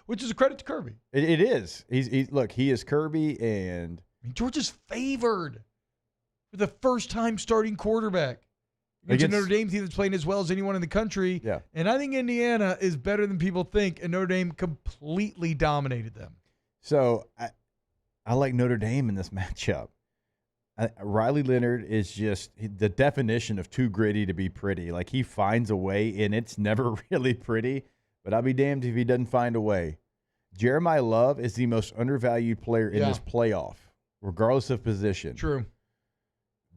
which is a credit to Kirby. It is. Look, he is Kirby, and Georgia's favored for the first time starting quarterback against a Notre Dame team that's playing as well as anyone in the country. Yeah. And I think Indiana is better than people think, and Notre Dame completely dominated them. So I like Notre Dame in this matchup. Riley Leonard is just the definition of too gritty to be pretty. Like, he finds a way, and it's never really pretty, but I'll be damned if he doesn't find a way. Jeremiah Love is the most undervalued player in this playoff, regardless of position. True.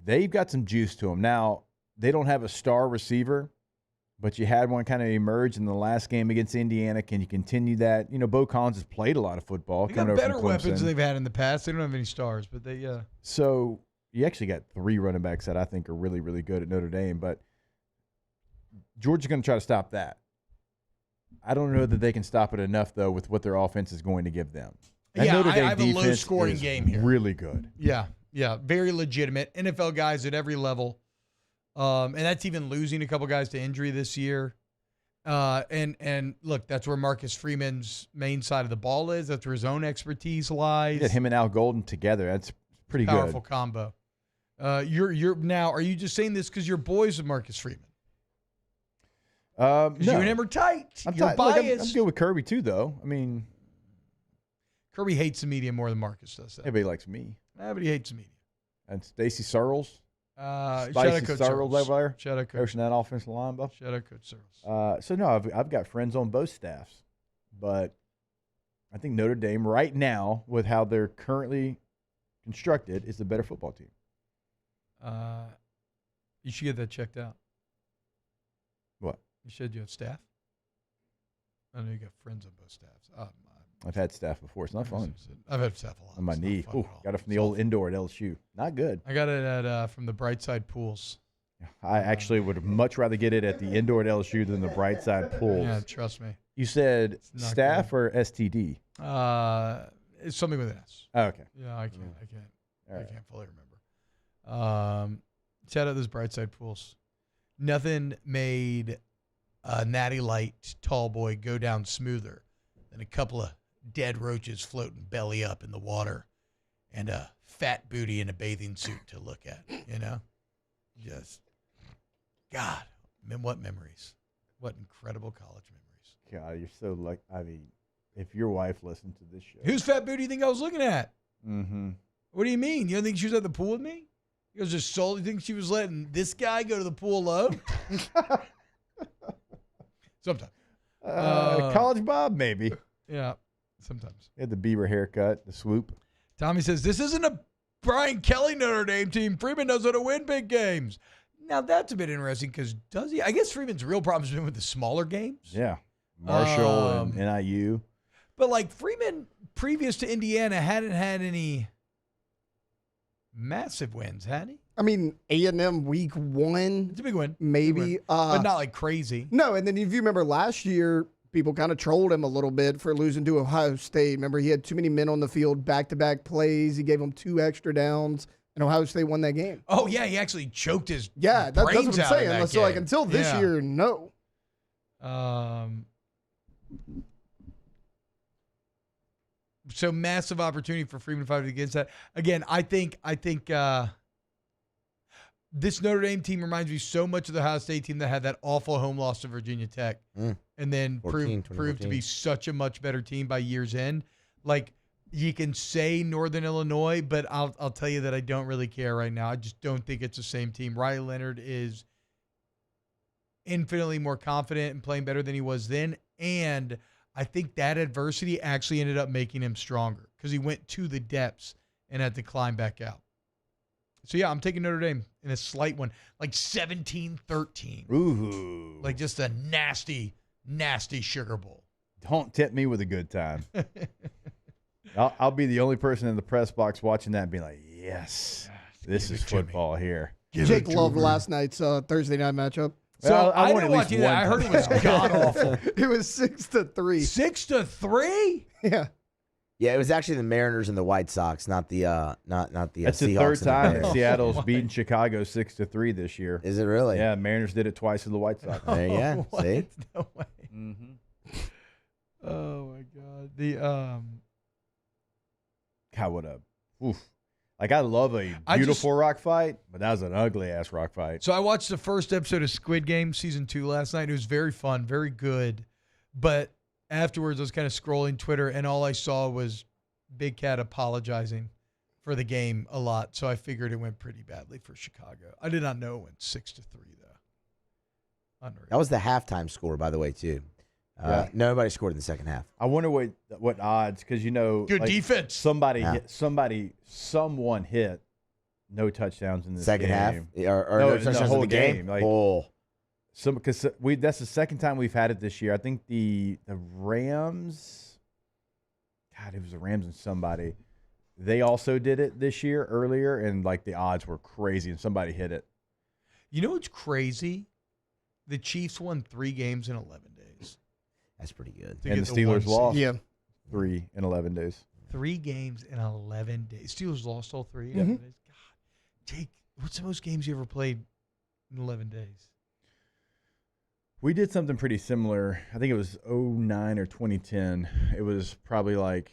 They've got some juice to them. Now, they don't have a star receiver, but you had one kind of emerge in the last game against Indiana. Can you continue that? Bo Collins has played a lot of football. They got better weapons than they've had in the past. They don't have any stars, but they So you actually got 3 running backs that I think are really, really good at Notre Dame, but Georgia's going to try to stop that. I don't know that they can stop it enough, though, with what their offense is going to give them. That Notre Dame I have a defense low-scoring is game here. Really good. Yeah, very legitimate. NFL guys at every level. And that's even losing a couple guys to injury this year. And look, that's where Marcus Freeman's main side of the ball is. That's where his own expertise lies. Yeah, him and Al Golden together. That's pretty Powerful good. combo. You're now. Are you just saying this because you're boys with Marcus Freeman? No. You and him are tight. I'm You're tight. Look, biased. I'm good with Kirby, too, though. I mean, Kirby hates the media more than Marcus does. everybody likes me. But he hates the media. And Stacey Searles. Shout Spicy out Coach Searles over there. Shout out Coach. Coaching that offensive line, Bo. Shout out Coach Searles. So, no, I've got friends on both staffs. But I think Notre Dame right now, with how they're currently constructed, is the better football team. You should get that checked out. What? You said you have staff? I know you got friends on both staffs. I've had staff before. It's not fun. I've had staff a lot. On my knee. Ooh, got it from the old indoor at LSU. Not good. I got it at from the Brightside Pools. I actually would much rather get it at the indoor at LSU than the Brightside Pools. Yeah, trust me. You said staff or STD? It's something with an S. Oh, okay. Yeah, I can't right. can't fully remember. Shout out those Brightside Pools. Nothing made a natty light tall boy go down smoother than a couple of dead roaches floating belly up in the water and a fat booty in a bathing suit to look at, you know? Just, God, what memories. What incredible college memories. God, you're so lucky. I mean, if your wife listened to this show. Whose fat booty do you think I was looking at? Mm-hmm. What do you mean? You don't think she was at the pool with me? You guys just solely think she was letting this guy go to the pool alone? Sometimes. College Bob, maybe. Yeah, sometimes. He had the beaver haircut, the swoop. Tommy says, this isn't a Brian Kelly Notre Dame team. Freeman knows how to win big games. Now, that's a bit interesting because does he? I guess Freeman's real problem has been with the smaller games. Yeah. Marshall and NIU. But, like, Freeman, previous to Indiana, hadn't had any massive wins, had he? I mean, A&M week 1. It's a big win. Maybe. Big win. But not, like, crazy. No, and then if you remember last year, people kind of trolled him a little bit for losing to Ohio State. Remember, he had too many men on the field, back-to-back plays. He gave them 2 extra downs, and Ohio State won that game. Oh, yeah, he actually choked his that's what I'm saying. So, like, until this year, no. So massive opportunity for Freeman to fight against that. Again, I think this Notre Dame team reminds me so much of the Ohio State team that had that awful home loss to Virginia Tech, and then proved to be such a much better team by year's end. Like, you can say Northern Illinois, but I'll tell you that I don't really care right now. I just don't think it's the same team. Riley Leonard is infinitely more confident and playing better than he was then, and I think that adversity actually ended up making him stronger because he went to the depths and had to climb back out. So, yeah, I'm taking Notre Dame in a slight one, like 17-13. Ooh. Like just a nasty, nasty Sugar Bowl. Don't tempt me with a good time. I'll be the only person in the press box watching that and be like, yes, this is football here. Jake loved last night's Thursday night matchup. So I didn't watch either. I heard it was god awful. It was 6-3. 6-3? Yeah. Yeah, it was actually the Mariners and the White Sox, not the not the That's Seahawks. the third time and the Seattle's beaten Chicago 6-3 this year. Is it really? Yeah, Mariners did it twice to the White Sox. There you go. What? See? No way. Mm-hmm. Oh my God. God, what a oof. Like, I love a beautiful rock fight, but that was an ugly-ass rock fight. So I watched the first episode of Squid Game Season 2 last night. It was very fun, very good. But afterwards, I was kind of scrolling Twitter, and all I saw was Big Cat apologizing for the game a lot. So I figured it went pretty badly for Chicago. I did not know it went 6-3, though. Unreal. That was the halftime score, by the way, too. Nobody scored in the second half. I wonder what odds, because good defense. Someone hit no touchdowns in this second game. half, or no touchdowns the whole in the game. Like, because that's the second time we've had it this year. I think the Rams. God, it was the Rams and somebody. They also did it this year earlier, and like the odds were crazy, and somebody hit it. You know what's crazy? The Chiefs won 3 games in 11 days. That's pretty good. And the Steelers lost. Yeah. 3 in 11 days. 3 games in 11 days. Steelers lost all 3 in 11 days. God, Jake, what's the most games you ever played in 11 days? We did something pretty similar. I think it was 2009 or 2010. It was probably like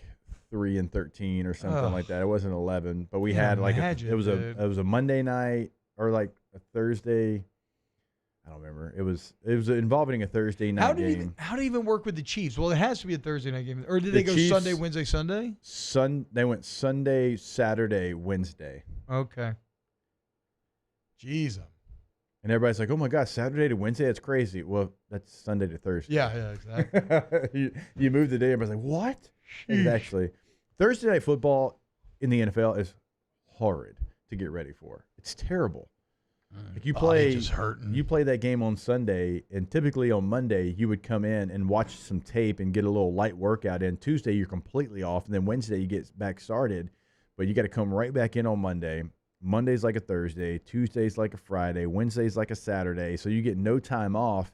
3 and 13 or something like that. It wasn't 11, but we had like it was a Monday night or like a Thursday. I don't remember. It was involving a Thursday night game. How did it even work with the Chiefs? Well, it has to be a Thursday night game. Or did they go Chiefs, Sunday, Wednesday, Sunday? They went Sunday, Saturday, Wednesday. Okay. Jeez. And everybody's like, oh, my God, Saturday to Wednesday? That's crazy. Well, that's Sunday to Thursday. Yeah, exactly. you move the day. Everybody's like, what? It is actually. Thursday night football in the NFL is horrid to get ready for. It's terrible. Like you play that game on Sunday, and typically on Monday you would come in and watch some tape and get a little light workout in. Tuesday you're completely off, and then Wednesday you get back started, but you got to come right back in on Monday. Monday's like a Thursday, Tuesday's like a Friday, Wednesday's like a Saturday, so you get no time off.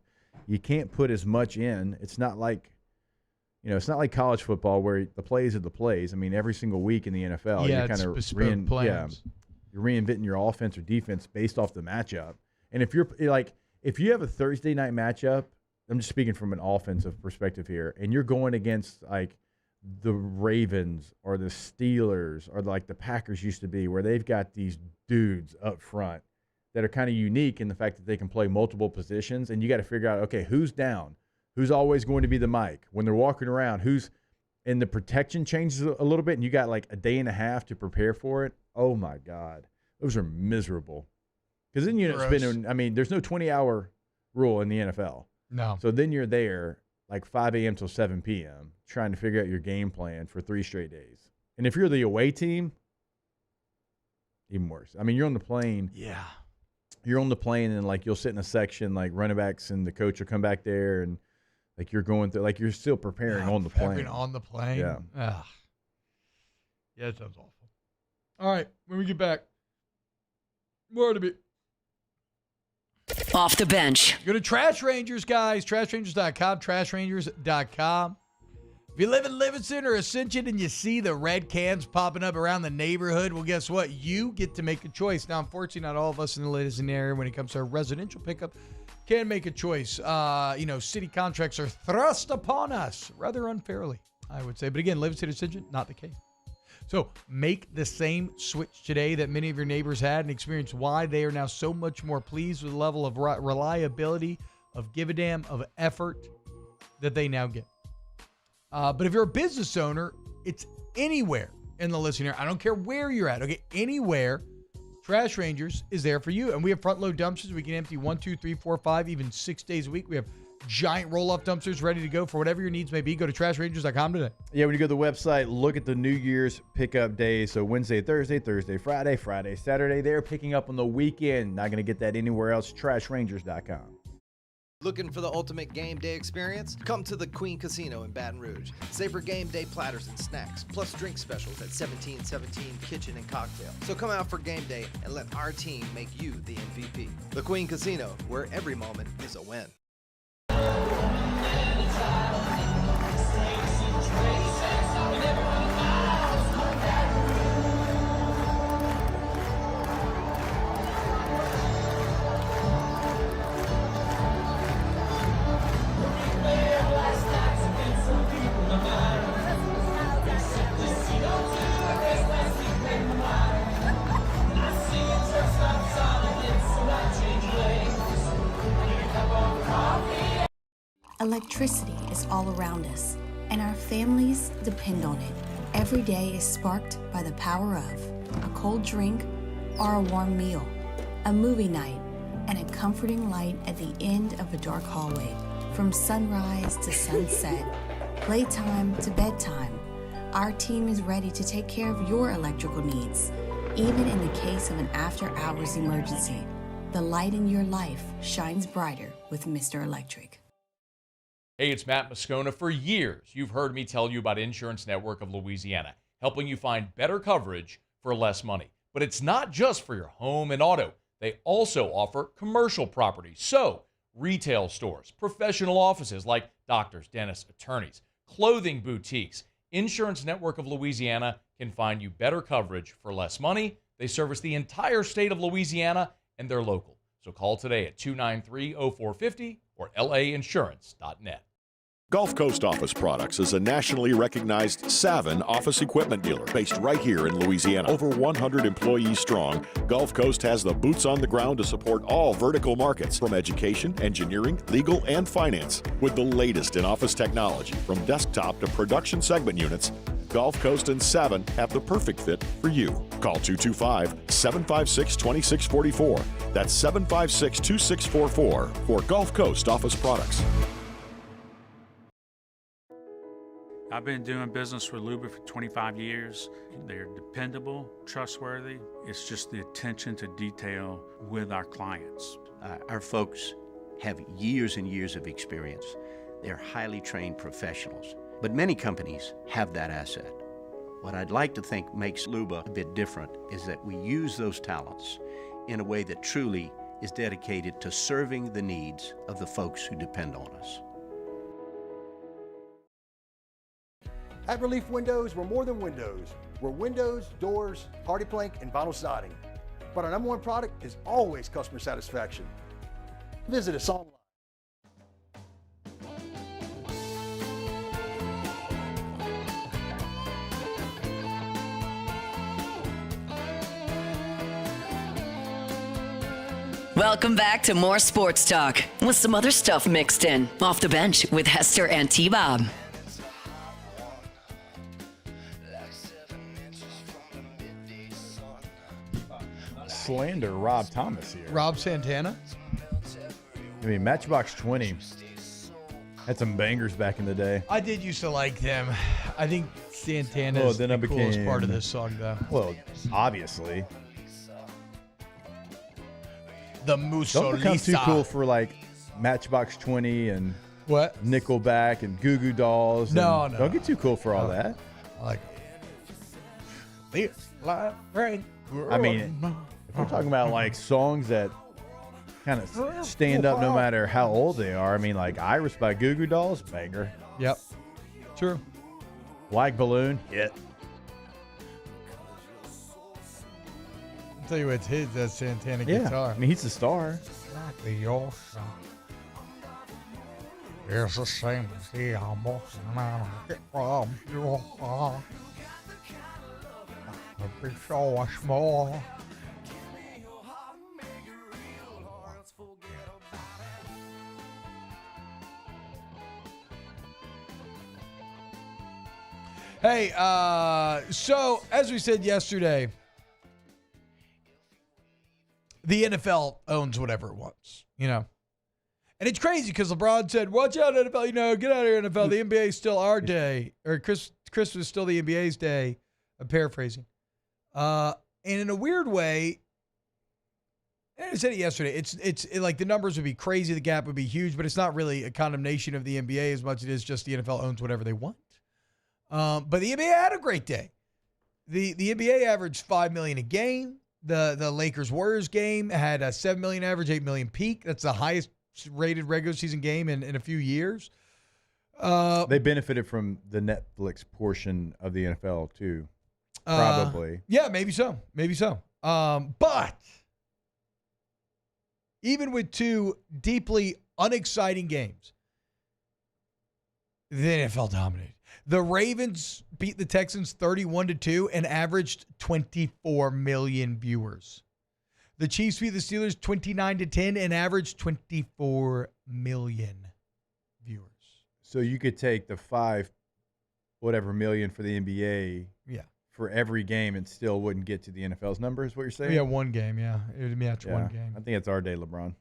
You can't put as much in. It's not like, it's not like college football where the plays are the plays. I mean, every single week in the NFL, you're kind of you're reinventing your offense or defense based off the matchup. And if you have a Thursday night matchup, I'm just speaking from an offensive perspective here, and you're going against like the Ravens or the Steelers or like the Packers used to be, where they've got these dudes up front that are kind of unique in the fact that they can play multiple positions, and you got to figure out, okay, who's down, who's always going to be the mic when they're walking around, and the protection changes a little bit, and you got like a day and a half to prepare for it. Oh my God, those are miserable. Because then you're spending. I mean, there's no 20-hour rule in the NFL. No. So then you're there like 5 a.m. till 7 p.m. trying to figure out your game plan for 3 straight days. And if you're the away team, even worse. I mean, you're on the plane. Yeah. You're on the plane, and like you'll sit in a section like running backs, and the coach will come back there, and like you're going through, like you're still preparing on the plane. On the plane. Yeah. Ugh. Yeah, it sounds awful. All right, when we get back, more to be. Off the bench. Go to Trash Rangers, guys. TrashRangers.com, TrashRangers.com. If you live in Livingston or Ascension and you see the red cans popping up around the neighborhood, well, guess what? You get to make a choice. Now, unfortunately, not all of us in the Livingston area, when it comes to our residential pickup, can make a choice. City contracts are thrust upon us rather unfairly, I would say. But again, Livingston, Ascension, not the case. So make the same switch today that many of your neighbors had and experience why they are now so much more pleased with the level of reliability, of give a damn, of effort that they now get. But if you're a business owner, it's anywhere in the listening area. I don't care where you're at. Okay, anywhere, Trash Rangers is there for you. And we have front load dumpsters. We can empty 1, 2, 3, 4, 5, even 6 days a week. We have giant roll-off dumpsters ready to go for whatever your needs may be. Go to TrashRangers.com today. Yeah, when you go to the website, look at the New Year's pickup days. So Wednesday, Thursday, Friday, Saturday. They're picking up on the weekend. Not going to get that anywhere else. TrashRangers.com. Looking for the ultimate game day experience? Come to the Queen Casino in Baton Rouge. Savor game day platters and snacks, plus drink specials at 1717 Kitchen and Cocktail. So come out for game day and let our team make you the MVP. The Queen Casino, where every moment is a win. Electricity is all around us, and our families depend on it. Every day is sparked by the power of a cold drink or a warm meal, a movie night, and a comforting light at the end of a dark hallway. From sunrise to sunset, playtime to bedtime, our team is ready to take care of your electrical needs. Even in the case of an after-hours emergency, the light in your life shines brighter with Mr. Electric. Hey, it's Matt Moscona. For years, you've heard me tell you about Insurance Network of Louisiana, helping you find better coverage for less money. But it's not just for your home and auto. They also offer commercial properties. So, retail stores, professional offices like doctors, dentists, attorneys, clothing boutiques. Insurance Network of Louisiana can find you better coverage for less money. They service the entire state of Louisiana, and they're local. So call today at 293-0450 or lainsurance.net. Gulf Coast Office Products is a nationally recognized Savin office equipment dealer based right here in Louisiana. Over 100 employees strong, Gulf Coast has the boots on the ground to support all vertical markets, from education, engineering, legal, and finance. With the latest in office technology, from desktop to production segment units, Gulf Coast and Savin have the perfect fit for you. Call 225-756-2644. That's 756-2644 for Gulf Coast Office Products. I've been doing business with Luba for 25 years. They're dependable, trustworthy. It's just the attention to detail with our clients. Our folks have years and years of experience. They're highly trained professionals. But many companies have that asset. What I'd like to think makes Luba a bit different is that we use those talents in a way that truly is dedicated to serving the needs of the folks who depend on us. At Relief Windows, we're more than windows. We're windows, doors, party plank, and vinyl siding. But our number one product is always customer satisfaction. Visit us online. Welcome back to more sports talk with some other stuff mixed in. Off the Bench with Hester and T-Bob. Slander Rob Thomas here. Rob Santana? I mean, Matchbox 20 had some bangers back in the day. I did used to like them. I think Santana is the coolest part of this song, though. Well, obviously. The Musolisa. Don't become too cool for like Matchbox 20 and what? Nickelback and Goo Goo Dolls. No. Don't get too cool for all that. I like it. I mean, if we're talking about like songs that kind of stand up no matter how old they are, I mean, like Iris by Goo Goo Dolls, banger. Yep. True. Like Balloon, hit. I'll tell you what's his, that Santana guitar. I mean, he's the star. Exactly, your song. It's the same as the almost from your heart. Be so much more. Hey, so as we said yesterday, the NFL owns whatever it wants, you know. And it's crazy because LeBron said, watch out, NFL, you know, get out of here, NFL. The NBA is still our day. Or Christmas is still the NBA's day. I'm paraphrasing. And in a weird way, and I said it yesterday, it's like the numbers would be crazy, the gap would be huge, but it's not really a condemnation of the NBA as much as it is just the NFL owns whatever they want. But the NBA had a great day. The NBA averaged $5 million a game. The Lakers-Warriors game had a $7 million average, $8 million peak. That's the highest rated regular season game in a few years. They benefited from the Netflix portion of the NFL too. Probably. Yeah, maybe so. Maybe so. But even with two deeply unexciting games, the NFL dominated. The Ravens beat the Texans 31-2 and averaged 24 million viewers. The Chiefs beat the Steelers 29-10 and averaged 24 million viewers. So you could take the million for the NBA for every game and still wouldn't get to the NFL's numbers, what you're saying? Yeah, one game, yeah. It would match one game. I think it's our day, LeBron.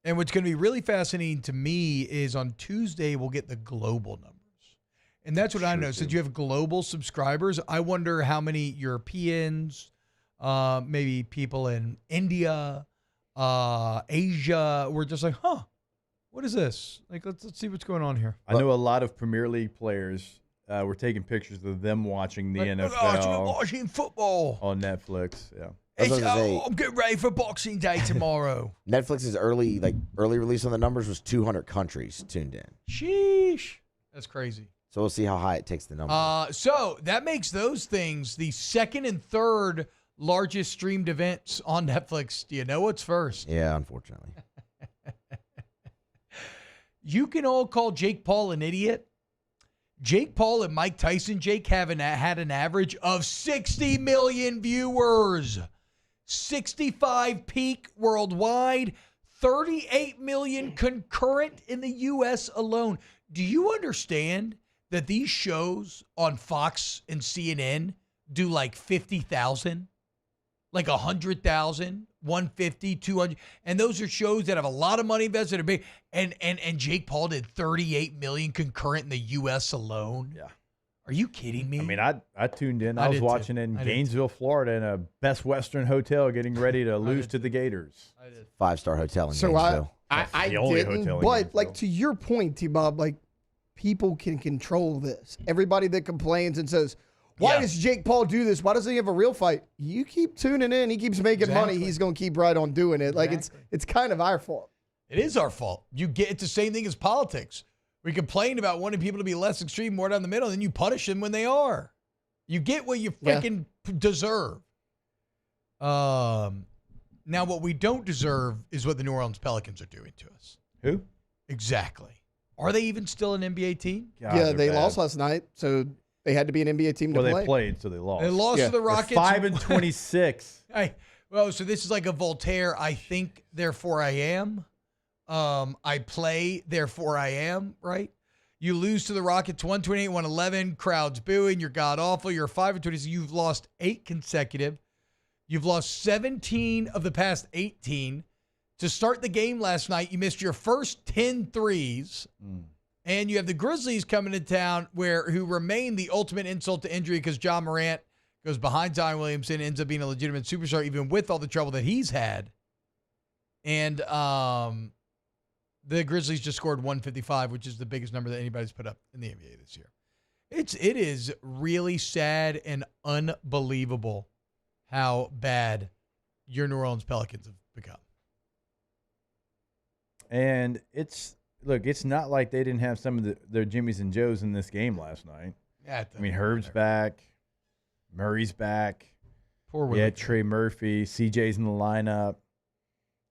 And what's going to be really fascinating to me is on Tuesday, we'll get the global numbers. And that's what I know. Since you have global subscribers, I wonder how many Europeans, maybe people in India, Asia, were just like, huh, what is this? Like, let's see what's going on here. I know a lot of Premier League players were taking pictures of them watching the NFL. Watching football on Netflix, yeah. I'm getting ready for Boxing Day tomorrow. Netflix's early release on the numbers was 200 countries tuned in. Sheesh. That's crazy. So we'll see how high it takes the number. So that makes those things the second and third largest streamed events on Netflix. Do you know what's first? Yeah, unfortunately. You can all call Jake Paul an idiot. Jake Paul and Mike Tyson, had an average of 60 million viewers. 65 peak worldwide, 38 million concurrent in the U.S. alone. Do you understand that these shows on Fox and CNN do like 50,000? like 100,000, 150, 200, and those are shows that have a lot of money invested. Are big, and Jake Paul did 38 million concurrent in the U.S. alone. Yeah. Are you kidding me? I mean, I tuned in. I was watching in Gainesville, Florida, in a Best Western hotel, getting ready to lose to the Gators. 5-star hotel in So Gainesville. I the only didn't, hotel in but Gainesville. like to your point, T-Bob, like people can control this. Everybody that complains and says, why does Jake Paul do this? Why doesn't he have a real fight? You keep tuning in. He keeps making money. He's going to keep right on doing it. Like it's kind of our fault. It is our fault. It's the same thing as politics. We complain about wanting people to be less extreme, more down the middle, and then you punish them when they are. You get what you freaking deserve. Now, what we don't deserve is what the New Orleans Pelicans are doing to us. Who? Exactly. Are they even still an NBA team? God, they lost last night, so they had to be an NBA team to play. Well, they played, so they lost. They lost to the Rockets. They're 5-26. So this is like a Voltaire. I think, therefore I am. I play, therefore I am, right? You lose to the Rockets 128-111, crowds booing, you're god-awful, you're 5-20, so you've lost 8 consecutive. You've lost 17 of the past 18. To start the game last night, you missed your first 10 threes, and you have the Grizzlies coming to town who remain the ultimate insult to injury because John Morant goes behind Zion Williamson, ends up being a legitimate superstar even with all the trouble that he's had. And the Grizzlies just scored 155, which is the biggest number that anybody's put up in the NBA this year. It is really sad and unbelievable how bad your New Orleans Pelicans have become. And it's not like they didn't have some of their Jimmys and Joes in this game last night. Yeah, I mean, Herb's back, Murray's back. Poor Trey Murphy, CJ's in the lineup.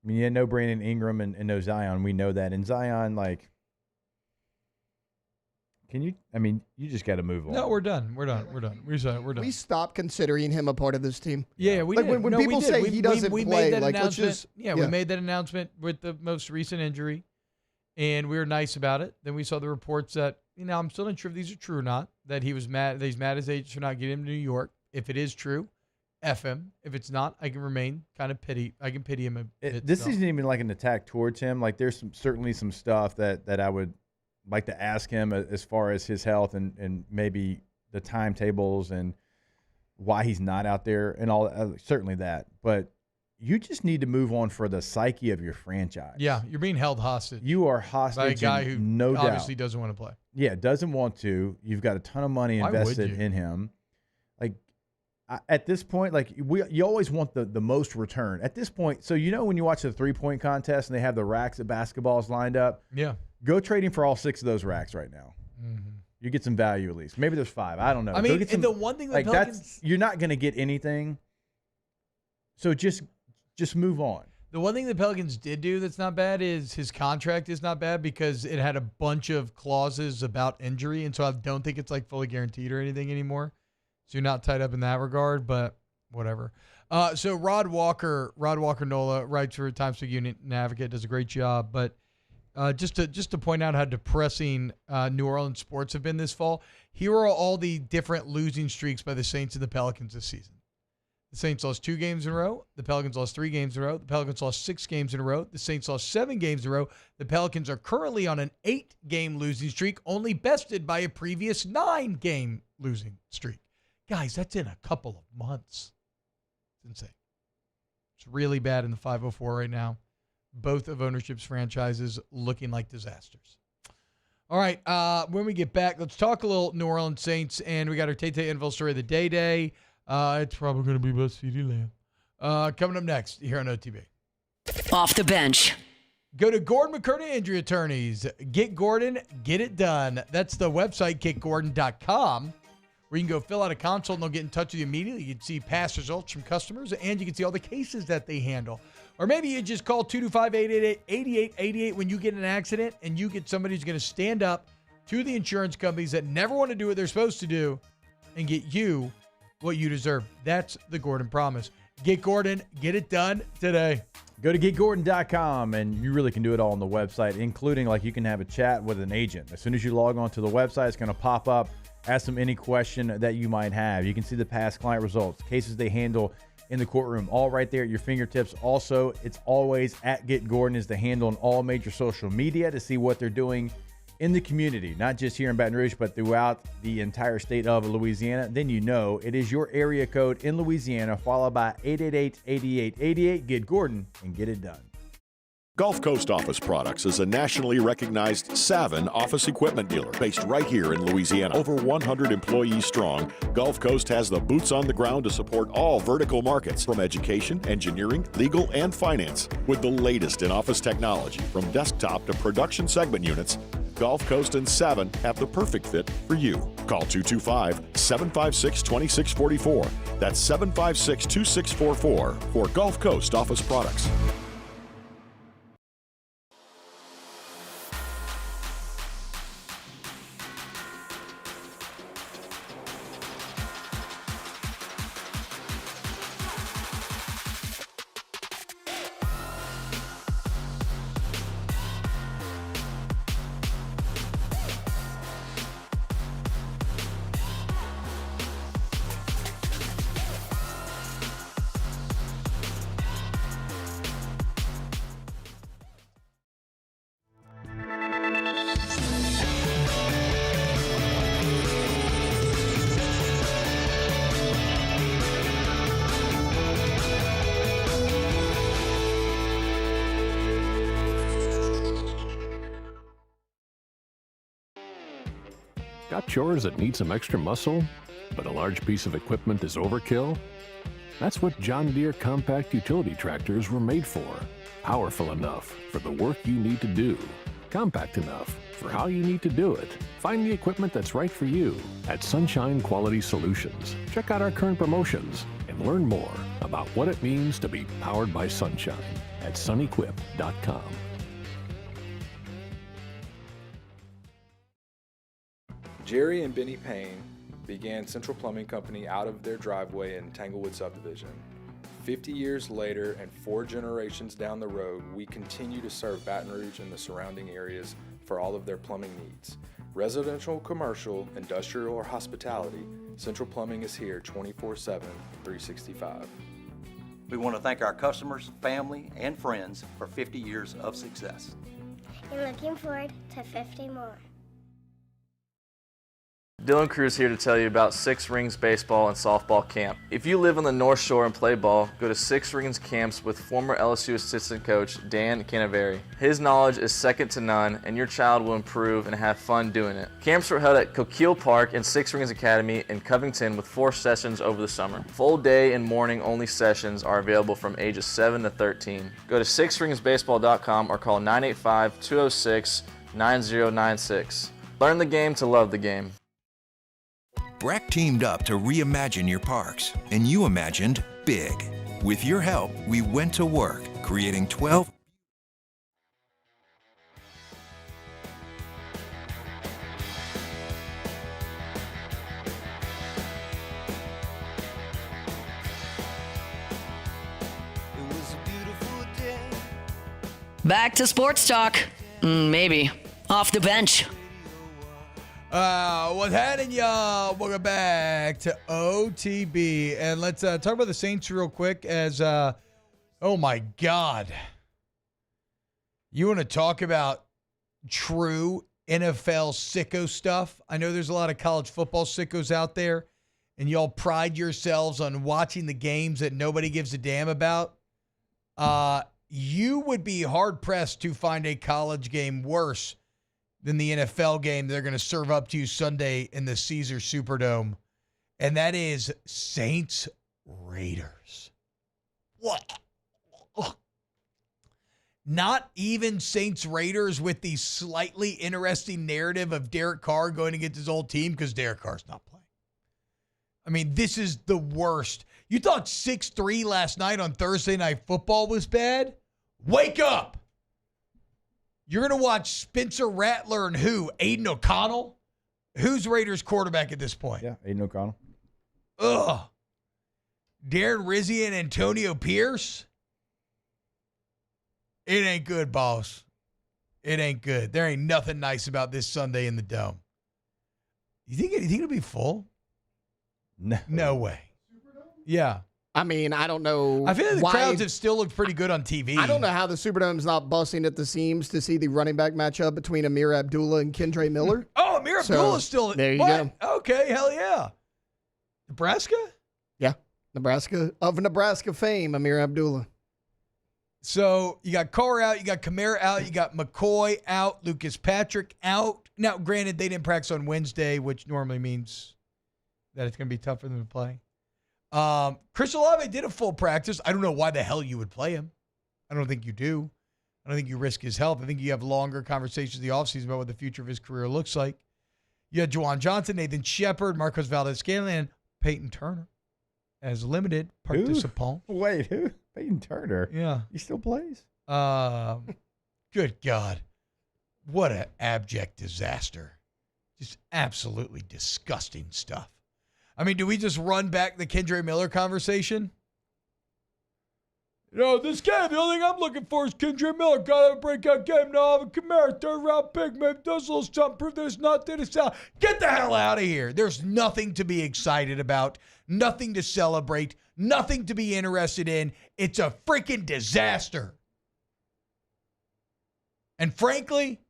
I mean, you had no Brandon Ingram and no Zion. We know that. And Zion, you just got to move on. No, we're done. We're done. We said we're done. We stopped considering him a part of this team. Yeah, we like did. When people say he doesn't we play, made that like announcement. let's just we made that announcement with the most recent injury, and we were nice about it. Then we saw the reports that I'm still not sure if these are true or not. That he was mad. That he's mad at his agents for not getting him to New York. If it is true, F him. If it's not, I can remain kind of pity. I can pity him a bit. This isn't even like an attack towards him. Like there's certainly some stuff that I would like to ask him as far as his health and maybe the timetables and why he's not out there and all. Certainly that, but you just need to move on for the psyche of your franchise. Yeah, you're being held hostage. You are hostage by a guy who no obviously doubt doesn't want to play. Yeah, doesn't want to. You've got a ton of money Why would invested you? in him. At this point, you always want the most return. At this point, so when you watch the 3-point contest and they have the racks of basketballs lined up, go trading for all 6 of those racks right now. Mm-hmm. You get some value at least. Maybe there's 5. I don't know. I mean, and the one thing that you're not going to get anything. So just move on. The one thing the Pelicans did do that's not bad is his contract is not bad because it had a bunch of clauses about injury, and so I don't think it's like fully guaranteed or anything anymore. So you're not tied up in that regard, but whatever. So Rod Walker Nola writes for Times Union and Advocate, does a great job. But just to point out how depressing New Orleans sports have been this fall, here are all the different losing streaks by the Saints and the Pelicans this season. The Saints lost 2 games in a row. The Pelicans lost 3 games in a row. The Pelicans lost 6 games in a row. The Saints lost 7 games in a row. The Pelicans are currently on an 8-game losing streak, only bested by a previous 9-game losing streak. Guys, that's in a couple of months. It's insane. It's really bad in the 504 right now. Both of ownership's franchises looking like disasters. All right, when we get back, let's talk a little New Orleans Saints, and we got our Tay-Tay Info story of the day. It's probably going to be about CeeDee Lamb. Coming up next here on OTB. Off the bench. Go to Gordon McCurdy Injury Attorneys. Get Gordon, get it done. That's the website, getgordon.com. Where you can go fill out a consult and they'll get in touch with you immediately. You can see past results from customers and you can see all the cases that they handle. Or maybe you just call 225-888-8888 when you get in an accident and you get somebody who's going to stand up to the insurance companies that never want to do what they're supposed to do and get you what you deserve. That's the Gordon promise. Get Gordon, get it done today. Go to getgordon.com and you really can do it all on the website, including you can have a chat with an agent. As soon as you log on to the website, it's going to pop up. Ask them any question that you might have. You can see the past client results, cases they handle in the courtroom, all right there at your fingertips. Also, it's always at Get Gordon is the handle on all major social media to see what they're doing in the community, not just here in Baton Rouge, but throughout the entire state of Louisiana. Then you know it is your area code in Louisiana, followed by 888-8888. Get Gordon and get it done. Gulf Coast Office Products is a nationally recognized Savin office equipment dealer based right here in Louisiana. Over 100 employees strong, Gulf Coast has the boots on the ground to support all vertical markets, from education, engineering, legal, and finance. With the latest in office technology, from desktop to production segment units, Gulf Coast and Savin have the perfect fit for you. Call 225-756-2644. That's 756-2644 for Gulf Coast Office Products. Got chores that need some extra muscle, but a large piece of equipment is overkill? That's what John Deere compact utility tractors were made for. Powerful enough for the work you need to do. Compact enough for how you need to do it. Find the equipment that's right for you at Sunshine Quality Solutions. Check out our current promotions and learn more about what it means to be powered by sunshine at sunequip.com. Jerry and Benny Payne began Central Plumbing Company out of their driveway in Tanglewood Subdivision. 50 years later and 4 generations down the road, we continue to serve Baton Rouge and the surrounding areas for all of their plumbing needs. Residential, commercial, industrial, or hospitality, Central Plumbing is here 24/7, 365. We want to thank our customers, family, and friends for 50 years of success. And looking forward to 50 more. Dylan Cruz here to tell you about Six Rings Baseball and Softball Camp. If you live on the North Shore and play ball, go to Six Rings Camps with former LSU assistant coach Dan Canaveri. His knowledge is second to none, and your child will improve and have fun doing it. Camps were held at Coquille Park and Six Rings Academy in Covington with 4 sessions over the summer. Full day and morning only sessions are available from ages 7 to 13. Go to sixringsbaseball.com or call 985-206-9096. Learn the game to love the game. Breck teamed up to reimagine your parks, and you imagined big. With your help, we went to work, creating 12. Back to sports talk. Maybe. Off the bench. What's happening, y'all? Welcome back to OTB. And let's talk about the Saints real quick as, oh my God. You want to talk about true NFL sicko stuff? I know there's a lot of college football sickos out there, and y'all pride yourselves on watching the games that nobody gives a damn about. You would be hard-pressed to find a college game worse than the NFL game they're going to serve up to you Sunday in the Caesars Superdome. And that is Saints Raiders. What? Ugh. Not even Saints Raiders with the slightly interesting narrative of Derek Carr going against his old team because Derek Carr's not playing. I mean, this is the worst. You thought 6-3 last night on Thursday Night Football was bad? Wake up! You're going to watch Spencer Rattler and who? Aiden O'Connell? Who's Raiders quarterback at this point? Yeah, Aiden O'Connell. Ugh. Darren Rizzi and Antonio Pierce? It ain't good, boss. It ain't good. There ain't nothing nice about this Sunday in the Dome. You think it'll be full? No. No way. Yeah. I mean, I don't know. I feel like the why, crowds have still looked pretty good on TV. I don't know how the Superdome's not busting at the seams to see the running back matchup between Amir Abdullah and Kendre Miller. Oh, Amir Abdullah's still. There you go. go. Okay, hell yeah. Nebraska? Yeah, Nebraska. Of Nebraska fame, Amir Abdullah. So you got Carr out, you got Kamara out, you got McCoy out, Lucas Patrick out. Now, granted, they didn't practice on Wednesday, which normally means that it's going to be tough for them to play. Chris Olave did a full practice. I don't know why the hell you would play him. I don't think you do. I don't think you risk his health. I think you have longer conversations in the offseason about what the future of his career looks like. You had Juwan Johnson, Nathan Shepard, Marcos Valdez-Scantling, Peyton Turner as limited participant. Wait, who? Peyton Turner? Yeah. He still plays? Good God. What an abject disaster. Just absolutely disgusting stuff. I mean, do we just run back the Kendre Miller conversation? This game, the only thing I'm looking for is Kendre Miller. Got a breakout game. Now have a Kamara, third-round pick. Maybe does a little something. Prove that it's not that it's out. Get the hell out of here. There's nothing to be excited about, nothing to celebrate, nothing to be interested in. It's a freaking disaster. And frankly,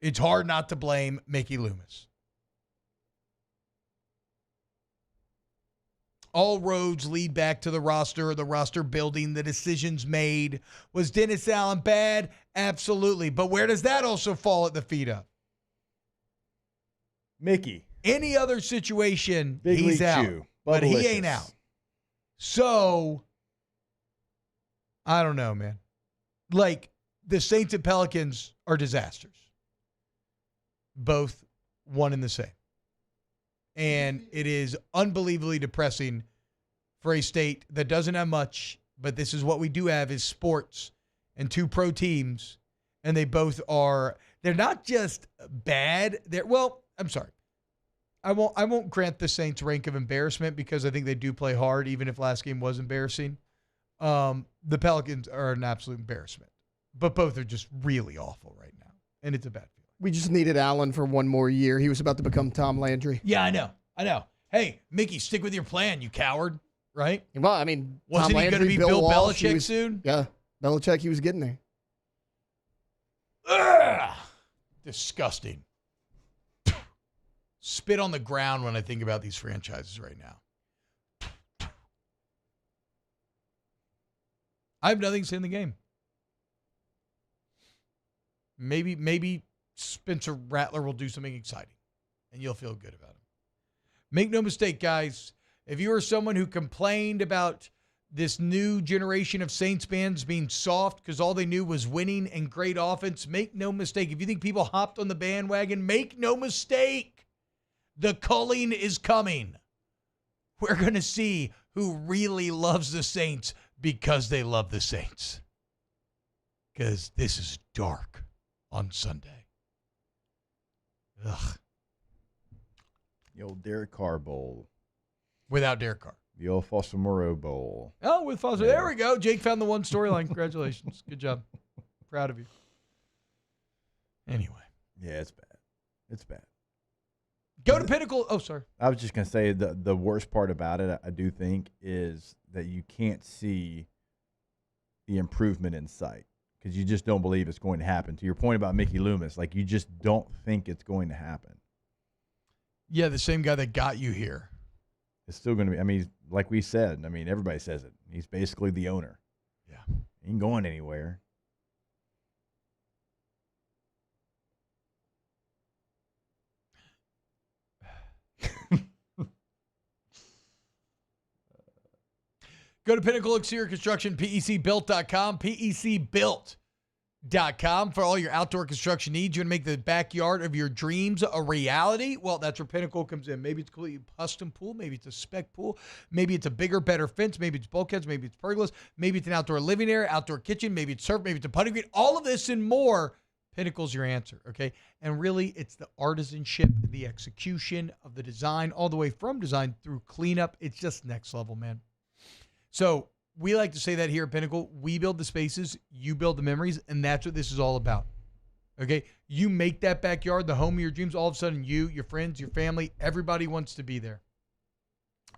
it's hard not to blame Mickey Loomis. All roads lead back to the roster building, the decisions made. Was Dennis Allen bad? Absolutely. But where does that also fall at the feet of? Mickey. Any other situation, Big he's League out. Chew. But he Bubblicious. ain't out. So, I don't know, man. Like, the Saints and Pelicans are disasters. Both one and the same. And it is unbelievably depressing for a state that doesn't have much, but this is what we do have is sports and two pro teams, and they both are, they're not just bad. I'm sorry. I won't grant the Saints rank of embarrassment because I think they do play hard, even if last game was embarrassing. The Pelicans are an absolute embarrassment, but both are just really awful right now, and it's a bad feeling. We just needed Allen for one more year. He was about to become Tom Landry. Yeah, I know. Hey, Mickey, stick with your plan, you coward, right? Well, I mean, Wasn't Tom he going to Landry, be Bill Walsh, Belichick soon? Yeah, Belichick, he was getting there. Ugh, disgusting. Spit on the ground when I think about these franchises right now. I have nothing to say in the game. Maybe Spencer Rattler will do something exciting, and you'll feel good about him. Make no mistake, guys. If you are someone who complained about this new generation of Saints fans being soft because all they knew was winning and great offense, make no mistake. If you think people hopped on the bandwagon, make no mistake. The culling is coming. We're going to see who really loves the Saints because they love the Saints. Because this is dark on Sunday. Ugh. The old Derek Carr Bowl. Without Derek Carr. The old Foster-Moreau Bowl. Oh, with Foster. There we go. Jake found the one storyline. Congratulations. Good job. Proud of you. Anyway. Yeah, it's bad. It's bad. Go to Pinnacle. Oh, sorry. I was just going to say the worst part about it, I do think, is that you can't see the improvement in sight because you just don't believe it's going to happen. To your point about Mickey Loomis, like you just don't think it's going to happen. Yeah, the same guy that got you here. It's still going to be, I mean, like we said, I mean, everybody says it. He's basically the owner. Yeah. He ain't going anywhere. Go to Pinnacle Exterior Construction, PECbuilt.com, PECbuilt.com for all your outdoor construction needs. You want to make the backyard of your dreams a reality? Well, that's where Pinnacle comes in. Maybe it's a custom pool. Maybe it's a spec pool. Maybe it's a bigger, better fence. Maybe it's bulkheads. Maybe it's pergolas. Maybe it's an outdoor living area, outdoor kitchen. Maybe it's surf. Maybe it's a putting green. All of this and more. Pinnacle's your answer, okay? And really, it's the artisanship, the execution of the design, all the way from design through cleanup. It's just next level, man. So we like to say that here at Pinnacle, we build the spaces, you build the memories, and that's what this is all about. Okay? You make that backyard the home of your dreams. All of a sudden, you, your friends, your family, everybody wants to be there.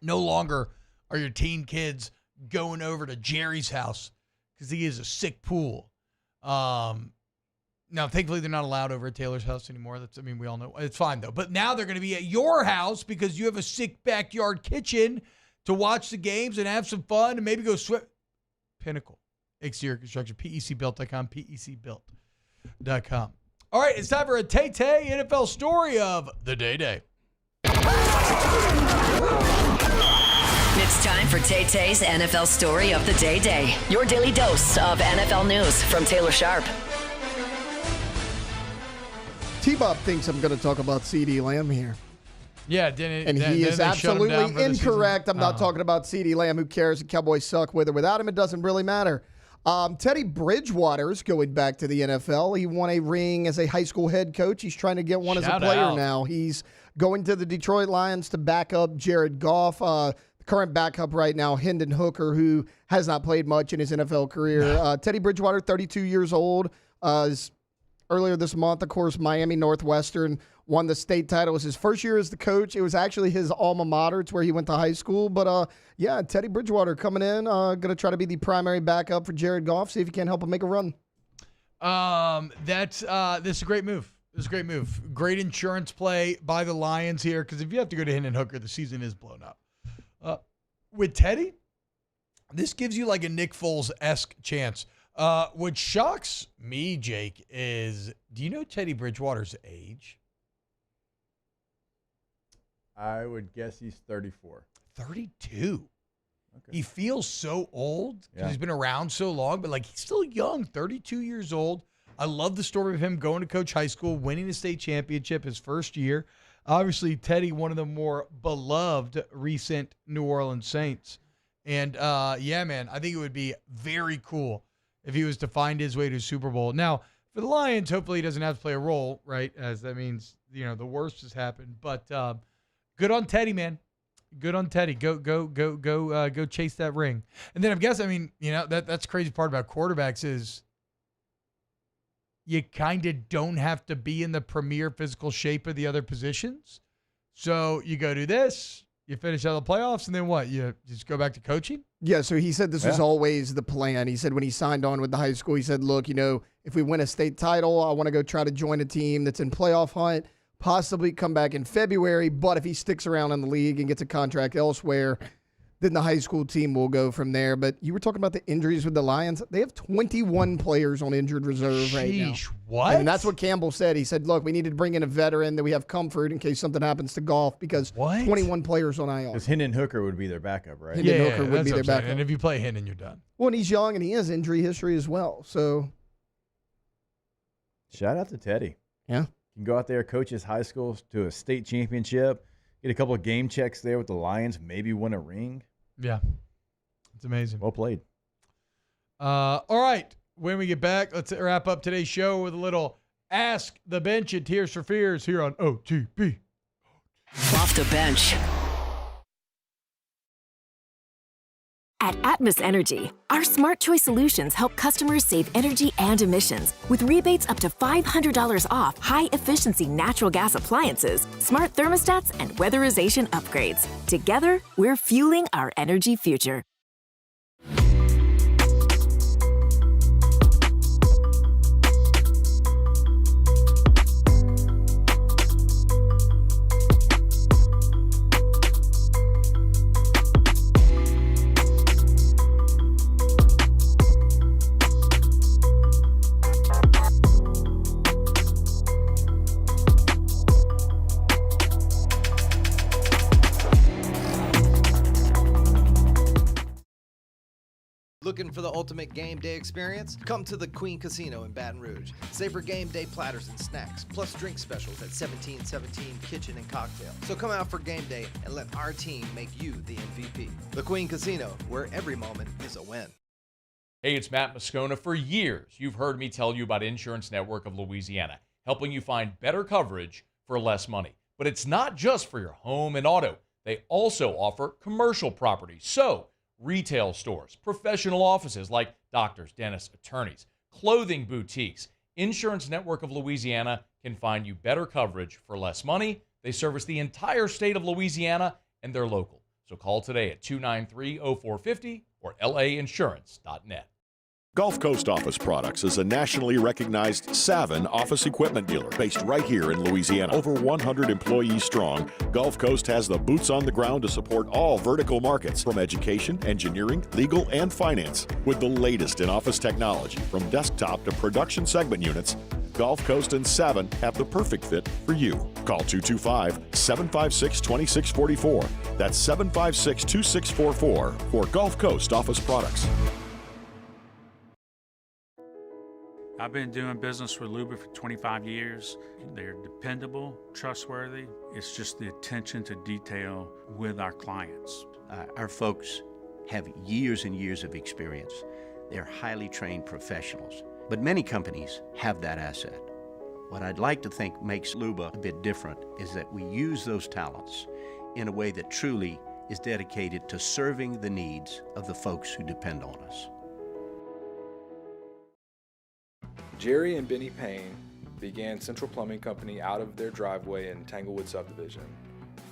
No longer are your teen kids going over to Jerry's house because he has a sick pool. Now, thankfully, they're not allowed over at Taylor's house anymore. We all know. It's fine, though. But now they're going to be at your house because you have a sick backyard kitchen to watch the games and have some fun and maybe go swim. Pinnacle Exterior Construction, PECbuilt.com, PECbuilt.com. All right, it's time for a Tay-Tay NFL story of the Day-Day. It's time for Tay-Tay's NFL story of the Day-Day. Your daily dose of NFL news from Taylor Sharp. T-Bob thinks I'm going to talk about CeeDee Lamb here. Yeah, and he is absolutely incorrect. I'm not talking about CeeDee Lamb. Who cares? The Cowboys suck with or without him. It doesn't really matter. Teddy Bridgewater's going back to the NFL. He won a ring as a high school head coach. He's trying to get one as a player now. He's going to the Detroit Lions to back up Jared Goff. The current backup right now, Hendon Hooker, who has not played much in his NFL career. Teddy Bridgewater, 32 years old, earlier this month, of course, Miami Northwestern won the state title. It was his first year as the coach. It was actually his alma mater. It's where he went to high school. But, Teddy Bridgewater coming in, going to try to be the primary backup for Jared Goff, see if he can help him make a run. This is a great move. This is a great move. Great insurance play by the Lions here, because if you have to go to Hendon Hooker, the season is blown up. With Teddy, this gives you like a Nick Foles-esque chance. What shocks me, Jake, is do you know Teddy Bridgewater's age? I would guess he's 34. 32. Okay. He feels so old because he's been around so long, but he's still young, 32 years old. I love the story of him going to coach high school, winning the state championship his first year. Obviously, Teddy, one of the more beloved recent New Orleans Saints. And, man, I think it would be very cool if he was to find his way to Super Bowl. Now, for the Lions, hopefully he doesn't have to play a role, right, as that means, the worst has happened. But good on Teddy, man. Good on Teddy. Go chase that ring. And then that's the crazy part about quarterbacks is you kind of don't have to be in the premier physical shape of the other positions. So you go do this, you finish out the playoffs, and then what? You just go back to coaching? Yeah, so he said this was always the plan. He said when he signed on with the high school, he said, look, if we win a state title, I want to go try to join a team that's in playoff hunt, possibly come back in February. But if he sticks around in the league and gets a contract elsewhere, then the high school team will go from there. But you were talking about the injuries with the Lions. They have 21 players on injured reserve right now. What? And that's what Campbell said. He said, look, we needed to bring in a veteran that we have comfort in case something happens to Goff because 21 players on IR. Because Hendon Hooker would be their backup, right? Hendon Hooker would be their backup. And if you play Hendon, you're done. Well, and he's young and he has injury history as well. So, shout out to Teddy. Yeah. You can go out there, coach his high school to a state championship, get a couple of game checks there with the Lions, maybe win a ring. Yeah. It's amazing. Well played. All right. When we get back, let's wrap up today's show with a little Ask the Bench and Tears for Fears here on OTB. Off the bench. At Atmos Energy, our smart choice solutions help customers save energy and emissions with rebates up to $500 off high-efficiency natural gas appliances, smart thermostats, and weatherization upgrades. Together, we're fueling our energy future. Looking for the ultimate game day experience? Come to the Queen Casino in Baton Rouge. Savor game day platters and snacks, plus drink specials at 1717 Kitchen and Cocktail. So come out for game day and let our team make you the MVP. The Queen Casino, where every moment is a win. Hey, it's Matt Moscona. For years, you've heard me tell you about Insurance Network of Louisiana, helping you find better coverage for less money. But it's not just for your home and auto. They also offer commercial property. So, retail stores, professional offices like doctors, dentists, attorneys, clothing boutiques. Insurance Network of Louisiana can find you better coverage for less money. They service the entire state of Louisiana, and they're local. So call today at 293-0450 or lainsurance.net. Gulf Coast Office Products is a nationally recognized Savin office equipment dealer based right here in Louisiana. Over 100 employees strong, Gulf Coast has the boots on the ground to support all vertical markets, from education, engineering, legal, and finance. With the latest in office technology, from desktop to production segment units, Gulf Coast and Savin have the perfect fit for you. Call 225-756-2644. That's 756-2644 for Gulf Coast Office Products. I've been doing business with Luba for 25 years. They're dependable, trustworthy. It's just the attention to detail with our clients. Our folks have years and years of experience. They're highly trained professionals. But many companies have that asset. What I'd like to think makes Luba a bit different is that we use those talents in a way that truly is dedicated to serving the needs of the folks who depend on us. Jerry and Benny Payne began Central Plumbing Company out of their driveway in Tanglewood subdivision.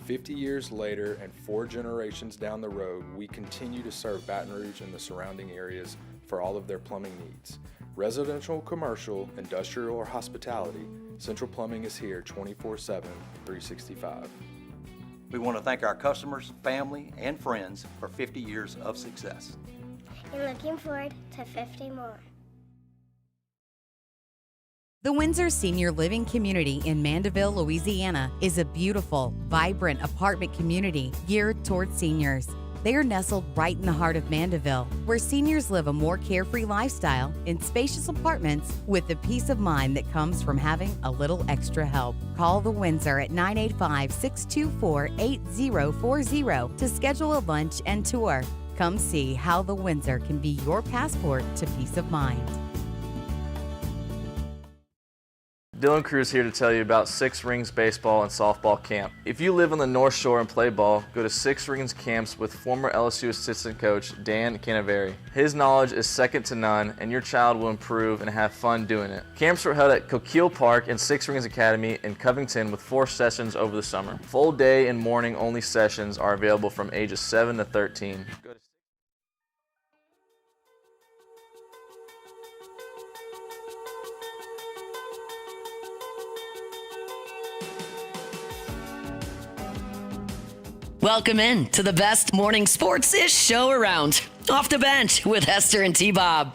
50 years later and 4 generations down the road, we continue to serve Baton Rouge and the surrounding areas for all of their plumbing needs. Residential, commercial, industrial, or hospitality, Central Plumbing is here 24/7, 365. We want to thank our customers, family, and friends for 50 years of success. And looking forward to 50 more. The Windsor Senior Living Community in Mandeville, Louisiana is a beautiful, vibrant apartment community geared towards seniors. They are nestled right in the heart of Mandeville, where seniors live a more carefree lifestyle in spacious apartments with the peace of mind that comes from having a little extra help. Call the Windsor at 985-624-8040 to schedule a lunch and tour. Come see how the Windsor can be your passport to peace of mind. Dylan Cruz here to tell you about Six Rings Baseball and Softball Camp. If you live on the North Shore and play ball, go to Six Rings Camps with former LSU assistant coach Dan Canaveri. His knowledge is second to none, and your child will improve and have fun doing it. Camps were held at Coquille Park and Six Rings Academy in Covington with 4 sessions over the summer. Full day and morning only sessions are available from ages 7 to 13. Welcome in to the best morning sports-ish show around. Off the Bench with Hester and T-Bob.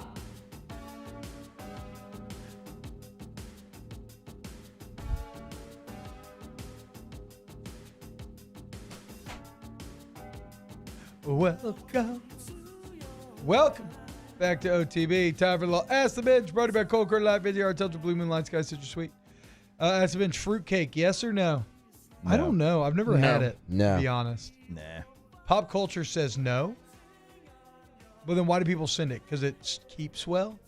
Welcome back to OTB. Time for a little Ask the Bench. Brought to you by Cold Curtain Live Video. Our Tubs of Blue Moon Light Sky Citrus Sweet. Ask the Bench fruitcake, yes or no? I don't know. I've never had it, to be honest. Nah. Pop culture says no. But then why do people send it? Because it keeps well?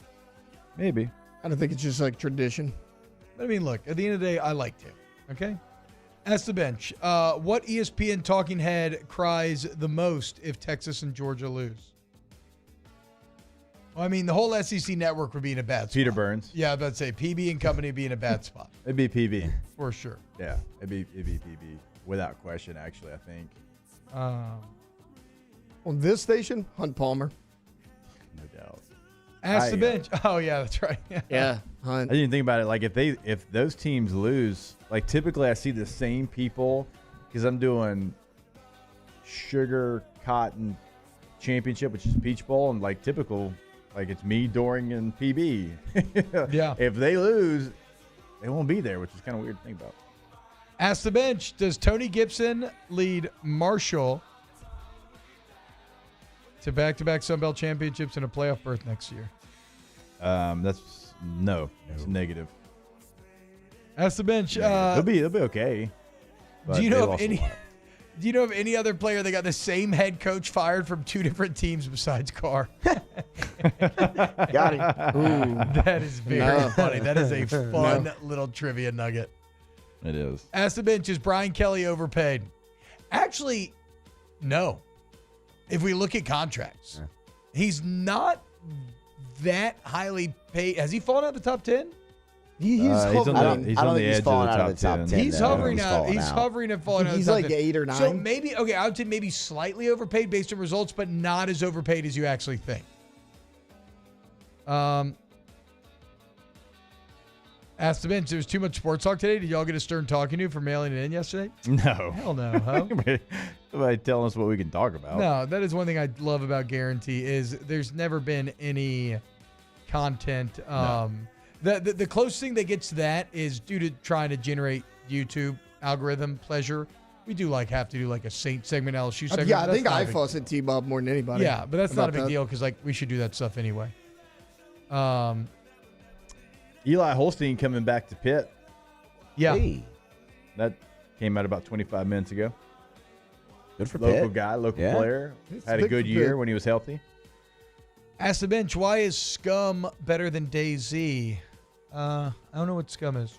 Maybe. I don't think it's just like tradition. But I mean, look, at the end of the day, I like to. Okay? Ask the Bench. What ESPN talking head cries the most if Texas and Georgia lose? Well, I mean, the whole SEC network would be in a bad spot. Peter Burns. Yeah, I was about to say PB and company would be in a bad spot. It'd be PB. For sure. Yeah, it'd be PB. Without question, actually, I think. On this station, Hunt Palmer. No doubt. Ask the Bench. Oh, yeah, that's right. Yeah, Hunt. I didn't think about it. Like, if those teams lose, like, typically I see the same people because I'm doing Sugar Cotton Championship, which is Peach Bowl, and, like, typical, like, it's me, Doring, and PB. Yeah. If they lose, they won't be there, which is kind of weird to think about. Ask the Bench. Does Tony Gibson lead Marshall to back-to-back Sun Belt championships and a playoff berth next year? That's no. It's negative. Ask the Bench. They'll be okay. Do you know of any other player that got the same head coach fired from 2 different teams besides Carr? Got him. Ooh, that is very funny. That is a fun little trivia nugget. It is. Ask the Bench, is Brian Kelly overpaid? Actually, no. If we look at contracts, he's not that highly paid. Has he fallen out of the top 10? He's hovering. I don't think he's falling out of the top 10. He's hovering out. He's hovering and falling out. He's like 8 or 9. So maybe I would say maybe slightly overpaid based on results, but not as overpaid as you actually think. Ask the bench. There was too much sports talk today. Did y'all get a stern talking to for mailing it in yesterday? No. Hell no. Huh? Somebody telling us what we can talk about. No, that is one thing I love about Guarantee is there's never been any content. The closest thing that gets to that is due to trying to generate YouTube algorithm pleasure. We do have to do a Saint segment, LSU segment. Yeah, I think I fuss at T-Bob more than anybody. Yeah, but that's not a big deal because we should do that stuff anyway. Eli Holstein coming back to Pitt. Yeah. Hey. That came out about 25 minutes ago. Good for local Pitt. guy, local player. It's had a big good for year Pitt. when he was healthy. Ask the bench, why is Scum better than DayZ? I don't know what Scum is.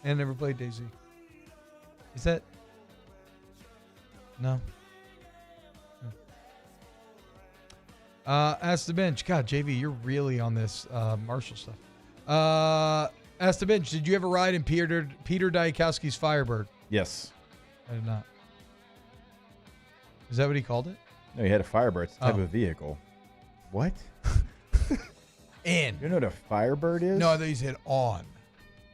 And I never played DayZ. Is that? No. Ask the bench. God, JV, you're really on this Marshall stuff. Ask the bench, did you ever ride in Peter Diakowski's Firebird? Yes. I did not. Is that what he called it? No, he had a Firebird. It's a type Oh. of vehicle. What? In. You know what a Firebird is? No, I thought you said on.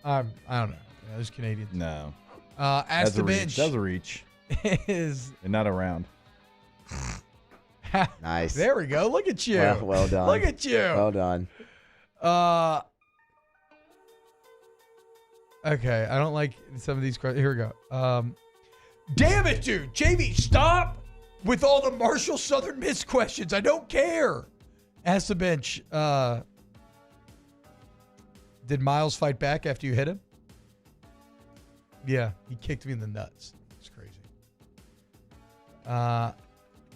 I don't know. Yeah, there's Canadians. No. Ask the bench. That's a reach. Is and not around. Nice. There we go. Look at you. Well done. Look at you. Well done. Okay, I don't like some of these questions. Here we go. Damn it, dude. JV, stop with all the Marshall Southern Miss questions. I don't care. Ask the bench. Did Miles fight back after you hit him? Yeah, he kicked me in the nuts. It's crazy.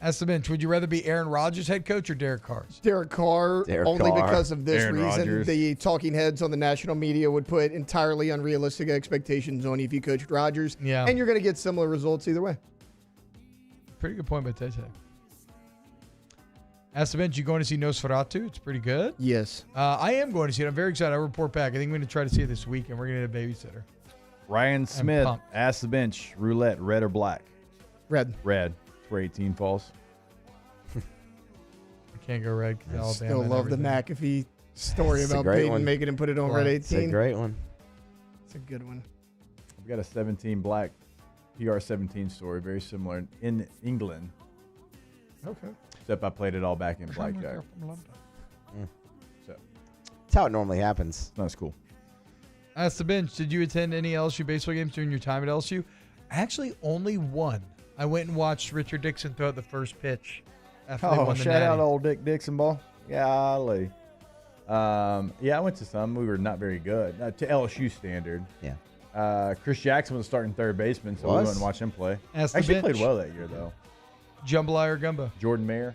Ask the bench. Would you rather be Aaron Rodgers head coach or Derek Carr? Derek Carr, only because of this Aaron reason. Rodgers. The talking heads on the national media would put entirely unrealistic expectations on you if you coached Rodgers. Yeah. And you're going to get similar results either way. Pretty good point by Tete. Ask the bench. You going to see Nosferatu? It's pretty good. Yes. I am going to see it. I'm very excited. I'll report back. I think we're going to try to see it this weekend. We're going to get a babysitter. Ryan Smith pumped. asked the bench, roulette, red or black? Red. Red. That's where 18 falls. I can't go red because Alabama. Still and love the everything. McAfee story It's a about great Peyton one. making him put it on red 18. It's a great one. It's a good one. I've got a 17 black PR17 story, very similar in England. Okay. Except I played it all back in blackjack. So That's how it normally happens. not as cool. Ask the bench. Did you attend any LSU baseball games during your time at LSU? Actually, only one. I went and watched Richard Dixon throw out the first pitch after they Oh, won the shout out Natty. old Dick Dixon ball. Golly. Yeah, I went to some. We were not very good. To LSU standard. Yeah. Chris Jackson was starting third baseman, so we went and watched him play. Ask the Actually bench. played well that year, though. Jambalaya or gumbo? Jordan Mayer.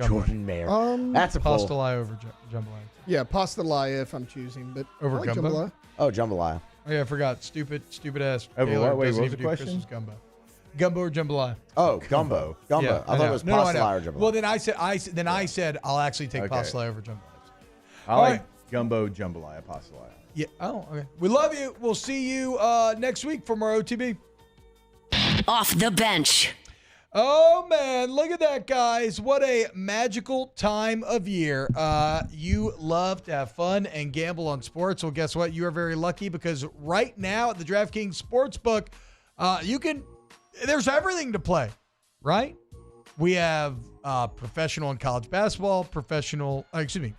Jordan Mayer. That's a pull. Pastelaya over jambalaya. Yeah, pastelaya if I'm choosing, but Over I like gumbo? jambalaya. Oh, jambalaya. Oh yeah, I forgot. Stupid ass. Over Taylor what? Wait, doesn't what was even the do question? Christmas gumbo. Gumbo or jambalaya? Oh, gumbo. Gumbo. Yeah, I thought know. it was No, I know. pastelaya or jambalaya. Well, then I said I'll actually take Okay. pastelaya over jambalaya. I All like right. gumbo, jambalaya, pastelaya. Yeah. Oh, okay. We love you. We'll see you next week from our OTB. Off the bench. Oh, man. Look at that, guys. What a magical time of year. You love to have fun and gamble on sports. Well, guess what? You are very lucky because right now at the DraftKings Sportsbook, there's everything to play, right? We have professional and college basketball, professional basketball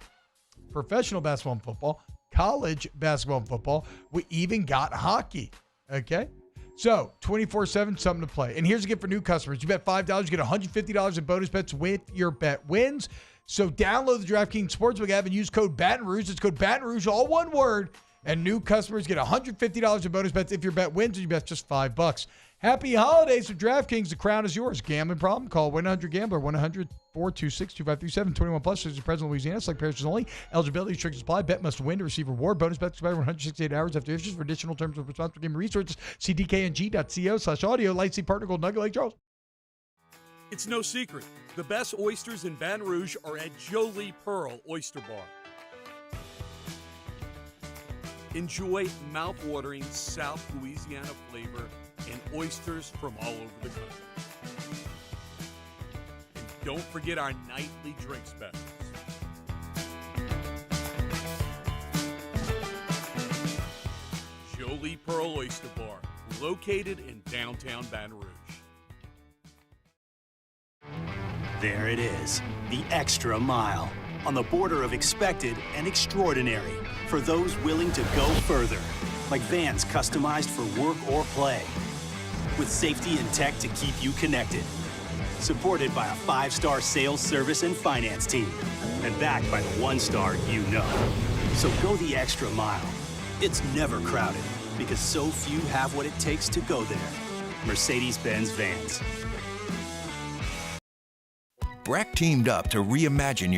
and football, college basketball and football. We even got hockey, okay? So, 24/7, something to play. And here's a gift for new customers. You bet $5, you get $150 in bonus bets with your bet wins. So, download the DraftKings Sportsbook app and use code Baton Rouge. It's code Baton Rouge, all one word. And new customers get $150 in bonus bets if your bet wins and you bet just $5. Happy holidays with DraftKings. The crown is yours. Gambling problem? Call 1-800-GAMBLER, 1-800-426-2537. 21 plus. Is present in Louisiana. Select parishes only. Eligibility restrictions apply. Bet must win to receive reward. Bonus bets expire 168 hours after issues. For additional terms of responsible gaming resources, see dkng.co/audio. Lightsey Partner Gold Nugget Lake Charles. It's no secret. The best oysters in Baton Rouge are at Jolie Pearl Oyster Bar. Enjoy mouth-watering South Louisiana flavor and oysters from all over the country. And don't forget our nightly drink specials. Jolie Pearl Oyster Bar, located in downtown Baton Rouge. There it is, the extra mile, on the border of expected and extraordinary for those willing to go further, like vans customized for work or play, with safety and tech to keep you connected, supported by a 5-star sales, service, and finance team, and backed by the 1-star you know. So go the extra mile. It's never crowded, because so few have what it takes to go there. Mercedes-Benz Vans. Breck teamed up to reimagine